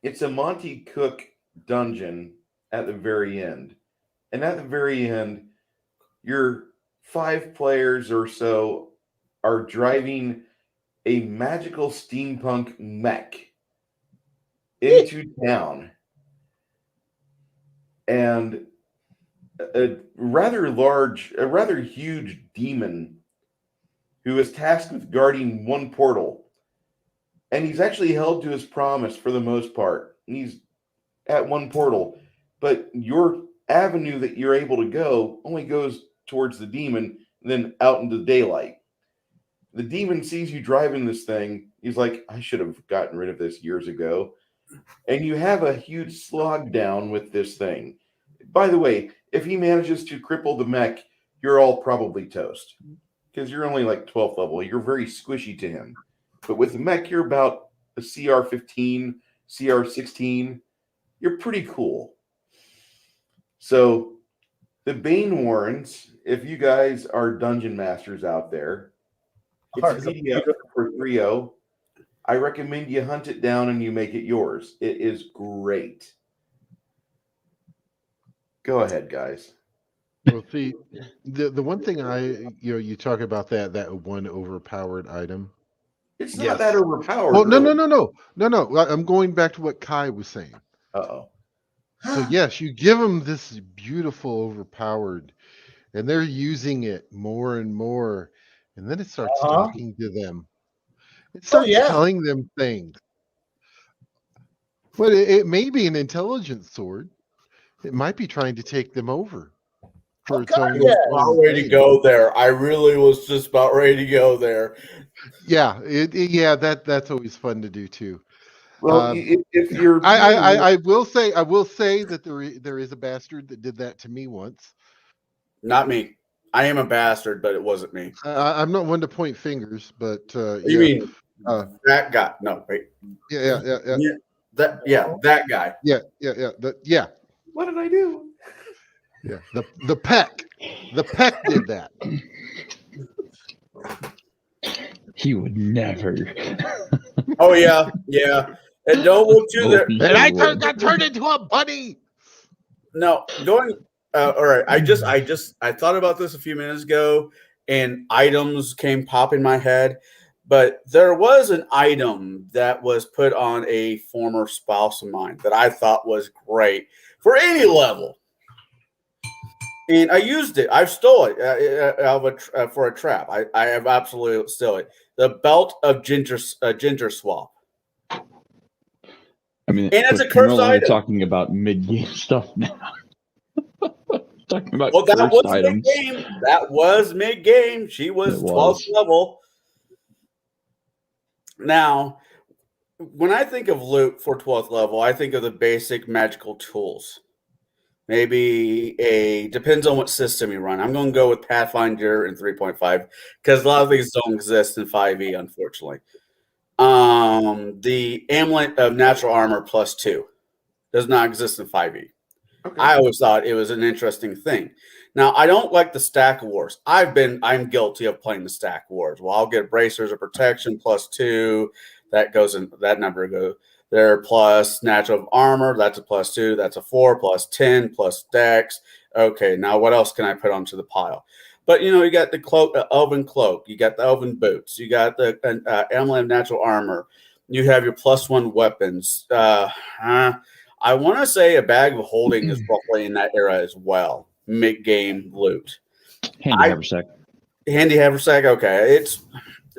It's a Monty Cook dungeon at the very end. And at the very end, your 5 players or so are driving a magical steampunk mech into town. And a rather huge demon who is tasked with guarding one portal. And he's actually held to his promise for the most part. He's at one portal. But your avenue that you're able to go only goes towards the demon and then out into daylight. The demon sees you driving this thing. He's like, I should have gotten rid of this years ago. And you have a huge slog down with this thing. By the way, if he manages to cripple the mech, you're all probably toast. Because you're only like 12th level. You're very squishy to him. But with the mech, you're about a CR 15, CR 16. You're pretty cool. So the Bane Warrens, if you guys are dungeon masters out there, it's a PDF for 3.0. I recommend you hunt it down and you make it yours. It is great. Go ahead, guys. Well, see, the one thing you talk about that one overpowered item. It's not that overpowered. Well, no. I'm going back to what Kai was saying. Uh-oh. So yes, you give them this beautiful overpowered, and they're using it more and more, and then it starts talking to them. It starts telling them things. But it may be an intelligence sword. It might be trying to take them over. For its own. About ready to go there. I really was just about ready to go there. Yeah, that's always fun to do too. Well, if you're, I will say that there is a bastard that did that to me once. Not me. I am a bastard, but it wasn't me. I'm not one to point fingers, but You mean that guy? No, wait. Yeah. That guy. Yeah. what did I do? Yeah. The peck did that. He would never. Oh yeah. And don't look too there. And I got turned into a bunny. No, going. All right. I thought about this a few minutes ago, and items came pop in my head. But there was an item that was put on a former spouse of mine that I thought was great for any level, and I used it. I've stole it for a trap. I have absolutely stole it. The belt of ginger swap. I mean, and it's a we're cursed no longer item. talking about mid-game stuff now. Talking about Well, that cursed was items. mid-game. That was mid-game. She was 12th level. Now, when I think of loot for 12th level, I think of the basic magical tools. Maybe depends on what system you run. I'm going to go with Pathfinder and 3.5 because a lot of these don't exist in 5e, unfortunately. The Amulet of Natural Armor +2 does not exist in 5e. Okay. I always thought it was an interesting thing. Now, I don't like the stack wars. I'm guilty of playing the stack wars. Well, I'll get bracers of protection +2. That goes in that number goes there plus natural armor. That's a +2. That's a 4 +10 plus dex. Okay, now what else can I put onto the pile? But you got the cloak, elven cloak. You got the elven boots. You got the amulet of natural armor. You have your +1 weapons. I want to say a bag of holding is probably in that era as well. Mid-game loot. Handy haversack. Handy haversack. Okay, it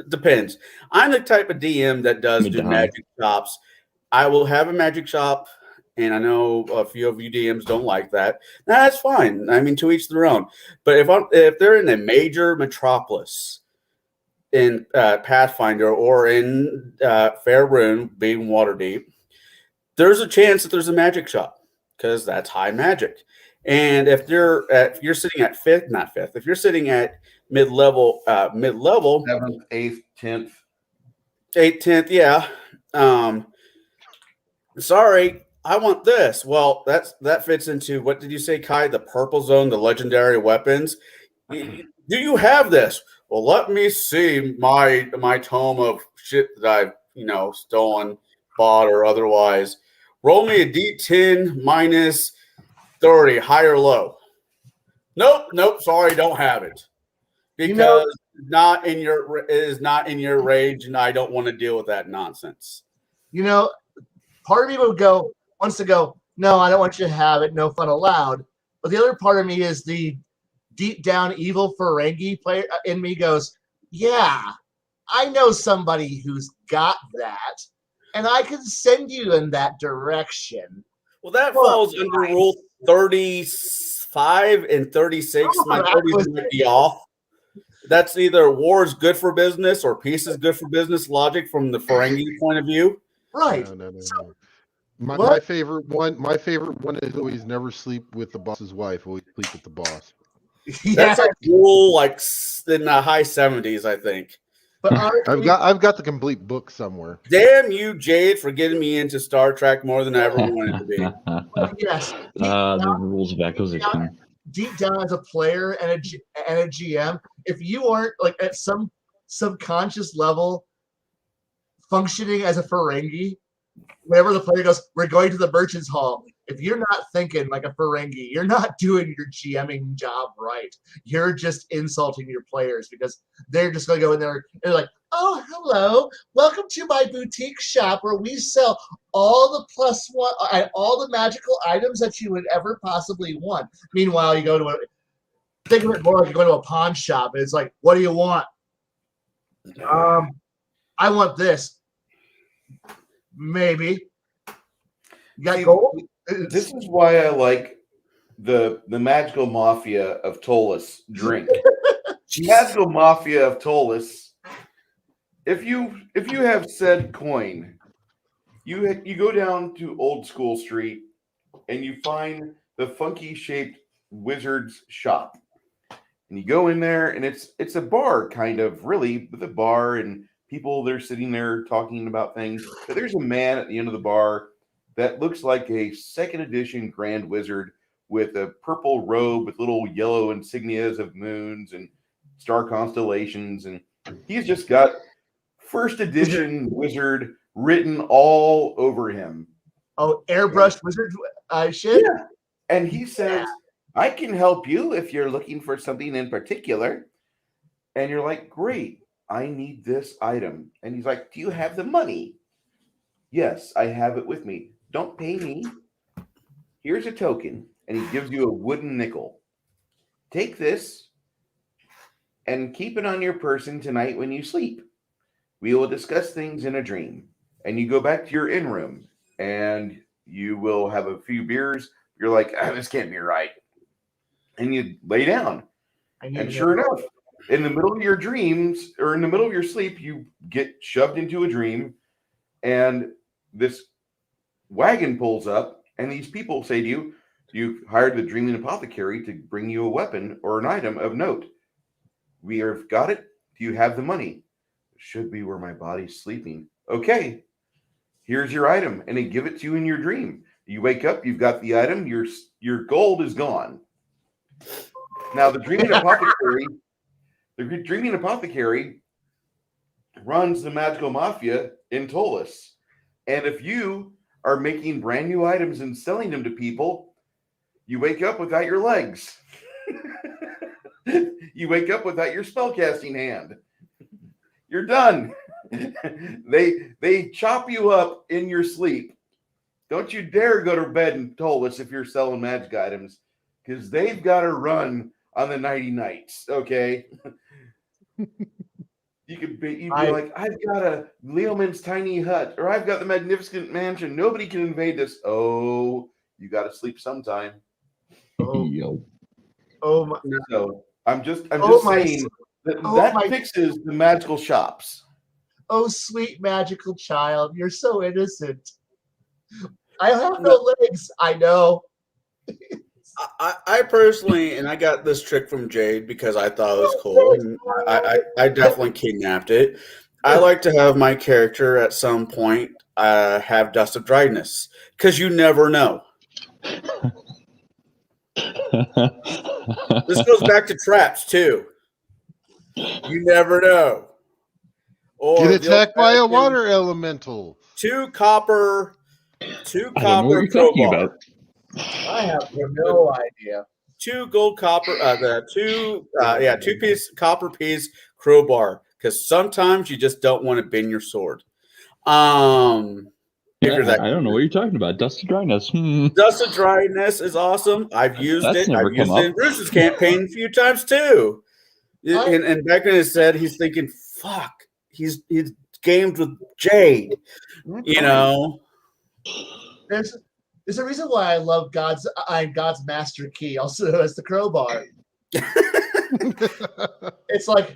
depends. I'm the type of DM that does do magic shops. I will have a magic shop, and I know a few of you DMs don't like that. That's fine. I mean, to each their own. But if they're in a major metropolis in Pathfinder or in Faerun, being Waterdeep, there's a chance that there's a magic shop because that's high magic. And if you're sitting at if you're sitting at mid-level, 7th, 8th, 10th. 8th, 10th, yeah. Sorry, I want this. Well, that fits into what did you say, Kai? The purple zone, the legendary weapons. Do you have this? Well, let me see my tome of shit that I've stolen, bought, or otherwise. Roll me a D10 minus 30, high or low. Nope. Sorry, don't have it because it is not in your range, and I don't want to deal with that nonsense. Part of me wants to go, no, I don't want you to have it, no fun allowed. But the other part of me is the deep down evil Ferengi player in me goes, yeah, I know somebody who's got that, and I can send you in that direction. Well, that falls under Rule 35 and 36. My 30s might be off. That's either war is good for business or peace is good for business logic from the Ferengi point of view. Right. No. My favorite one is always never sleep with the boss's wife. Always sleep with the boss. That's a rule in the high 70s, I think. But I've got the complete book somewhere. Damn you, Jade, for getting me into Star Trek more than I ever wanted to be. Yes. The rules of acquisition. Deep down, as a player and a GM, if you aren't like at some subconscious level functioning as a Ferengi, whenever the player goes, we're going to the merchant's hall. If you're not thinking like a Ferengi, you're not doing your GMing job right. You're just insulting your players because they're just going to go in there and they're like, oh, hello. Welcome to my boutique shop where we sell all the +1 and all the magical items that you would ever possibly want. Meanwhile, you go to think of it more like you go to a pawn shop. It's like, what do you want? I want this. Maybe. You got gold? This is why I like the Magical Mafia of Tollus drink. Magical Mafia of Tollus. If you have said coin, You go down to Old School Street and you find the funky shaped wizard's shop. And you go in there and it's a bar kind of really with a bar and people that are sitting there talking about things. But there's a man at the end of the bar that looks like a second edition Grand Wizard with a purple robe with little yellow insignias of moons and star constellations. And he's just got first edition wizard written all over him. Oh, airbrushed wizard shit? Yeah. And he says, I can help you if you're looking for something in particular. And you're like, great, I need this item. And he's like, do you have the money? Yes, I have it with me. Don't pay me. Here's a token. And he gives you a wooden nickel. Take this and keep it on your person tonight when you sleep. We will discuss things in a dream. And you go back to your in room and you will have a few beers. You're like, this can't be right. And you lay down. And sure enough, in the middle of your dreams or in the middle of your sleep, you get shoved into a dream and this wagon pulls up and these people say to you, you hired the dreaming apothecary to bring you a weapon or an item of note. We have got it. Do you have the money? It should be where my body's sleeping. Okay, here's your item. And they give it to you in your dream. You wake up, you've got the item, your gold is gone. Now the dreaming apothecary runs the magical mafia in Tolis. And if you are making brand new items and selling them to people, you wake up without your legs. You wake up without your spellcasting hand. You're done. They chop you up in your sleep. Don't you dare go to bed and Tolis if you're selling magic items, because they've got to run on the nighty nights. Okay. You'd be like, I've got a Leoman's tiny hut, or I've got the magnificent mansion. Nobody can invade this. Oh, you got to sleep sometime. Oh my! So I'm just saying that fixes the magical shops. Oh, sweet magical child, you're so innocent. I have no legs. I know. I personally, and I got this trick from Jade because I thought it was cool. And I definitely kidnapped it. I like to have my character at some point have dust of dryness because you never know. This goes back to traps too. You never know. Or get attacked by a water elemental. Two copper I don't know what you're talking about. I have no idea. 2 gold copper, two piece copper piece crowbar. Because sometimes you just don't want to bend your sword. I don't know what you're talking about. Dust of dryness. Dust of dryness is awesome. I've used it. I've used it in Bruce's campaign a few times too. And back when it said he's thinking, "Fuck, he's gamed with Jade," you know. There's a reason why I love I'm God's master key, also as the crowbar. It's like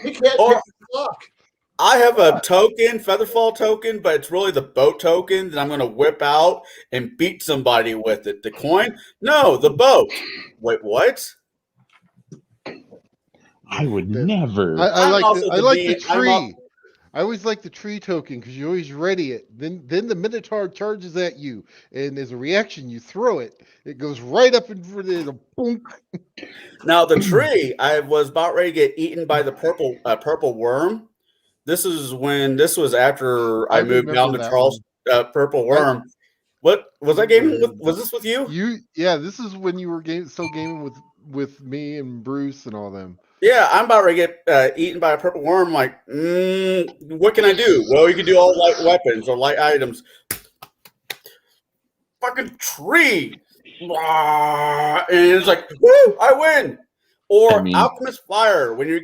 you can't pick the clock. I have a token, Featherfall token, but it's really the boat token that I'm going to whip out and beat somebody with it. The coin? No, the boat. Wait, what? I would never. I like the tree. I always like the tree token because you always ready it. Then the Minotaur charges at you, and as a reaction, you throw it. It goes right up in front of the boom. Now the tree, I was about ready to get eaten by the purple worm. This was after I moved down to Charles. Purple worm. What was I gaming with? Was this with you? This is when you were still gaming with me and Bruce and all them. Yeah, I'm about ready to get eaten by a purple worm. I'm like, what can I do? Well, you can do all light weapons or light items. Fucking tree. And it's like, woo, I win. Or Alchemist Fire, when you're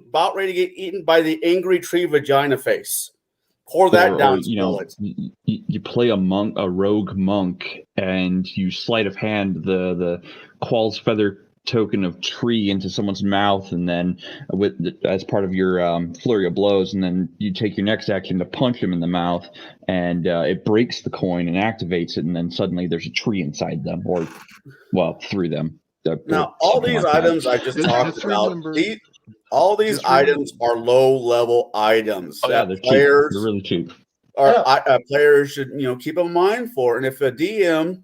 about ready to get eaten by the angry tree vagina face. Pour that down. You play a rogue monk, and you sleight of hand the Qual's feather token of tree into someone's mouth, and then as part of your flurry of blows, and then you take your next action to punch him in the mouth, and it breaks the coin and activates it, and then suddenly there's a tree inside them, or through them. Now, all these items I just talked about, all these items are low-level items that players cheap. They're really cheap. Players should keep in mind for. And if a DM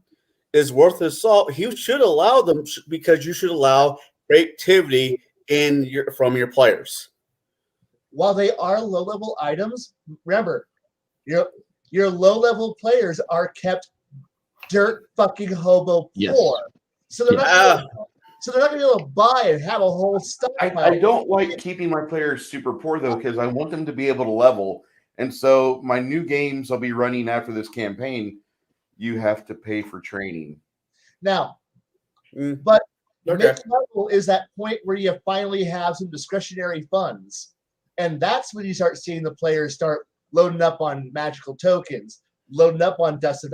is worth his salt, he should allow them, because you should allow creativity from your players. While they are low-level items, remember, your low-level players are kept dirt fucking hobo poor. So they're not going to be able to buy and have a whole stockpile. I don't like keeping my players super poor, though, because I want them to be able to level. And so my new games I'll be running after this campaign, you have to pay for training. Now, but mid-level is that point where you finally have some discretionary funds. And that's when you start seeing the players start loading up on magical tokens, loading up on dust.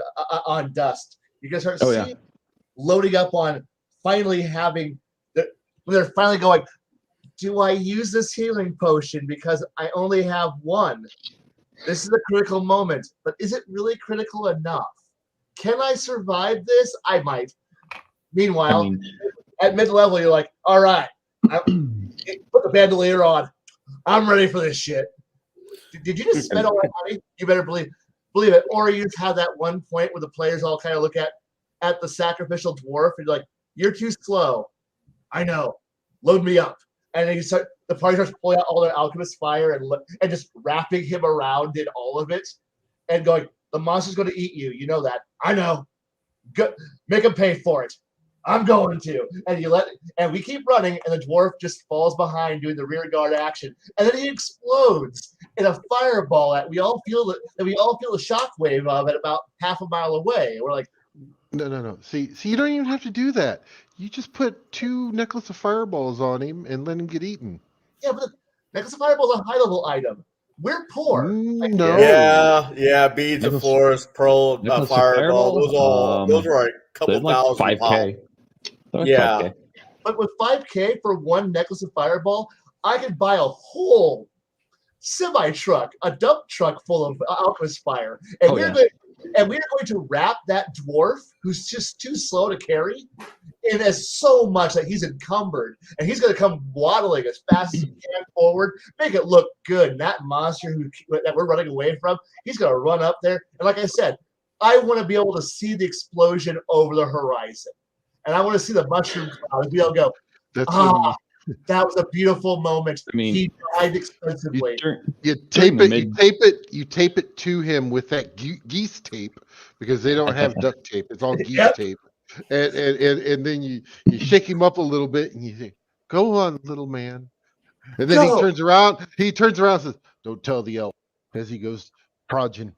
You can start seeing loading up on finally having when they're finally going, do I use this healing potion because I only have one? This is a critical moment, but is it really critical enough? Can I survive this? I might. Meanwhile, at mid-level, you're like, all right, put the bandolier on. I'm ready for this shit. Did you just spend all that money? You better believe it. Or you just have that one point where the players all kind of look at the sacrificial dwarf and you're like, you're too slow. I know. Load me up. And then the party starts pulling out all their alchemist fire and just wrapping him around in all of it and going, the monster's going to eat you. You know that. I know. Make him pay for it. I'm going to. And we keep running, and the dwarf just falls behind doing the rear guard action. And then he explodes in a fireball that we all feel the shockwave of at about half a mile away. We're like, no. See, you don't even have to do that. You just put 2 necklace of fireballs on him and let him get eaten. Yeah, but the necklace of fireball is a high level item. We're poor. No. Yeah, beads of forest, pearl, fireball. Those are a couple thousand. 5K. Yeah. 5K. But with 5K for one necklace of fireball, I could buy a whole semi-truck, a dump truck full of alchemist fire. And we're going to wrap that dwarf, who's just too slow to carry, in as so much that he's encumbered. And he's going to come waddling as fast as he can forward, make it look good. And that monster that we're running away from, he's going to run up there. And like I said, I want to be able to see the explosion over the horizon. And I want to see the mushroom cloud. We all go, that was a beautiful moment. He died expensively. You tape it to him with that geese tape, because they don't have duct tape. It's all geese tape. And then you shake him up a little bit and you say, go on, little man. And then he turns around and says, don't tell the elf, as he goes progeny.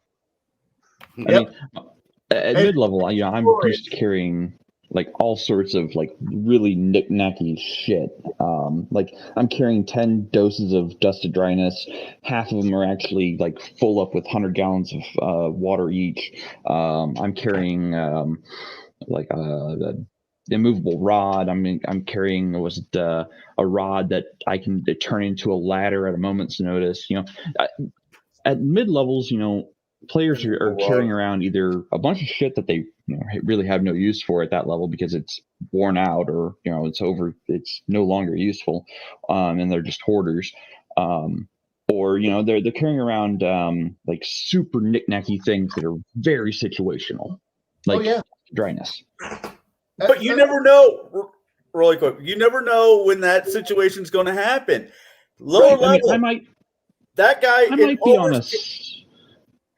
At mid-level, I'm used to carrying like all sorts of like really knick-knacky shit. Like I'm carrying 10 doses of dusted dryness. Half of them are actually like full up with 100 gallons of water each. I'm carrying like the immovable rod. I'm carrying a rod that I can turn into a ladder at a moment's notice. At mid levels, players are carrying around either a bunch of shit that they really have no use for at that level because it's worn out or it's no longer useful, and they're just hoarders, or they're carrying around like super knick-knacky things that are very situational, like dryness. But you never know. Really quick, you never know when that situation's going to happen. Lower level, I might be honest.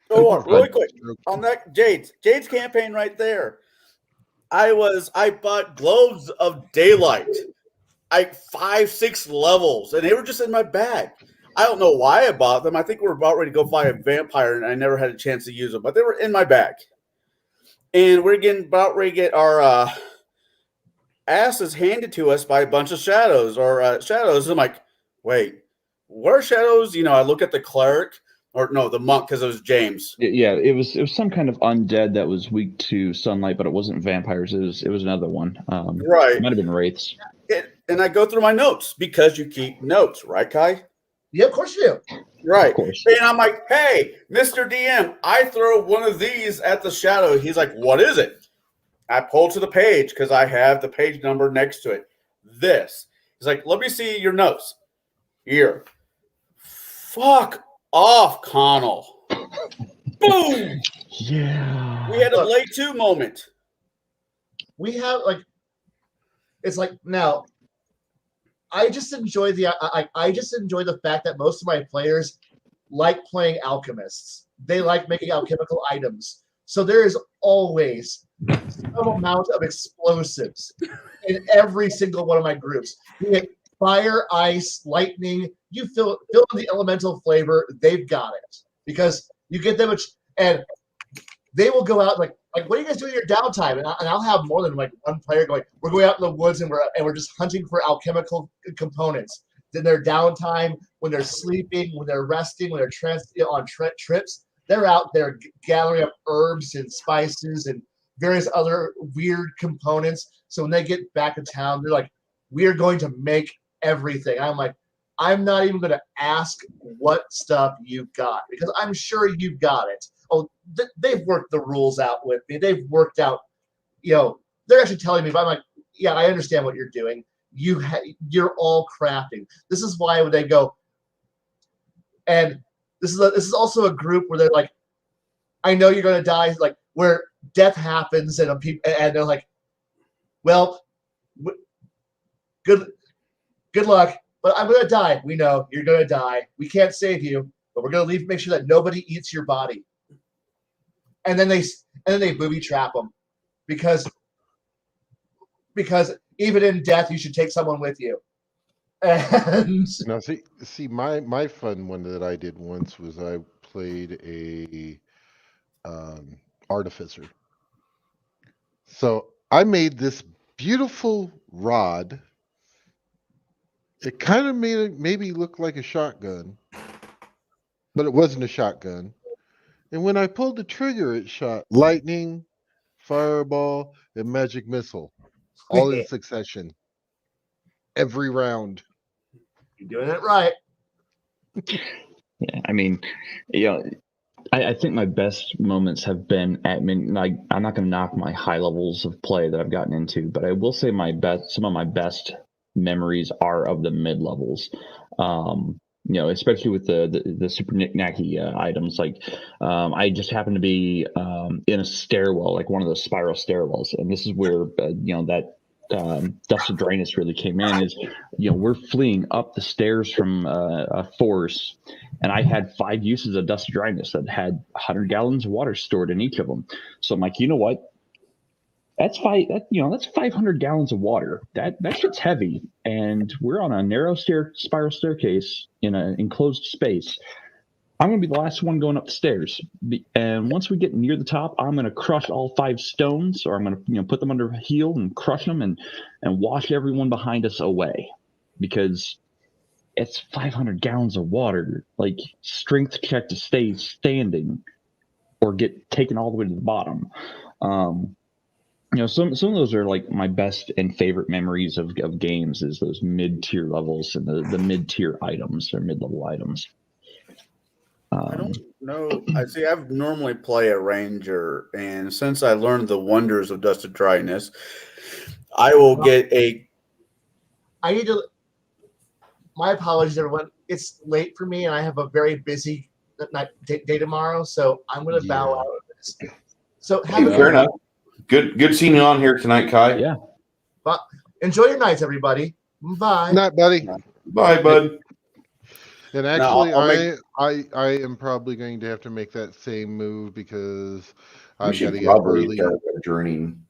Go on, really quick. On that Jade's campaign right there, I bought globes of daylight, 5-6 levels, and they were just in my bag. I don't know why I bought them. I think we were about ready to go fight a vampire, and I never had a chance to use them, but they were in my bag. And we're about ready to get our asses handed to us by a bunch of shadows. I'm like, wait, what are shadows? I look at the cleric. Or no, the monk, because it was James. Yeah, it was some kind of undead that was weak to sunlight, but it wasn't vampires. It was another one. Right. It might have been wraiths. and I go through my notes because you keep notes, right, Kai? Yeah, of course you do. Right. Of course. And I'm like, hey, Mr. DM, I throw one of these at the shadow. He's like, what is it? I pull to the page because I have the page number next to it. This. He's like, let me see your notes. Here. Fuck off, Connell. Boom. Yeah. We had a Blade 2 moment. We have it's like now. I just enjoy I just enjoy the fact that most of my players like playing alchemists. They like making alchemical items. So there is always some amount of explosives in every single one of my groups. You get fire, ice, lightning. You fill in the elemental flavor. They've got it because you get them, and they will go out like what are you guys doing in your downtime? And I'll have more than like one player going. We're going out in the woods and we're just hunting for alchemical components. Then their downtime, when they're sleeping, when they're resting, when they're on trips, they're out there gathering up herbs and spices and various other weird components. So when they get back to town, they're like, we're going to make everything. I'm like, I'm not even going to ask what stuff you've got because I'm sure you've got it. Oh, they've worked the rules out with me. They've worked out, they're actually telling me, but I'm like, yeah, I understand what you're doing. You're all crafting. This is why when they go, and this is also a group where they're like, I know you're going to die, like where death happens and they're like, well, good luck, but I'm going to die. We know you're going to die. We can't save you, but we're going to make sure that nobody eats your body. And then they booby trap them because even in death you should take someone with you. And now see my fun one that I did once was I played a artificer. So I made this beautiful rod. It kind of made it maybe look like a shotgun, but it wasn't a shotgun. And when I pulled the trigger, it shot lightning, fireball, and magic missile, all in succession. Every round. You're doing it right. Yeah, I mean, I think my best moments have been I'm not going to knock my high levels of play that I've gotten into, but I will say some of my best memories are of the mid levels. Especially with the super knick-knacky items. Like I just happened to be in a stairwell, like one of those spiral stairwells, and this is where that Dust of Dryness really came in. Is we're fleeing up the stairs from a force, and I had 5 uses of Dust of Dryness that had 100 gallons of water stored in each of them. So I'm like, you know what? That's 500 gallons of water. That shit's heavy, and we're on a narrow spiral staircase in an enclosed space. I'm gonna be the last one going up the stairs, and once we get near the top, I'm gonna crush all 5 stones, or I'm gonna put them under heel and crush them and wash everyone behind us away, because it's 500 gallons of water. Like, strength check to stay standing, or get taken all the way to the bottom. Some of those are like my best and favorite memories of games, is those mid-tier levels and the mid-tier items or mid-level items. I don't know. I've normally play a ranger, and since I learned the wonders of Dust of Dryness, I will get a. I need to. My apologies, everyone. It's late for me, and I have a very busy day tomorrow, so I'm going to bow out of this. So fair enough. Good seeing you on here tonight, Kai. Yeah. But enjoy your nights, everybody. Bye. Night, buddy. Bye, bud. And actually, I am probably going to have to make that same move because I've got to get early. Start journeying.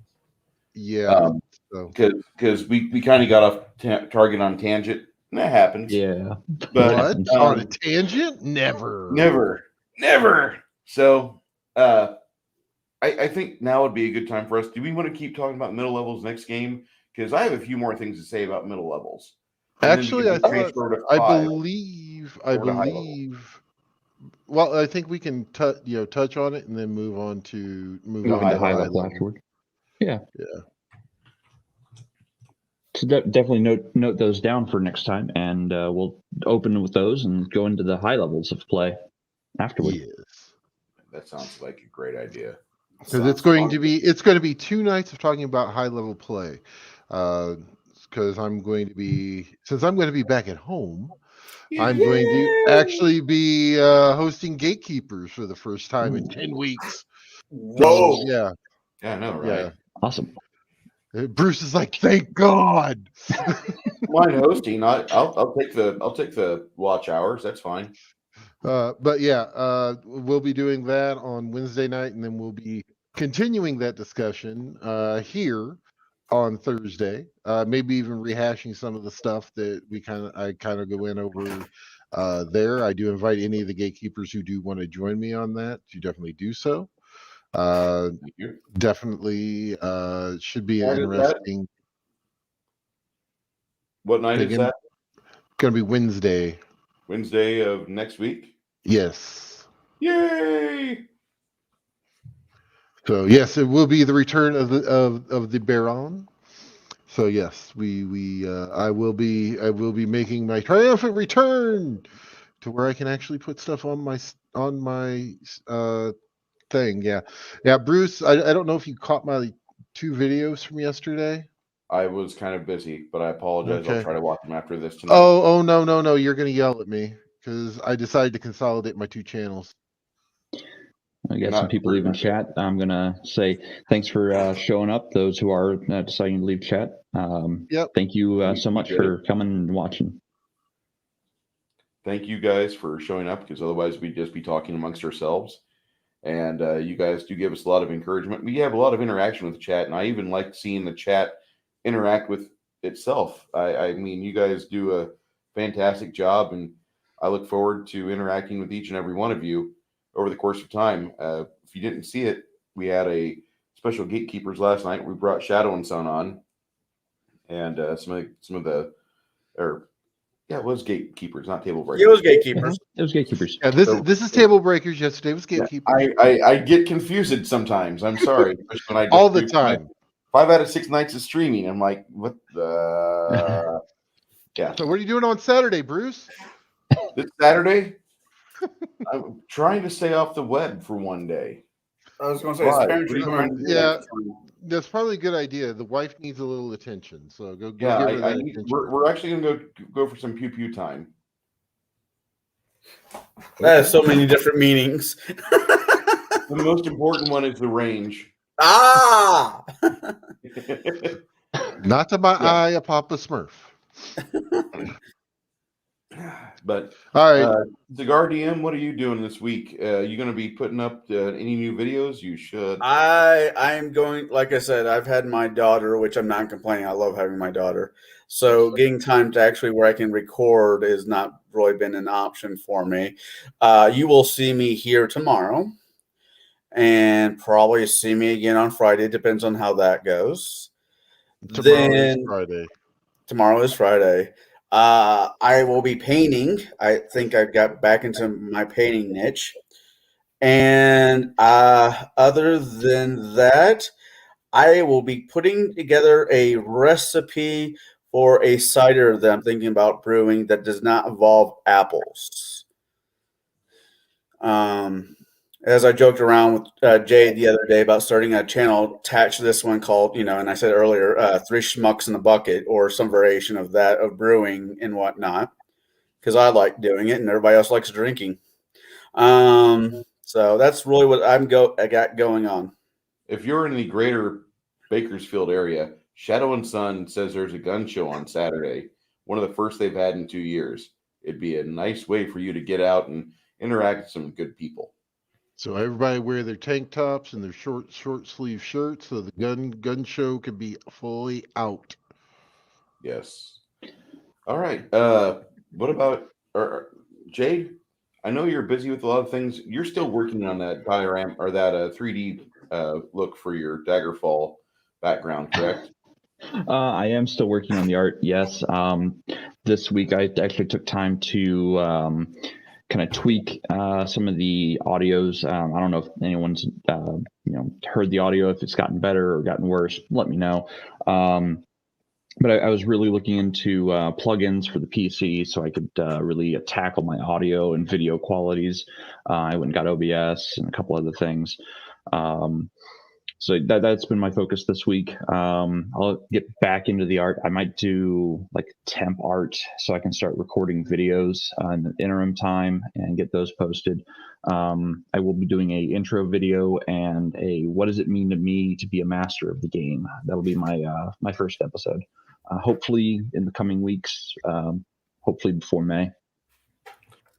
Yeah. Because we kind of got off target on tangent. And that happens. Yeah. But what? On a tangent? Never. So I think now would be a good time for us. Do we want to keep talking about middle levels next game? Because I have a few more things to say about middle levels. Actually, I believe. Well, I think we can touch on it and then move on to high level afterward. Yeah. So definitely note those down for next time, and we'll open with those and go into the high levels of play afterward. Yes. That sounds like a great idea. Because it's going to be 2 nights of talking about high level play. Because I'm going to be back at home. I'm going to actually be hosting Gatekeepers for the first time in 10 weeks. Whoa! So, yeah. Yeah, I know, right? Yeah. Awesome. Bruce is like, thank God. Mine hosting. I'll take the watch hours. That's fine. But yeah, we'll be doing that on Wednesday night, and then we'll be continuing that discussion here on Thursday. Maybe even rehashing some of the stuff that I kind of go in over there. I do invite any of the gatekeepers who do want to join me on that to definitely do so. Thank you. Definitely should be What night is interesting. What night is that? Going to be Wednesday. Wednesday of next week? Yes. Yay! So yes, it will be the return of the Baron. So yes, I will be making my triumphant return to where I can actually put stuff on my thing. Yeah. Bruce, I don't know if you caught my 2 videos from yesterday. I was kind of busy, but I apologize. Okay. I'll try to watch them after this tonight. Oh no! You're gonna yell at me because I decided to consolidate my 2 channels. I got some people leaving chat. I'm going to say thanks for showing up, those who are deciding to leave chat. Yep. Thank you so much for coming and watching. Thank you guys for showing up, because otherwise we'd just be talking amongst ourselves. And you guys do give us a lot of encouragement. We have a lot of interaction with the chat, and I even like seeing the chat interact with itself. I mean, you guys do a fantastic job, and I look forward to interacting with each and every one of you over the course of time. If you didn't see it, we had a special Gatekeepers last night. We brought Shadow and Son on, and it was Gatekeepers, not TableBreakers. It was Gatekeepers. It was Gatekeepers. Yeah, this is TableBreakers. Yesterday was Gatekeepers. I get confused sometimes. I'm sorry. Especially when I just all the time. 5 out of 6 nights of streaming. I'm like, what the? Yeah. So what are you doing on Saturday, Bruce? This Saturday, I'm trying to stay off the web for one day. I was going to say, yeah, that's probably a good idea. The wife needs a little attention, so go give her that attention. We're actually going to go for some pew time. That has so many different meanings. The most important one is the range. Ah! Not to my eye, a Papa Smurf. But all right, Cigar DM, what are you doing this week? You going to be putting up any new videos? You should. I'm going. Like I said, I've had my daughter, which I'm not complaining. I love having my daughter. So getting time to actually where I can record is not really been an option for me. You will see me here tomorrow, and probably see me again on Friday. Depends on how that goes. Tomorrow is Friday. I will be painting. I think I got back into my painting niche. And other than that, I will be putting together a recipe for a cider that I'm thinking about brewing that does not involve apples. As I joked around with Jay the other day about starting a channel attached to this one called, and I said earlier, 3 Schmucks in a Bucket, or some variation of that, of brewing and whatnot, because I like doing it and everybody else likes drinking. So that's really what I got going on. If you're in the greater Bakersfield area, Shadow and Son says there's a gun show on Saturday, one of the first they've had in 2 years. It'd be a nice way for you to get out and interact with some good people. So everybody wear their tank tops and their short sleeve shirts, so the gun show can be fully out. Yes. All right. What about Jade? I know you're busy with a lot of things. You're still working on that diorama or that 3D look for your Daggerfall background, correct? I am still working on the art. Yes. This week I actually took time to kind of tweak some of the audios. I don't know if anyone's heard the audio, if it's gotten better or gotten worse. Let me know. but I was really looking into plugins for the PC so I could really tackle my audio and video qualities. I went and got OBS and a couple other things. So that's been my focus this week. I'll get back into the art. I might do like temp art so I can start recording videos in the interim time and get those posted. I will be doing a intro video and a what does it mean to me to be a master of the game. That'll be my my first episode. Hopefully in the coming weeks. Hopefully before May.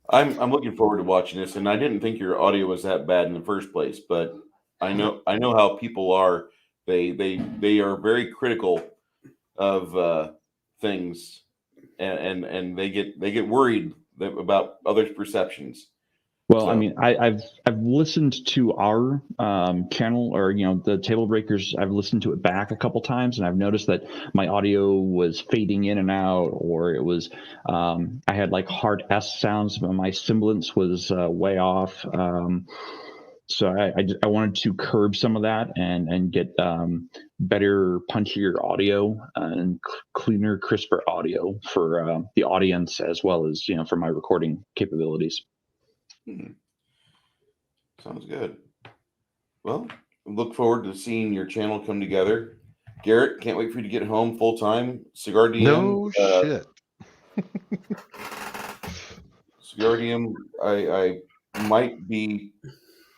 I'm looking forward to watching this, and I didn't think your audio was that bad in the first place, but I know how people are. They are very critical of things, and they get worried about others' perceptions. Well, I mean, I've listened to our channel, or the TableBreakers. I've listened to it back a couple times, and I've noticed that my audio was fading in and out, or it was I had like hard S sounds, but my semblance was way off. So I wanted to curb some of that and get better, punchier audio and cleaner, crisper audio for the audience as well as for my recording capabilities. Sounds good. Well, look forward to seeing your channel come together. Garrett, can't wait for you to get home full time. Cigar DM. No shit. Cigar DM, I might be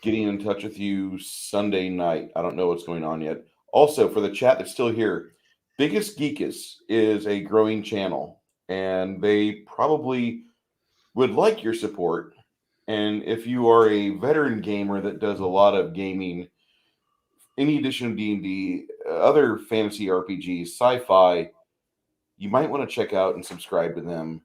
getting in touch with you Sunday night. I don't know what's going on yet. Also, for the chat that's still here, Biggest Geekus is a growing channel, and they probably would like your support. And if you are a veteran gamer that does a lot of gaming, any edition of D&D, other fantasy RPGs, sci-fi, you might want to check out and subscribe to them.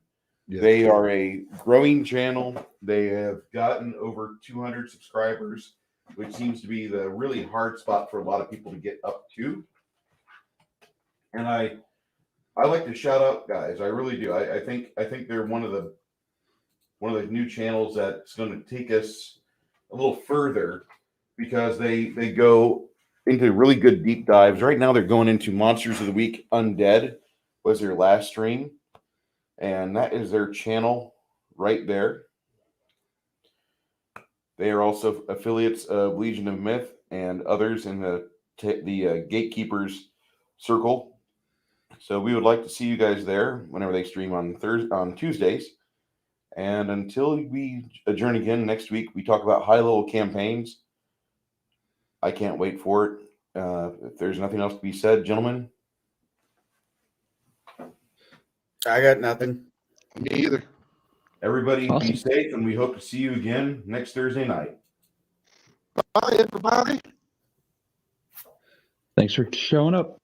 Yes. They are a growing channel. They have gotten over 200 subscribers, which seems to be the really hard spot for a lot of people to get up to. And I like to shout out guys. I really do. I think they're one of the new channels that's going to take us a little further because they go into really good deep dives. Right now they're going into Monsters of the Week Undead was their last stream, and that is their channel right there. They are also affiliates of Legion of Myth and others in the Gatekeepers circle. So we would like to see you guys there whenever they stream on Tuesdays. And until we adjourn again next week, we talk about high-level campaigns. I can't wait for it. If there's nothing else to be said, gentlemen. I got nothing. Me either. Everybody Awesome. Be safe, and we hope to see you again next Thursday night. Bye, everybody. Thanks for showing up.